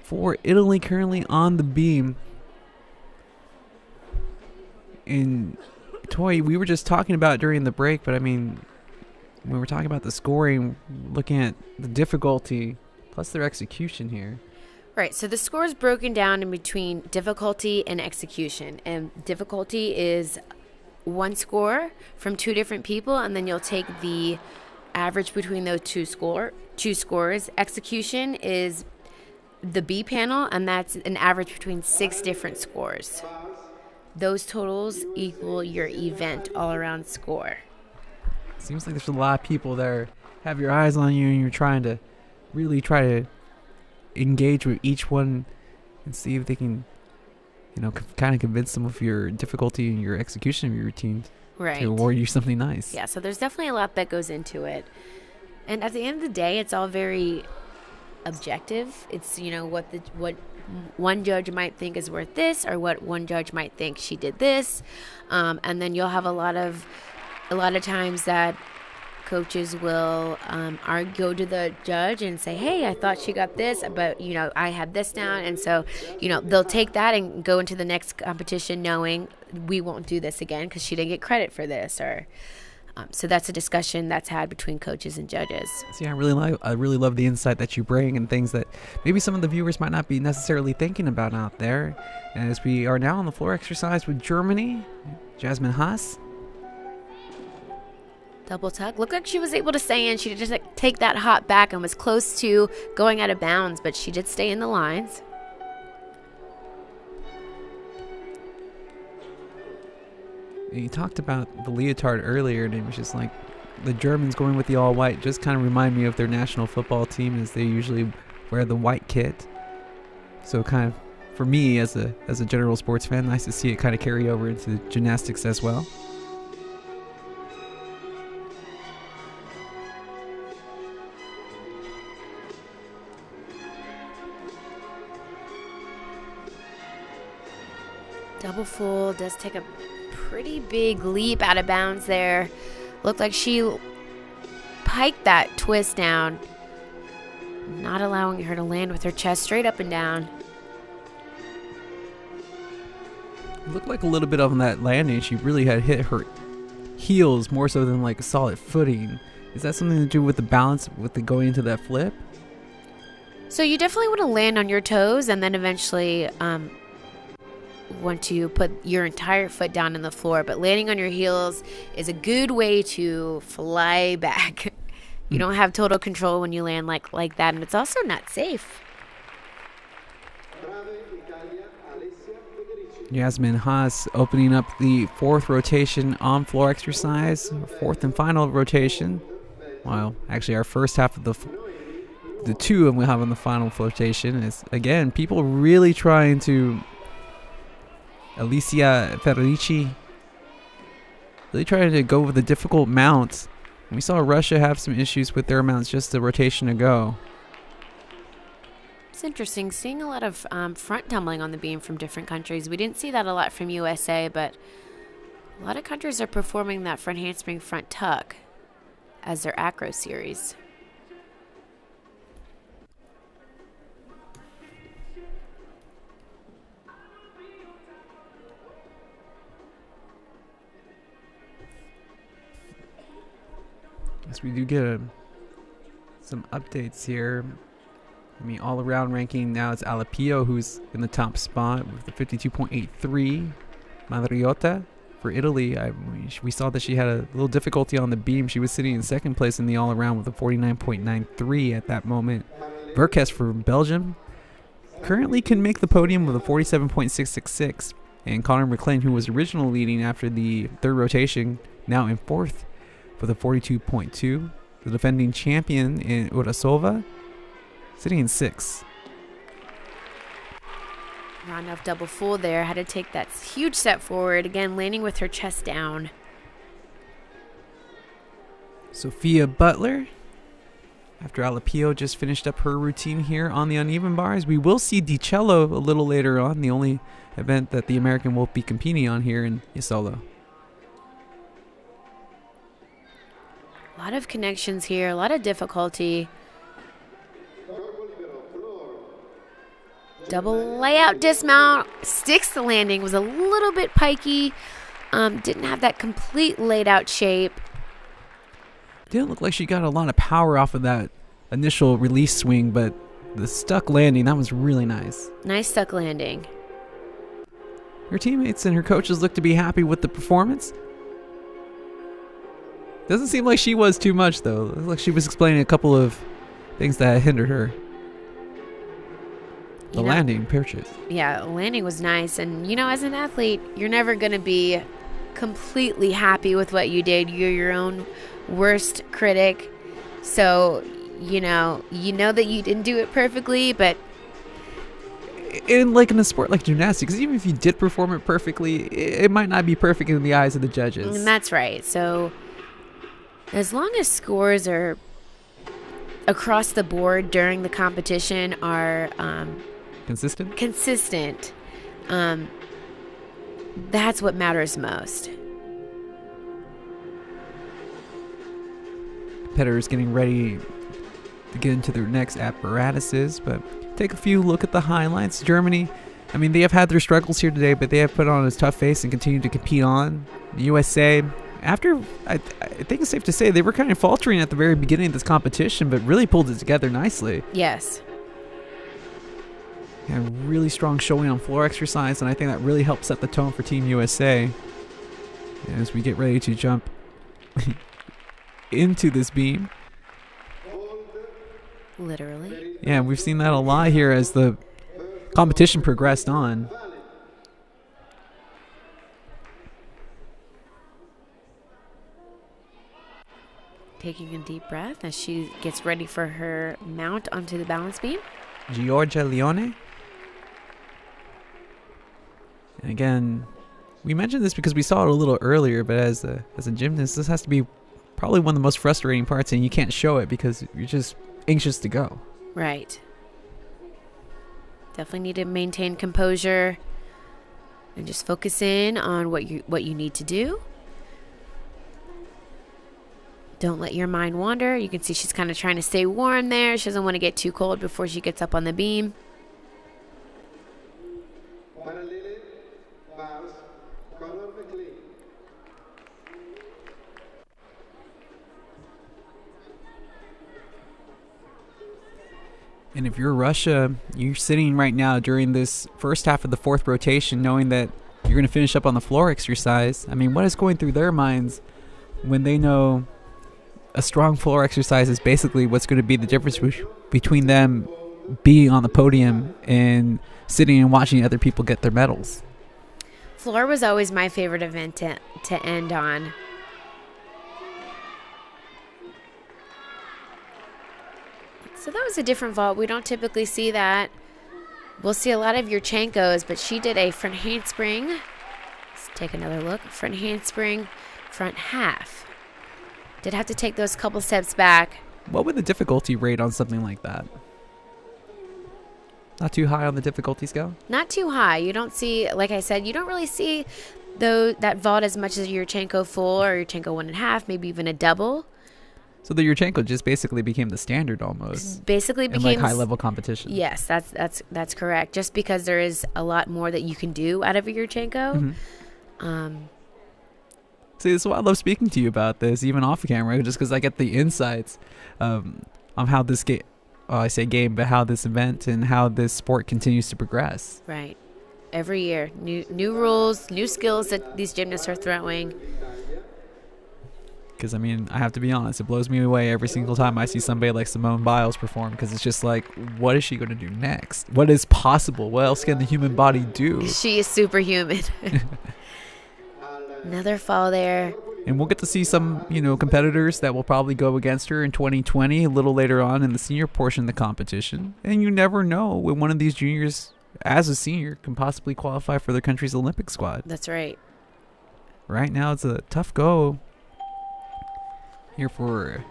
for Italy currently on the beam. And Toy, we were just talking about during the break, but I mean, when we're talking about the scoring, looking at the difficulty plus their execution here. Right, so the score is broken down in between difficulty and execution. And difficulty is one score from two different people, and then you'll take the average between those two scores. Execution is the B panel, and that's an average between 6 different scores. Those totals equal your event all-around score. Seems like there's a lot of people that have your eyes on you, and you're trying to really try to engage with each one and see if they can, kind of convince them of your difficulty and your execution of your routine Right. to award you something nice. Yeah, so there's definitely a lot that goes into it. And at the end of the day, it's all very objective. It's, what one judge might think is worth this, or what one judge might think she did this. And then you'll have a lot of times that coaches will go to the judge and say, hey, I thought she got this, but, I had this down. And so, they'll take that and go into the next competition knowing we won't do this again because she didn't get credit for this. Or so that's a discussion that's had between coaches and judges. See, I really love the insight that you bring and things that maybe some of the viewers might not be necessarily thinking about out there. As we are now on the floor exercise with Germany, Jasmine Haas. Double tuck. Looked like she was able to stay in. She did just take that hop back and was close to going out of bounds, but she did stay in the lines. You talked about the leotard earlier, and it was just like the Germans going with the all white just kind of remind me of their national football team, as they usually wear the white kit. So kind of, for me as a general sports fan, nice to see it kind of carry over into gymnastics as well. Double full does take a pretty big leap out of bounds there. Looked like she piked that twist down, not allowing her to land with her chest straight up and down. It looked like a little bit on that landing. She really had hit her heels more so than like a solid footing. Is that something to do with the balance with the going into that flip? So you definitely want to land on your toes and then eventually want to put your entire foot down on the floor, but landing on your heels is a good way to fly back. You don't have total control when you land like that, and it's also not safe. Jasmine Haas opening up the fourth rotation on floor exercise, fourth and final rotation. Well, actually our first half of the two we have on the final flotation is, again, people really trying to Alicia Federici really trying to go with a difficult mount. We saw Russia have some issues with their mounts just a rotation ago. It's interesting seeing a lot of front tumbling on the beam from different countries. We didn't see that a lot from USA, but a lot of countries are performing that front handspring front tuck as their acro series. Yes, we do get some updates here. All around ranking now, it's Alapio who's in the top spot with the 52.83. Mandriota for Italy. We saw that she had a little difficulty on the beam. She was sitting in second place in the all around with a 49.93 at that moment. Verkes for Belgium currently can make the podium with a 47.666. And Connor McLean, who was originally leading after the third rotation, now in fourth with a 42.2. The defending champion in Urasova sitting in sixth. Randolph double full there. Had to take that huge step forward. Again, landing with her chest down. Sophia Butler, after Alapio just finished up her routine here on the uneven bars. We will see Jesolo a little later on, the only event that the American will be competing on here in Jesolo. A lot of connections here, a lot of difficulty. Double layout dismount, sticks the landing, was a little bit pikey, didn't have that complete laid out shape. Didn't look like she got a lot of power off of that initial release swing, but the stuck landing, that was really nice. Nice stuck landing. Her teammates and her coaches look to be happy with the performance. Doesn't seem like she was too much, though. It looked like she was explaining a couple of things that hindered her. The landing, purchase. Yeah, landing was nice. And, as an athlete, you're never going to be completely happy with what you did. You're your own worst critic. So, you know that you didn't do it perfectly, but... In a sport like gymnastics, even if you did perform it perfectly, it might not be perfect in the eyes of the judges. And that's right. So... as long as scores are across the board during the competition are Consistent? Consistent. That's what matters most. Competitors getting ready to get into their next apparatuses, but take a few look at the highlights. Germany, I mean, they have had their struggles here today, but they have put on a tough face and continue to compete on. The USA, after, I think it's safe to say, they were kind of faltering at the very beginning of this competition, but really pulled it together nicely. Yes. And really strong showing on floor exercise, and I think that really helped set the tone for Team USA as we get ready to jump into this beam. Literally. Yeah, we've seen that a lot here as the competition progressed on. Taking a deep breath as she gets ready for her mount onto the balance beam. Giorgia Leone. And again, we mentioned this because we saw it a little earlier, but as a gymnast, this has to be probably one of the most frustrating parts, and you can't show it because you're just anxious to go. Right. Definitely need to maintain composure and just focus in on what you need to do. Don't let your mind wander. You can see she's kind of trying to stay warm there. She doesn't want to get too cold before she gets up on the beam. And if you're Russia, you're sitting right now during this first half of the fourth rotation knowing that you're going to finish up on the floor exercise. I mean, what is going through their minds when they know a strong floor exercise is basically what's going to be the difference between them being on the podium and sitting and watching other people get their medals? Floor was always my favorite event to end on. So that was a different vault. We don't typically see that. We'll see a lot of Yurchenkos, but she did a front handspring. Let's take another look. Front handspring, front half. Did have to take those couple steps back. What would the difficulty rate on something like that? Not too high on the difficulty scale? Not too high. You don't see, like I said, you don't really see that vault as much as Yurchenko full or Yurchenko 1.5, maybe even a double. So the Yurchenko just basically became the standard almost. Basically became in like high level competition. Yes, that's correct. Just because there is a lot more that you can do out of a Yurchenko. Mm-hmm. See, this is why I love speaking to you about this, even off camera, just because I get the insights on how this game, but how this event and how this sport continues to progress. Right. Every year, new rules, new skills that these gymnasts are throwing. Because, I mean, I have to be honest, it blows me away every single time I see somebody like Simone Biles perform, because it's just like, what is she going to do next? What is possible? What else can the human body do? She is superhuman. Another fall there. And we'll get to see some, competitors that will probably go against her in 2020, a little later on in the senior portion of the competition. And you never know when one of these juniors, as a senior, can possibly qualify for their country's Olympic squad. That's right. Right now, it's a tough go here for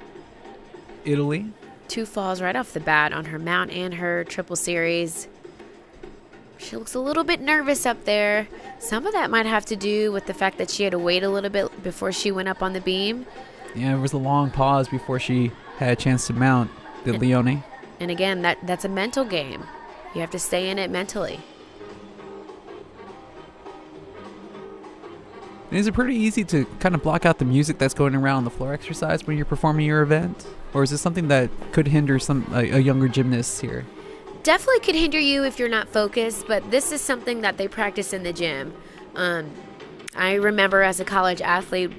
Italy. 2 falls right off the bat on her mount and her triple series. She looks a little bit nervous up there. Some of that might have to do with the fact that she had to wait a little bit before she went up on the beam. Yeah, there was a long pause before she had a chance to mount the Leone. And again, that's a mental game. You have to stay in it mentally. And is it pretty easy to kind of block out the music that's going around the floor exercise when you're performing your event? Or is this something that could hinder a younger gymnast here? Definitely could hinder you if you're not focused, but this is something that they practice in the gym. I remember as a college athlete,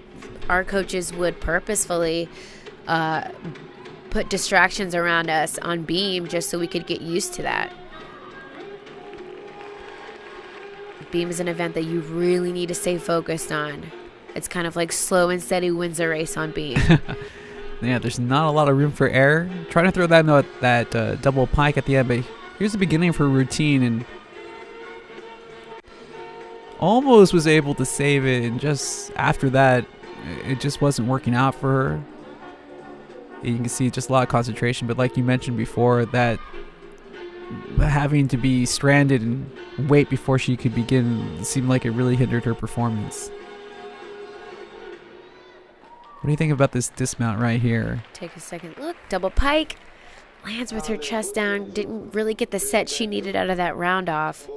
our coaches would purposefully put distractions around us on beam just so we could get used to that. Beam is an event that you really need to stay focused on. It's kind of like slow and steady wins a race on beam. Yeah, there's not a lot of room for error. Trying to throw that double pike at the end, but here's the beginning of her routine, and almost was able to save it, and just after that, it just wasn't working out for her. You can see just a lot of concentration, but like you mentioned before, that having to be stranded and wait before she could begin seemed like it really hindered her performance. What do you think about this dismount right here? Take a second look. Double pike. Lands with her chest down. Didn't really get the set she needed out of that round off.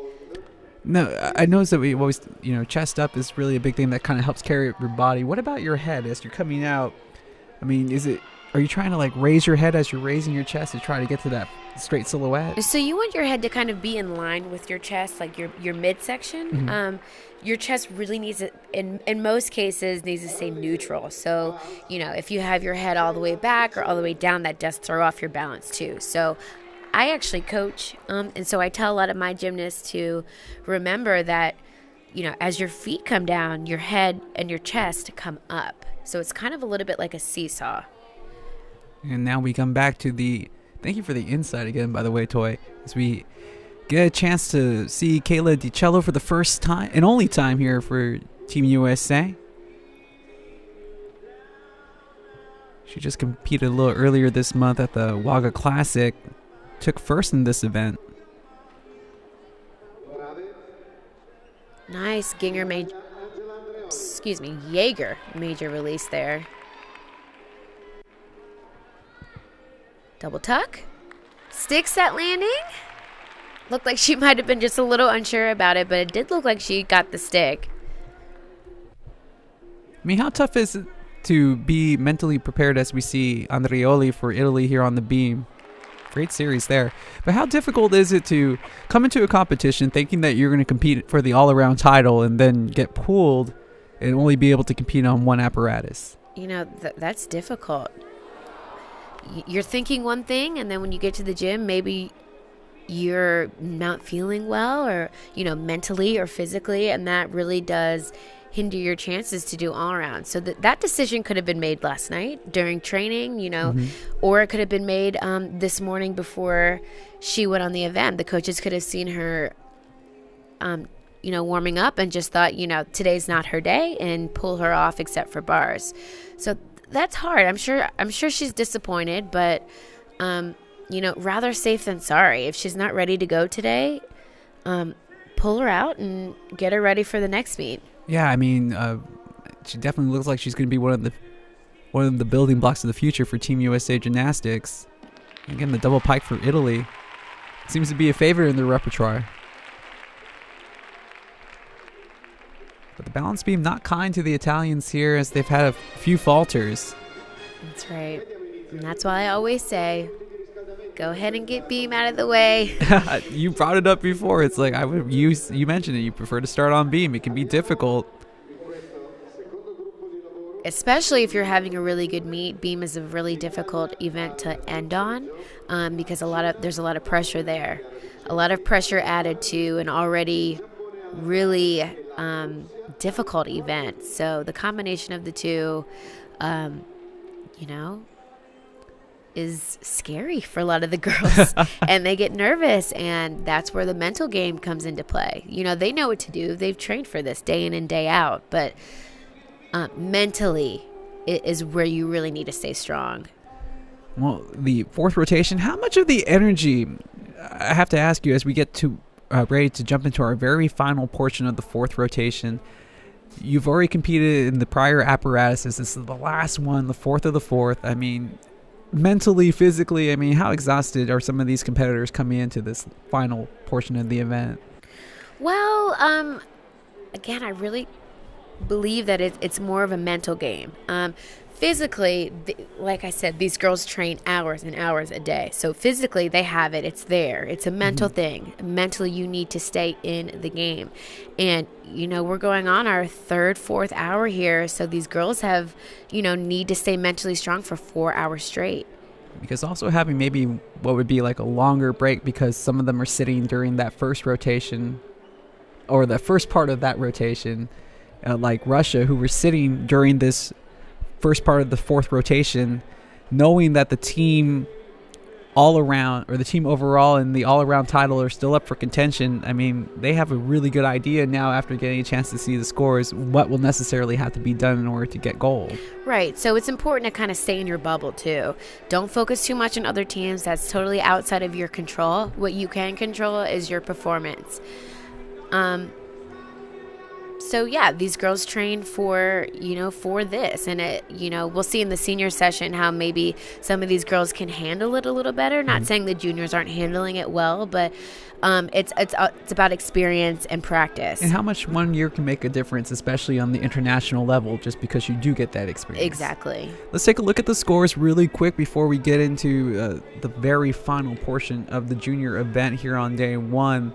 No, I noticed that we always, chest up is really a big thing that kind of helps carry your body. What about your head as you're coming out? I mean, are you trying to like raise your head as you're raising your chest to try to get to that straight silhouette? So you want your head to kind of be in line with your chest, like your midsection. Mm-hmm. Your chest really needs it, in most cases, needs to stay neutral. So, if you have your head all the way back or all the way down, that does throw off your balance too. So I actually coach, and so I tell a lot of my gymnasts to remember that, as your feet come down, your head and your chest come up. So it's kind of a little bit like a seesaw. And now we come back to thank you for the insight again, by the way, Toy, as we get a chance to see Kayla Jesolo for the first time and only time here for Team USA. She just competed a little earlier this month at the Wagga Classic, took first in this event. Nice Jaeger major release there. Double tuck. Sticks that landing. Looked like she might have been just a little unsure about it, but it did look like she got the stick. I mean, how tough is it to be mentally prepared as we see Andreoli for Italy here on the beam? Great series there. But how difficult is it to come into a competition thinking that you're going to compete for the all-around title and then get pulled and only be able to compete on one apparatus? That's difficult. You're thinking one thing, and then when you get to the gym, maybe you're not feeling well or, mentally or physically, and that really does hinder your chances to do all around. So that decision could have been made last night during training, or it could have been made this morning before she went on the event. The coaches could have seen her, warming up and just thought, today's not her day and pull her off except for bars. So that's hard. I'm sure she's disappointed, but rather safe than sorry. If she's not ready to go today, pull her out and get her ready for the next meet. Yeah, I mean, she definitely looks like she's going to be one of the building blocks of the future for Team USA Gymnastics. Again, the double pike for Italy seems to be a favorite in their repertoire. But the balance beam not kind to the Italians here, as they've had a few falters. That's right. And that's why I always say, go ahead and get beam out of the way. You brought it up before. It's like you mentioned it. You prefer to start on beam. It can be difficult. Especially if you're having a really good meet. Beam is a really difficult event to end on because there's a lot of pressure there. A lot of pressure added to an already really difficult event. So the combination of the two, is scary for a lot of the girls. And they get nervous, and that's where the mental game comes into play. They know what to do. They've trained for this day in and day out, but mentally is where you really need to stay strong. Well, the fourth rotation, how much of the energy, I have to ask you as we get to ready to jump into our very final portion of the fourth rotation. You've already competed in the prior apparatuses. This is the last one, the fourth of the fourth. I mean, mentally, physically, how exhausted are some of these competitors coming into this final portion of the event? Well, again, I really believe that it's more of a mental game. Physically, like I said, these girls train hours and hours a day. So physically, they have it. It's there. It's a mental thing. Mentally, you need to stay in the game. And, we're going on our third, fourth hour here. So these girls have, need to stay mentally strong for 4 hours straight. Because also having maybe what would be like a longer break, because some of them are sitting during that first rotation or the first part of that rotation, like Russia, who were sitting during this first part of the fourth rotation, knowing that the team all-around, or the team overall and the all-around title are still up for contention, I mean, they have a really good idea now after getting a chance to see the scores what will necessarily have to be done in order to get gold. Right, so it's important to kind of stay in your bubble too. Don't focus too much on other teams. That's totally outside of your control. What you can control is your performance. So yeah, these girls train for this, and we'll see in the senior session how maybe some of these girls can handle it a little better. Not saying the juniors aren't handling it well, but it's about experience and practice. And how much 1 year can make a difference, especially on the international level, just because you do get that experience. Exactly. Let's take a look at the scores really quick before we get into the very final portion of the junior event here on day one.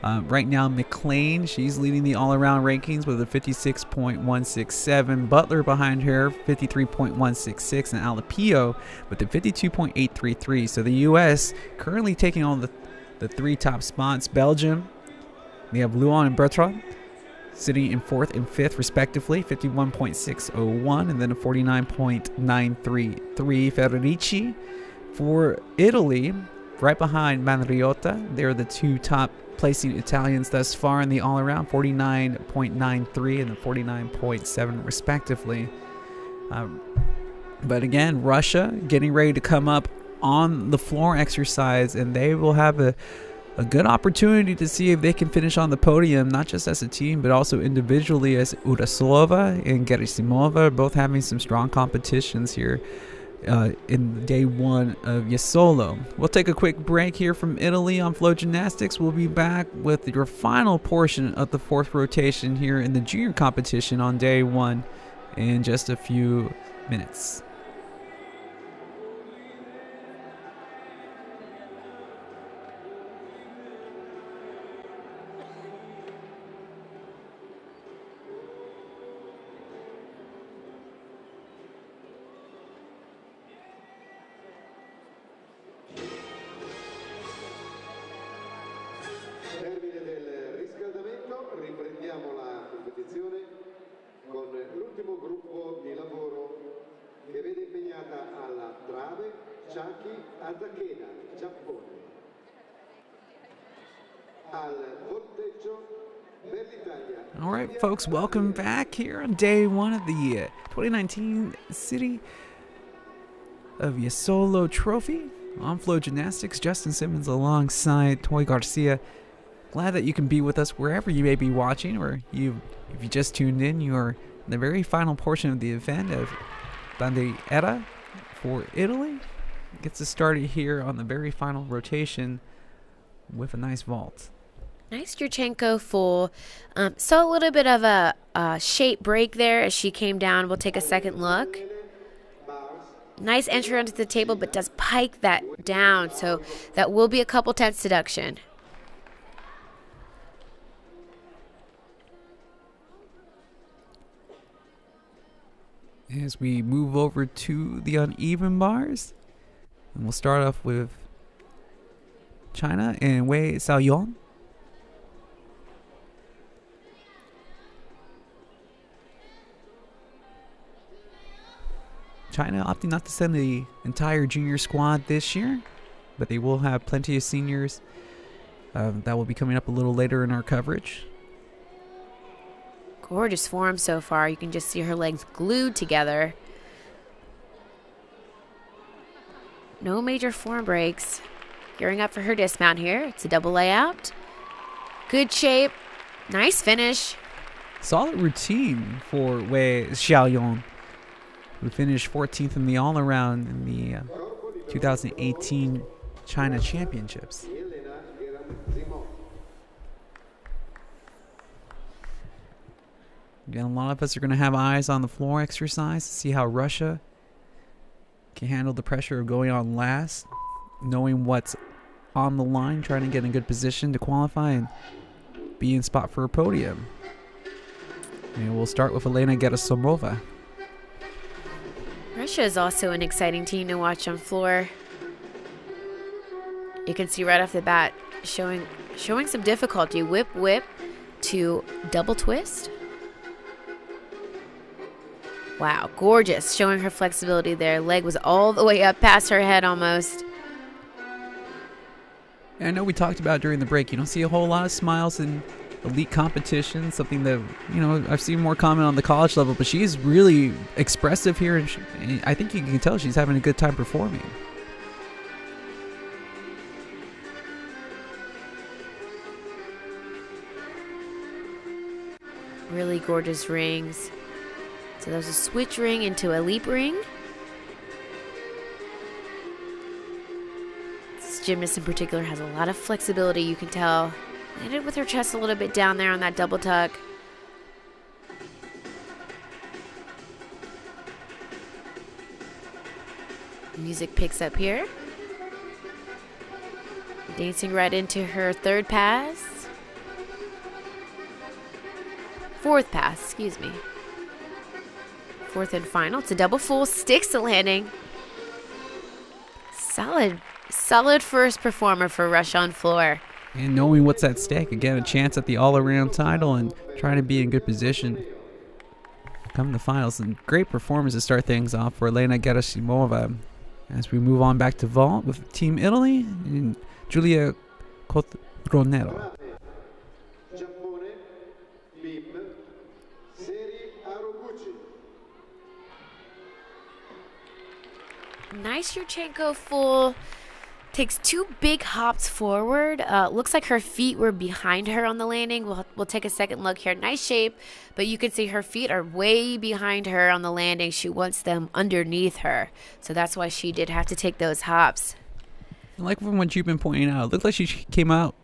Right now, McLean, she's leading the all-around rankings with a 56.167. Butler behind her, 53.166. And Alapio with the 52.833. So the U.S. currently taking on the three top spots. Belgium, they have Luan and Bertrand sitting in 4th and 5th respectively, 51.601 and then a 49.933. Federici for Italy, right behind Mandriota. They're the two top placing Italians thus far in the all-around, 49.93 and the 49.7 respectively. But again, Russia getting ready to come up on the floor exercise, and they will have a good opportunity to see if they can finish on the podium, not just as a team, but also individually, as Uraslova and Gerasimova, both having some strong competitions here in day one of Jesolo. We'll take a quick break here from Italy on Flow Gymnastics. We'll be back with your final portion of the 4th rotation here in the junior competition on day one in just a few minutes. Termine del riscaldamento, riprendiamo la competizione con l'ultimo gruppo di lavoro che vede impegnata alla trave Chaki Atakena, Giappone, al volteggio per l'Italia. All right, folks, welcome back here on day one of the 2019 City of Jesolo Trophy on Flow Gymnastics. Justin Simmons alongside Toy Garcia. Glad that you can be with us wherever you may be watching, or if you just tuned in, you are in the very final portion of the event of Bandiera for Italy. Gets us started here on the very final rotation with a nice vault. Nice Yurchenko full. Saw a little bit of a shape break there as she came down. We'll take a second look. Nice entry onto the table, but does pike that down, so that will be a couple tenths deduction. As we move over to the uneven bars, and we'll start off with China and Wei Xiaoyong. China opting not to send the entire junior squad this year, but they will have plenty of seniors that will be coming up a little later in our coverage. Gorgeous form so far. You can just see her legs glued together. No major form breaks. Gearing up for her dismount here. It's a double layout. Good shape. Nice finish. Solid routine for Wei Xiaoyong, who finished 14th in the all-around in the 2018 China Championships. Again, a lot of us are going to have eyes on the floor exercise to see how Russia can handle the pressure of going on last, knowing what's on the line, trying to get in a good position to qualify and be in spot for a podium. And we'll start with Elena Gerasimova. Russia is also an exciting team to watch on floor. You can see right off the bat showing some difficulty. Whip, whip to double twist. Wow, gorgeous. Showing her flexibility there. Leg was all the way up past her head almost. And I know we talked about during the break, you don't see a whole lot of smiles in elite competition, something that, you know, I've seen more common on the college level, but she's really expressive here, and I think you can tell she's having a good time performing. Really gorgeous rings. So there's a switch ring into a leap ring. This gymnast in particular has a lot of flexibility, you can tell. Landed with her chest a little bit down there on that double tuck. Music picks up here. Dancing right into her third pass. Fourth pass, excuse me. Fourth and final. It's a double full, sticks the landing. Solid first performer for Russia on floor. And knowing what's at stake, again, a chance at the all-around title and trying to be in good position come the finals. And great performance to start things off for Elena Gerasimova. As we move on back to vault with Team Italy and Giulia Cotronero. Nice Yurchenko full. Takes two big hops forward. Looks like her feet were behind her on the landing. We'll take a second look here. Nice shape, but you can see her feet are way behind her on the landing. She wants them underneath her. So that's why she did have to take those hops. Like from what you've been pointing out, it looked like she came out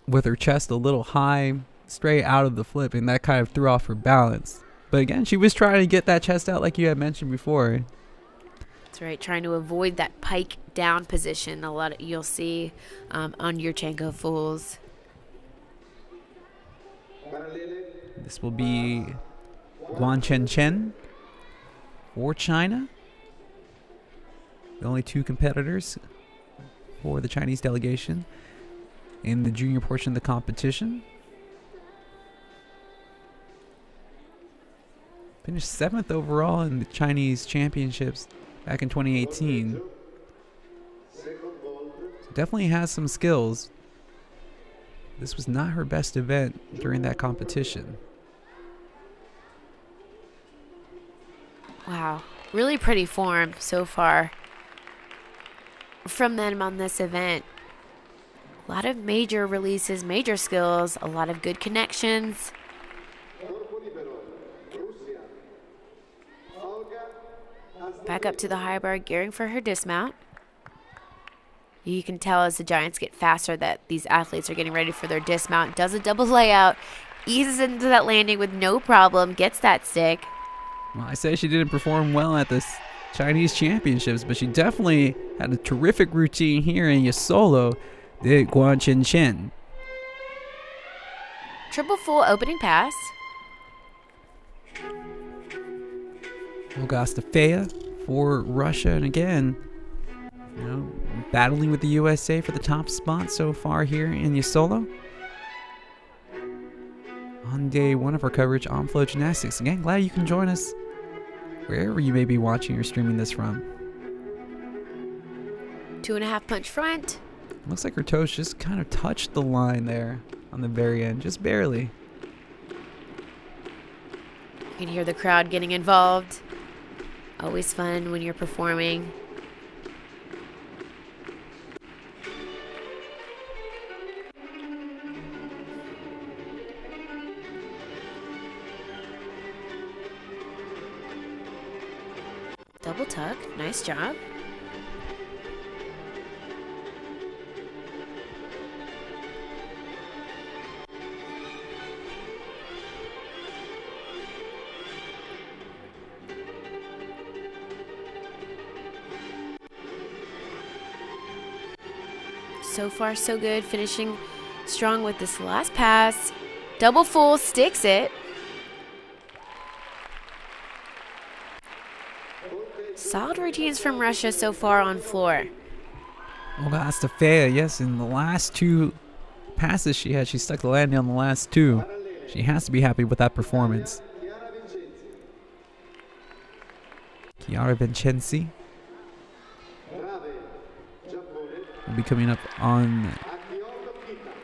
with her chest a little high, straight out of the flip, and that kind of threw off her balance. But again, she was trying to get that chest out like you had mentioned before. That's right, trying to avoid that pike down position. A lot of you'll see on Yurchenko fulls. This will be Guan Chen for China. The only two competitors for the Chinese delegation in the junior portion of the competition. Finished 7th overall in the Chinese championships back in 2018. So definitely has some skills. This was not her best event during that competition. Wow, really pretty form so far from them on this event. A lot of major releases, major skills, a lot of good connections. Back up to the high bar, gearing for her dismount. You can tell as the Giants get faster that these athletes are getting ready for their dismount. Does a double layout, eases into that landing with no problem, gets that stick. Well, I say she didn't perform well at this Chinese championships, but she definitely had a terrific routine here in Jesolo de Guan Chen. Triple full opening pass. Olga Astafeva for Russia, and again, you know, battling with the USA for the top spot so far here in Jesolo. On day one of our coverage on Flow Gymnastics. Again, glad you can join us wherever you may be watching or streaming this from. 2.5 punch front. Looks like her toes just kind of touched the line there on the very end, just barely. You can hear the crowd getting involved. Always fun when you're performing. Double tuck, nice job. So far, so good. Finishing strong with this last pass. Double full, sticks it. Solid routines from Russia so far on floor. Olga Astafeva, yes, in the last two passes she had, she stuck the landing on the last two. She has to be happy with that performance. Chiara Vincenzi will be coming up on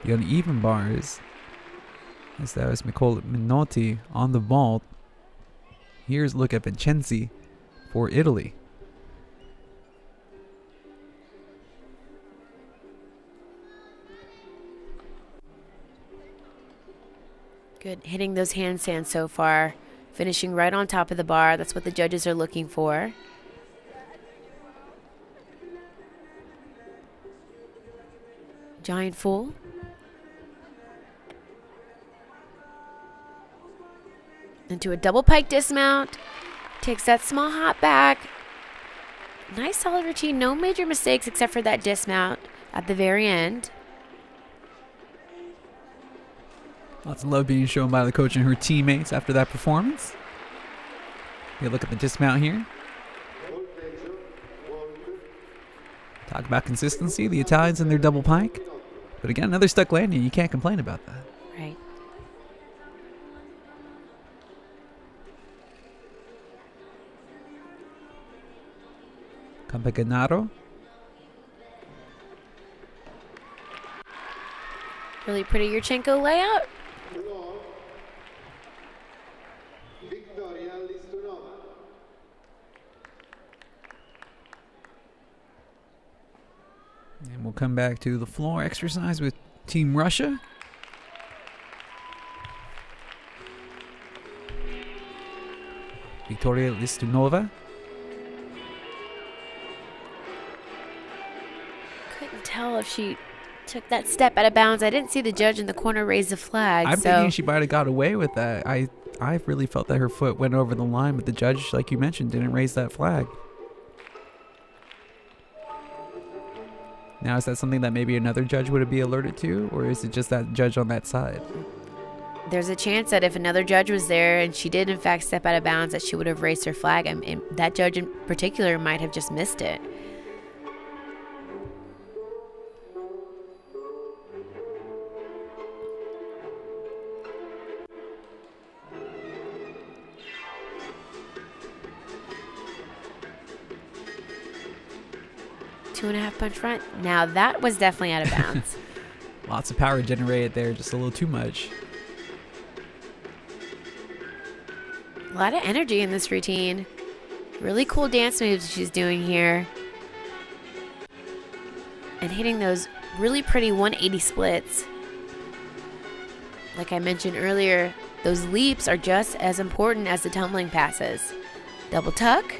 The uneven bars, as that was Minotti on the vault. Here's a look at Vincenzi for Italy. Good, hitting those handstands so far. Finishing right on top of the bar. That's what the judges are looking for. Giant full. Into a double pike dismount. Takes that small hop back. Nice solid routine. No major mistakes except for that dismount at the very end. Lots of love being shown by the coach and her teammates after that performance. Take a look at the dismount here. Talk about consistency, the Italians and their double pike. But again, another stuck landing. You can't complain about that. Right. Campagnaro. Really pretty Yurchenko layout. And we'll come back to the floor exercise with Team Russia. Victoria Listunova. Couldn't tell if she took that step out of bounds. I didn't see the judge in the corner raise the flag. I'm thinking she might have got away with that. I really felt that her foot went over the line, but the judge, like you mentioned, didn't raise that flag. Now, is that something that maybe another judge would be alerted to, or is it just that judge on that side? There's a chance that if another judge was there and she did in fact step out of bounds, that she would have raised her flag. And that judge in particular might have just missed it. Two and a half punch front. Now that was definitely out of bounds. Lots of power generated there, just a little too much. A lot of energy in this routine. Really cool dance moves she's doing here. And hitting those really pretty 180 splits. Like I mentioned earlier, those leaps are just as important as the tumbling passes. Double tuck.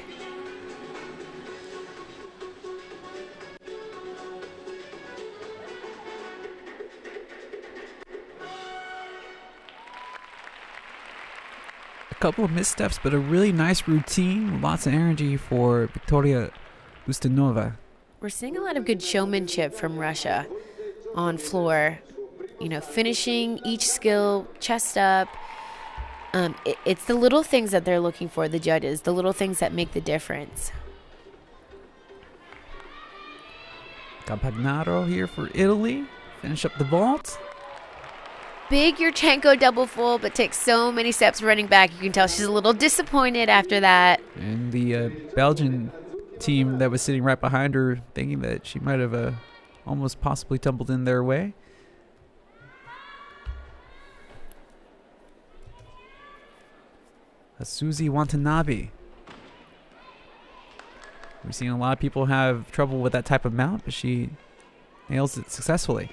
Couple of missteps, but a really nice routine. Lots of energy for Victoria Ustinova. We're seeing a lot of good showmanship from Russia on floor. You know, finishing each skill chest up. It's the little things that they're looking for, the judges, the little things that make the difference. Campagnaro here for Italy. Finish up the vault. Big Yurchenko double full, but takes so many steps running back. You can tell she's a little disappointed after that. And the Belgian team that was sitting right behind her, thinking that she might have almost possibly tumbled in their way. Suzy Watanabe. We've seen a lot of people have trouble with that type of mount, but she nails it successfully.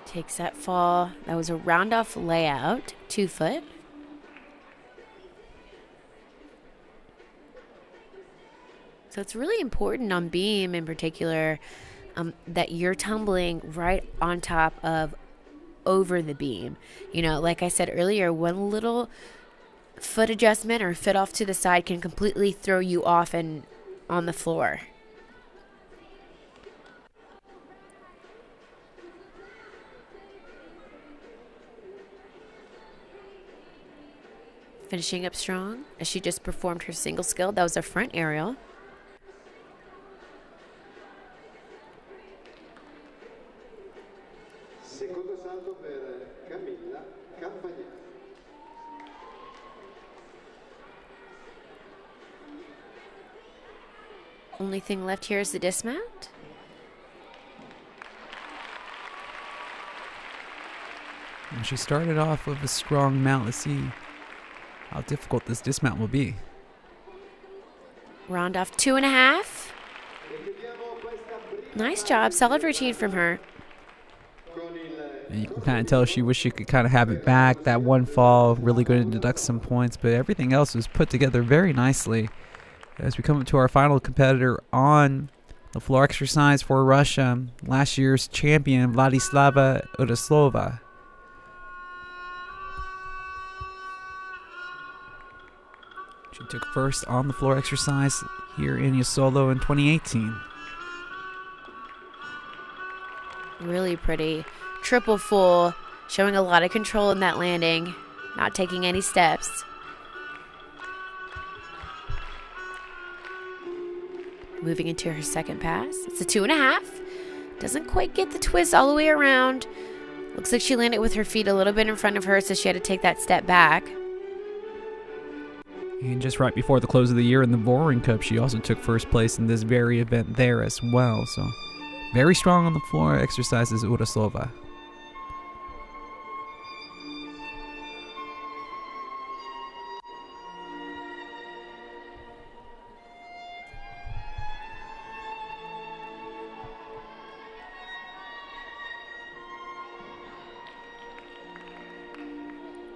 Takes that fall. That was a round off layout, 2 foot. So it's really important on beam in particular that you're tumbling right on top of over the beam. You know, like I said earlier, one little foot adjustment or foot off to the side can completely throw you off and on the floor. Finishing up strong as she just performed her single skill. That was a front aerial. Secondo salto per Camilla Campagnaro. Only thing left here is the dismount. And she started off with a strong mount. Let's see how difficult this dismount will be. Round off 2.5. Nice job. Solid routine from her. And you can kind of tell she wished she could kind of have it back. That one fall really going to deduct some points, but everything else was put together very nicely. As we come up to our final competitor on the floor exercise for Russia, last year's champion Vladislava Udaslova. She took first on the floor exercise here in Jesolo in 2018. Really pretty. Triple full, showing a lot of control in that landing, not taking any steps. Moving into her second pass. It's a 2.5. Doesn't quite get the twist all the way around. Looks like she landed with her feet a little bit in front of her, so she had to take that step back. And just right before the close of the year in the Boring Cup, she also took first place in this very event there as well. So very strong on the floor exercises, Udaslova.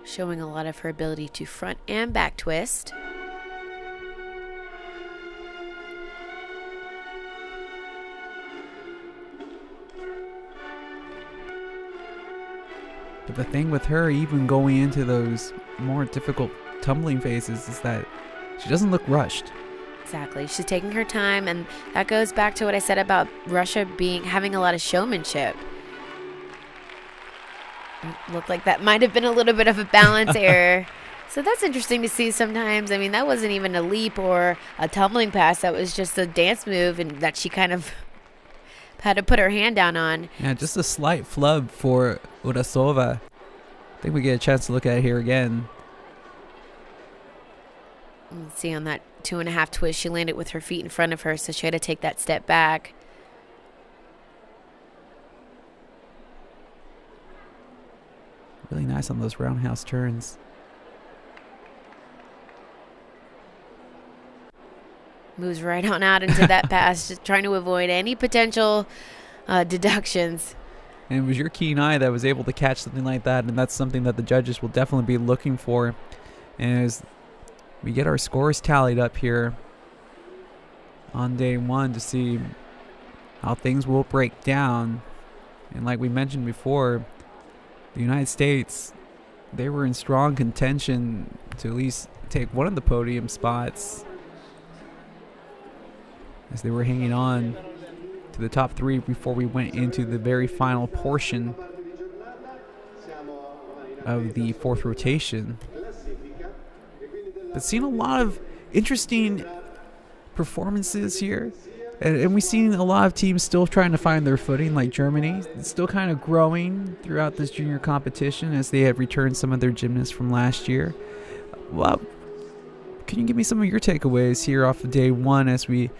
Showing a lot of her ability to front and back twist. But the thing with her, even going into those more difficult tumbling phases, is that she doesn't look rushed. Exactly. She's taking her time, and that goes back to what I said about Russia having a lot of showmanship. It looked like that might have been a little bit of a balance error. So that's interesting to see sometimes. I mean, that wasn't even a leap or a tumbling pass. That was just a dance move, and that she kind of had to put her hand down on. Yeah, just a slight flub for Udaslova. I think we get a chance to look at it here again. Let's see, on that 2.5 twist, she landed with her feet in front of her, so she had to take that step back. Really nice on those roundhouse turns. Moves right on out into that pass, just trying to avoid any potential deductions. And it was your keen eye that was able to catch something like that, and that's something that the judges will definitely be looking for. And as we get our scores tallied up here on day one to see how things will break down. And like we mentioned before, the United States, they were in strong contention to at least take one of the podium spots as they were hanging on to the top three before we went into the very final portion of the fourth rotation. But seeing a lot of interesting performances here. And we've seen a lot of teams still trying to find their footing, like Germany. It's still kind of growing throughout this junior competition as they have returned some of their gymnasts from last year. Well, can you give me some of your takeaways here off of day one as we,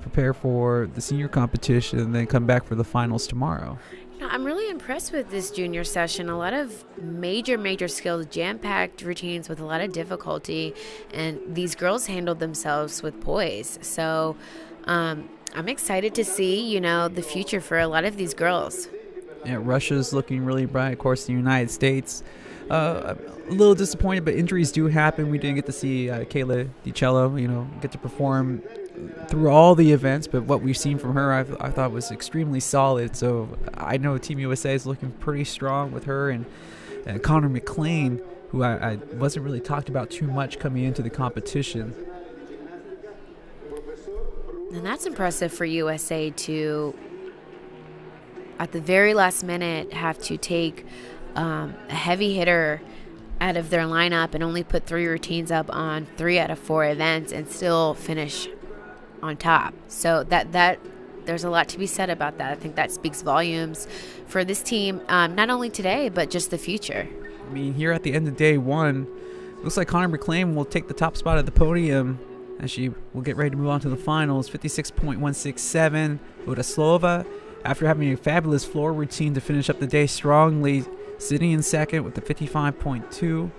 prepare for the senior competition and then come back for the finals tomorrow? I'm really impressed with this junior session. A lot of major skills, jam-packed routines with a lot of difficulty, and these girls handled themselves with poise. So I'm excited to see, the future for a lot of these girls. Yeah, Russia's looking really bright. Of course, the United States, a little disappointed, but injuries do happen. We didn't get to see Kayla Jesolo, get to perform through all the events, but what we've seen from her, I thought was extremely solid. So I know Team USA is looking pretty strong with her and Connor McLean, who I wasn't really talked about too much coming into the competition. And that's impressive for USA to, at the very last minute, have to take a heavy hitter out of their lineup and only put 3 routines up on 3 out of 4 events and still finish on top. So that there's a lot to be said about that. I think that speaks volumes for this team, not only today, but just the future. I mean, here at the end of day one, looks like Connor McLean will take the top spot at the podium as she will get ready to move on to the finals. 56.167. Uraslova, after having a fabulous floor routine to finish up the day strongly, sitting in second with the 55.2.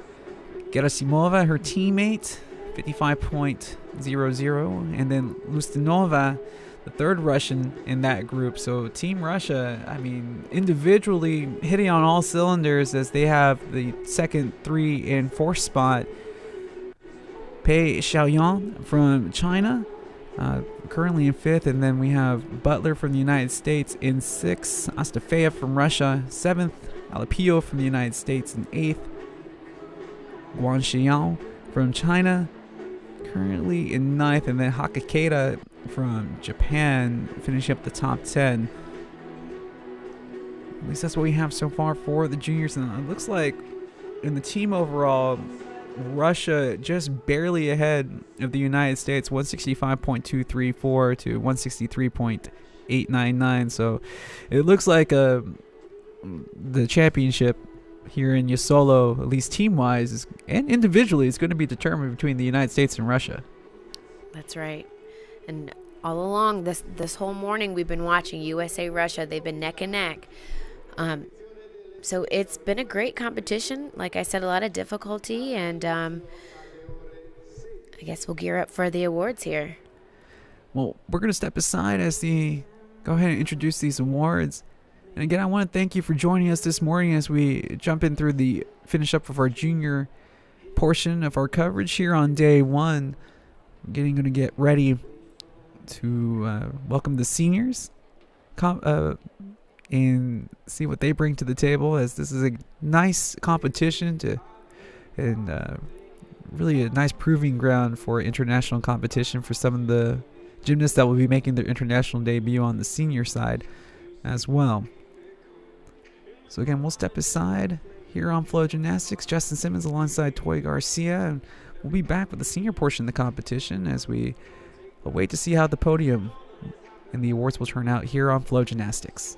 Gerasimova, her teammate, 55.00. And then Lustinova, the third Russian in that group. So Team Russia, I mean, individually hitting on all cylinders as they have the second, 3, and 4 spot. Pei Xiaoyang from China, currently in 5th. And then we have Butler from the United States in 6th. Astafeyev from Russia, 7th. Alapio from the United States in 8th. Guan Xiao from China, currently in 9th. And then Hakakeda from Japan finishing up the top 10. At least that's what we have so far for the juniors. And it looks like in the team overall, Russia just barely ahead of the United States, 165.234 to 163.899. So it looks like the championship here in Jesolo, at least team-wise and individually, is going to be determined between the United States and Russia. That's right. And all along this whole morning, we've been watching USA Russia. They've been neck and neck. So it's been a great competition. Like I said, a lot of difficulty, and I guess we'll gear up for the awards here. Well, we're going to step aside as go ahead and introduce these awards. And again, I want to thank you for joining us this morning as we jump in through the finish up of our junior portion of our coverage here on day 1. Going to get ready to welcome the seniors and see what they bring to the table, as this is a nice competition and really a nice proving ground for international competition for some of the gymnasts that will be making their international debut on the senior side as well. So again, we'll step aside here on Flow Gymnastics. Justin Simmons alongside Toy Garcia, and we'll be back with the senior portion of the competition as we await to see how the podium and the awards will turn out here on Flow Gymnastics.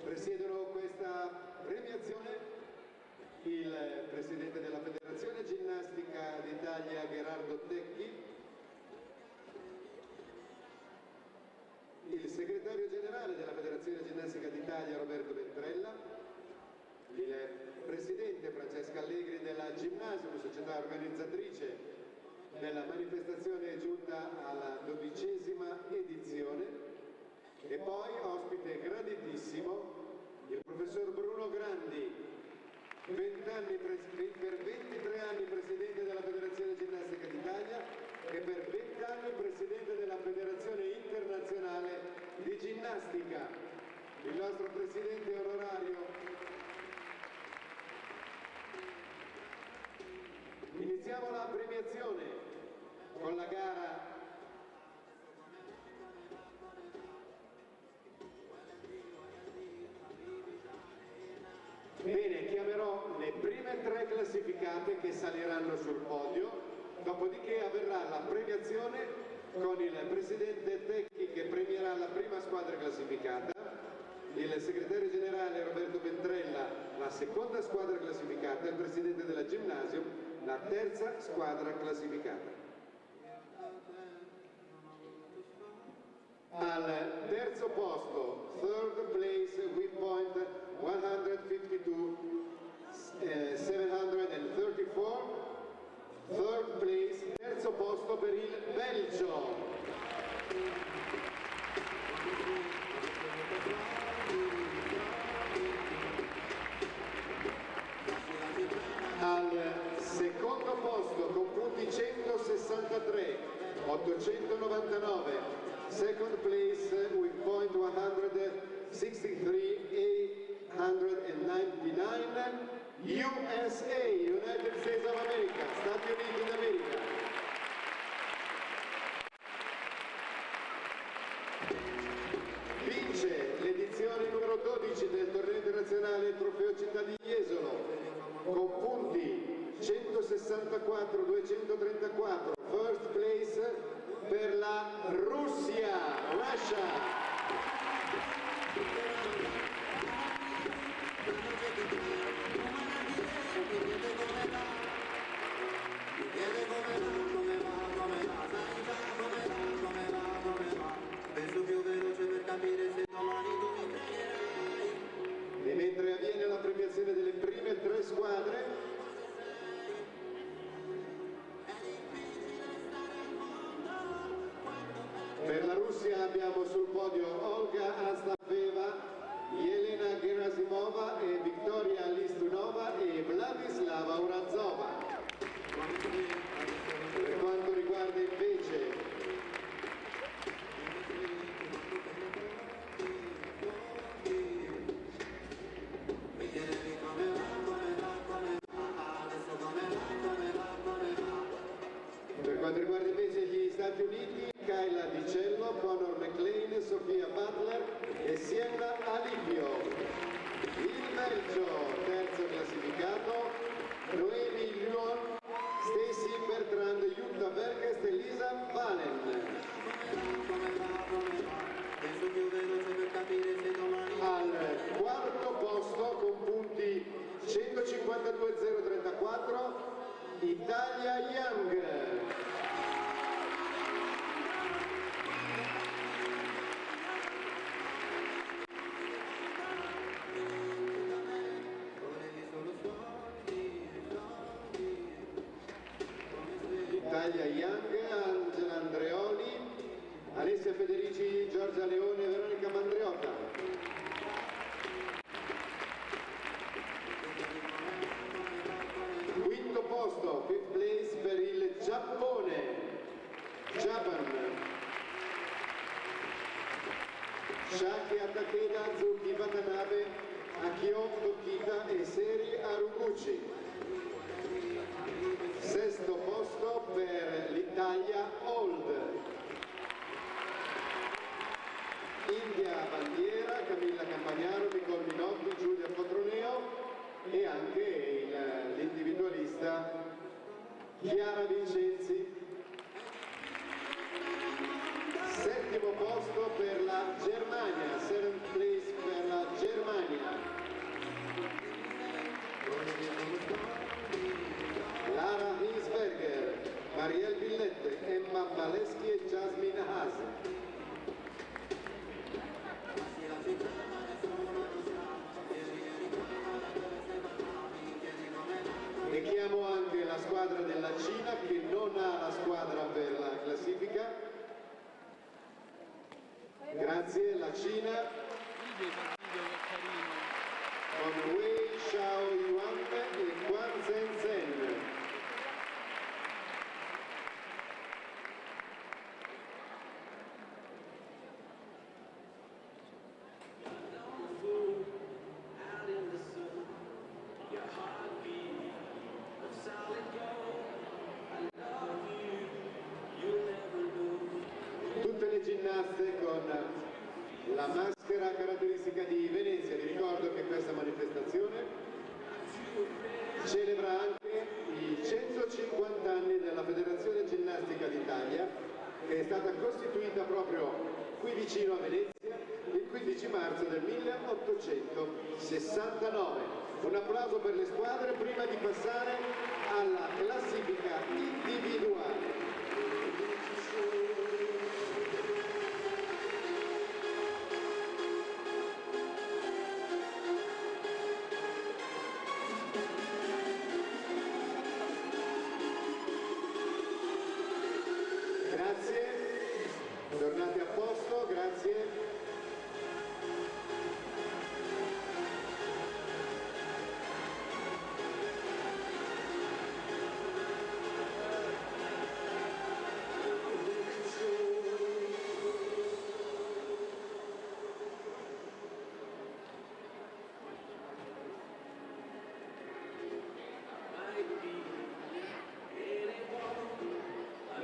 Presiedono questa premiazione il Presidente della Federazione Ginnastica d'Italia Gerardo Tecchi, il Segretario Generale della Federazione Ginnastica d'Italia Roberto Ventrella, il Presidente Francesca Allegri della Gymnasium, società organizzatrice della manifestazione giunta alla 12ª edizione, e poi ospite graditissimo il professor Bruno Grandi, per 23 anni Presidente della Federazione Ginnastica d'Italia e per 20 anni Presidente della Federazione Internazionale di Ginnastica. Il nostro Presidente onorario. Iniziamo la premiazione con la gara Bene, chiamerò le prime 3 classificate che saliranno sul podio, dopodiché avverrà la premiazione con il Presidente Tecchi che premierà la prima squadra classificata, il Segretario Generale Roberto Ventrella la seconda squadra classificata, il Presidente della Gymnasium la terza squadra classificata. Al terzo posto, third place with point 152, 734, third place, terzo posto per il Belgio. Al secondo posto con punti 163, 899, second place with point 163, 899, USA, United States of America, Stati Uniti d'America. Vince l'edizione numero 12 del torneo internazionale Trofeo Città di Jesolo con punti 164-234, first place per la Russia. Penso più veloce per capire se domani tu mi prenderai. E mentre avviene la premiazione delle prime 3 squadre, per la Russia abbiamo sul podio Olga Astafeva, Elena Gerasimova e Victoria Listunova e Vladislava Urazova. Per quanto riguarda invece gli Stati Uniti, Kayla Jesolo, Connor McLean, Sofia Butler e Sienna Alivio. Il Belgio, terzo classificato, Noemi Lyon, Stacy Bertrand, Jutta Vergest e Lisa Valen. Al quarto posto con punti 152-034, Italia Young. Italia Young, Angela Andreoli, Alessia Federici, Giorgia Leone e Veronica Mandriotta. Quinto posto, fifth place per il Giappone, Japan. Shaki Takeda, Azuki Watanabe, Akio Tokita e Seri Aruguchi. Sesto posto per l'Italia Old. India Bandiera, Camilla Campagnaro, Nicole Minotti, Giulia Cotroneo e anche l'individualista Chiara Vincenzi. Settimo posto per la Germania, seventh place per la Germania. della Cina che non ha la squadra per la classifica. Grazie, la Cina con Wei Xiao Yuan e Guan Zhenzhen. Tutte le ginnaste con la maschera caratteristica di Venezia. Vi ricordo che questa manifestazione celebra anche i 150 anni della Federazione Ginnastica d'Italia, che è stata costituita proprio qui vicino a Venezia il 15 marzo del 1869. Un applauso per le squadre prima di passare alla classifica individuale. Grazie, tornate a posto, grazie.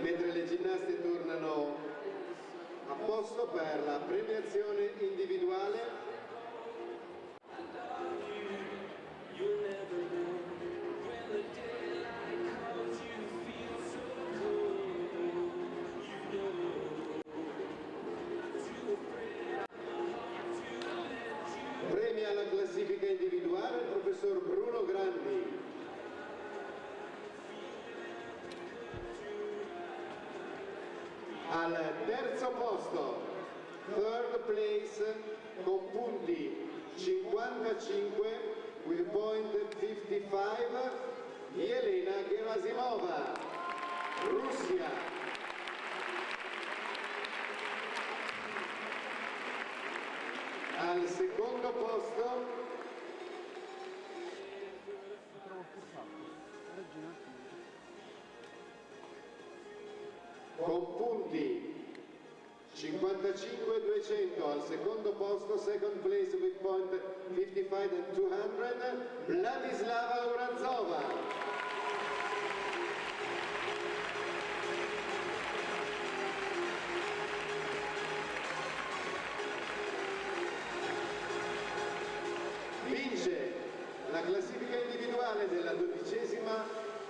Mentre le ginnaste tornano a posto per la premiazione individuale, premia la classifica individuale il professor Bruno Grandi. Al terzo posto, third place, con punti 55, with point 55, Elena Gerasimova, Russia. Al secondo posto, con punti 55-200 al secondo posto, second place with point 55 and 200, Vladislava Urazova. Vince la classifica individuale della 12ª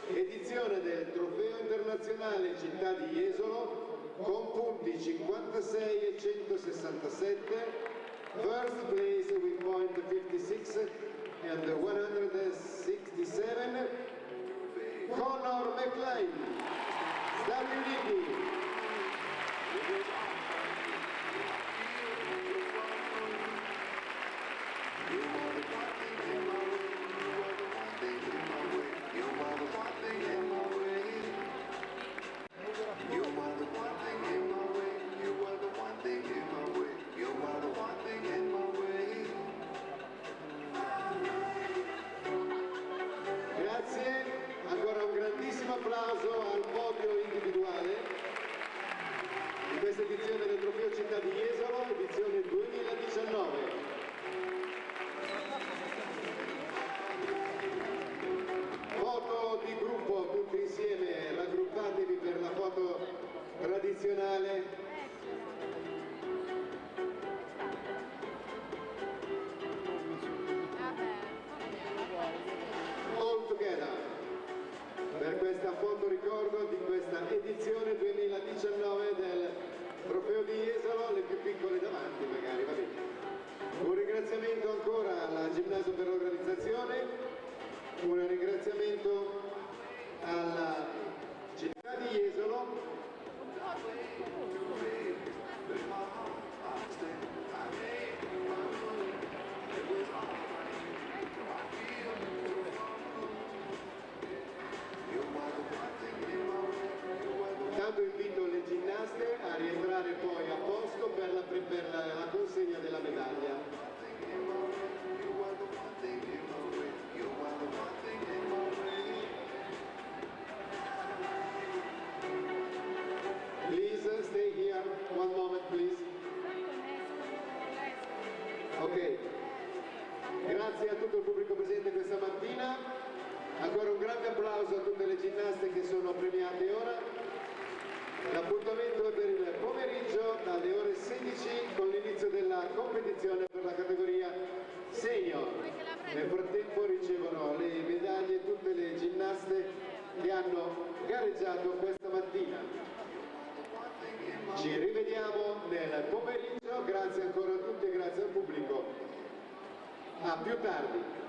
edizione del Trofeo Internazionale Città di Jesolo con punti 56 e 167, first place with point 56 and 167, Conor McLean, Stati Uniti. Grazie, ancora un grandissimo applauso al podio individuale di questa edizione del Trofeo Città di Jesolo, edizione 2019. Foto di gruppo, tutti insieme, raggruppatevi per la foto tradizionale. All together per questa foto ricordo di questa edizione 2019 del Trofeo di Jesolo, le più piccole davanti magari, va bene. Un ringraziamento ancora alla Ginnasio per l'organizzazione, un ringraziamento alla città di Jesolo. Ok, grazie a tutto il pubblico presente questa mattina, ancora un grande applauso a tutte le ginnaste che sono premiate ora. L'appuntamento è per il pomeriggio dalle ore 16 con l'inizio della competizione per la categoria senior. Nel frattempo ricevono le medaglie tutte le ginnaste che hanno gareggiato questa mattina. Ci rivediamo nel pomeriggio, grazie ancora a tutti e grazie al pubblico. A più tardi.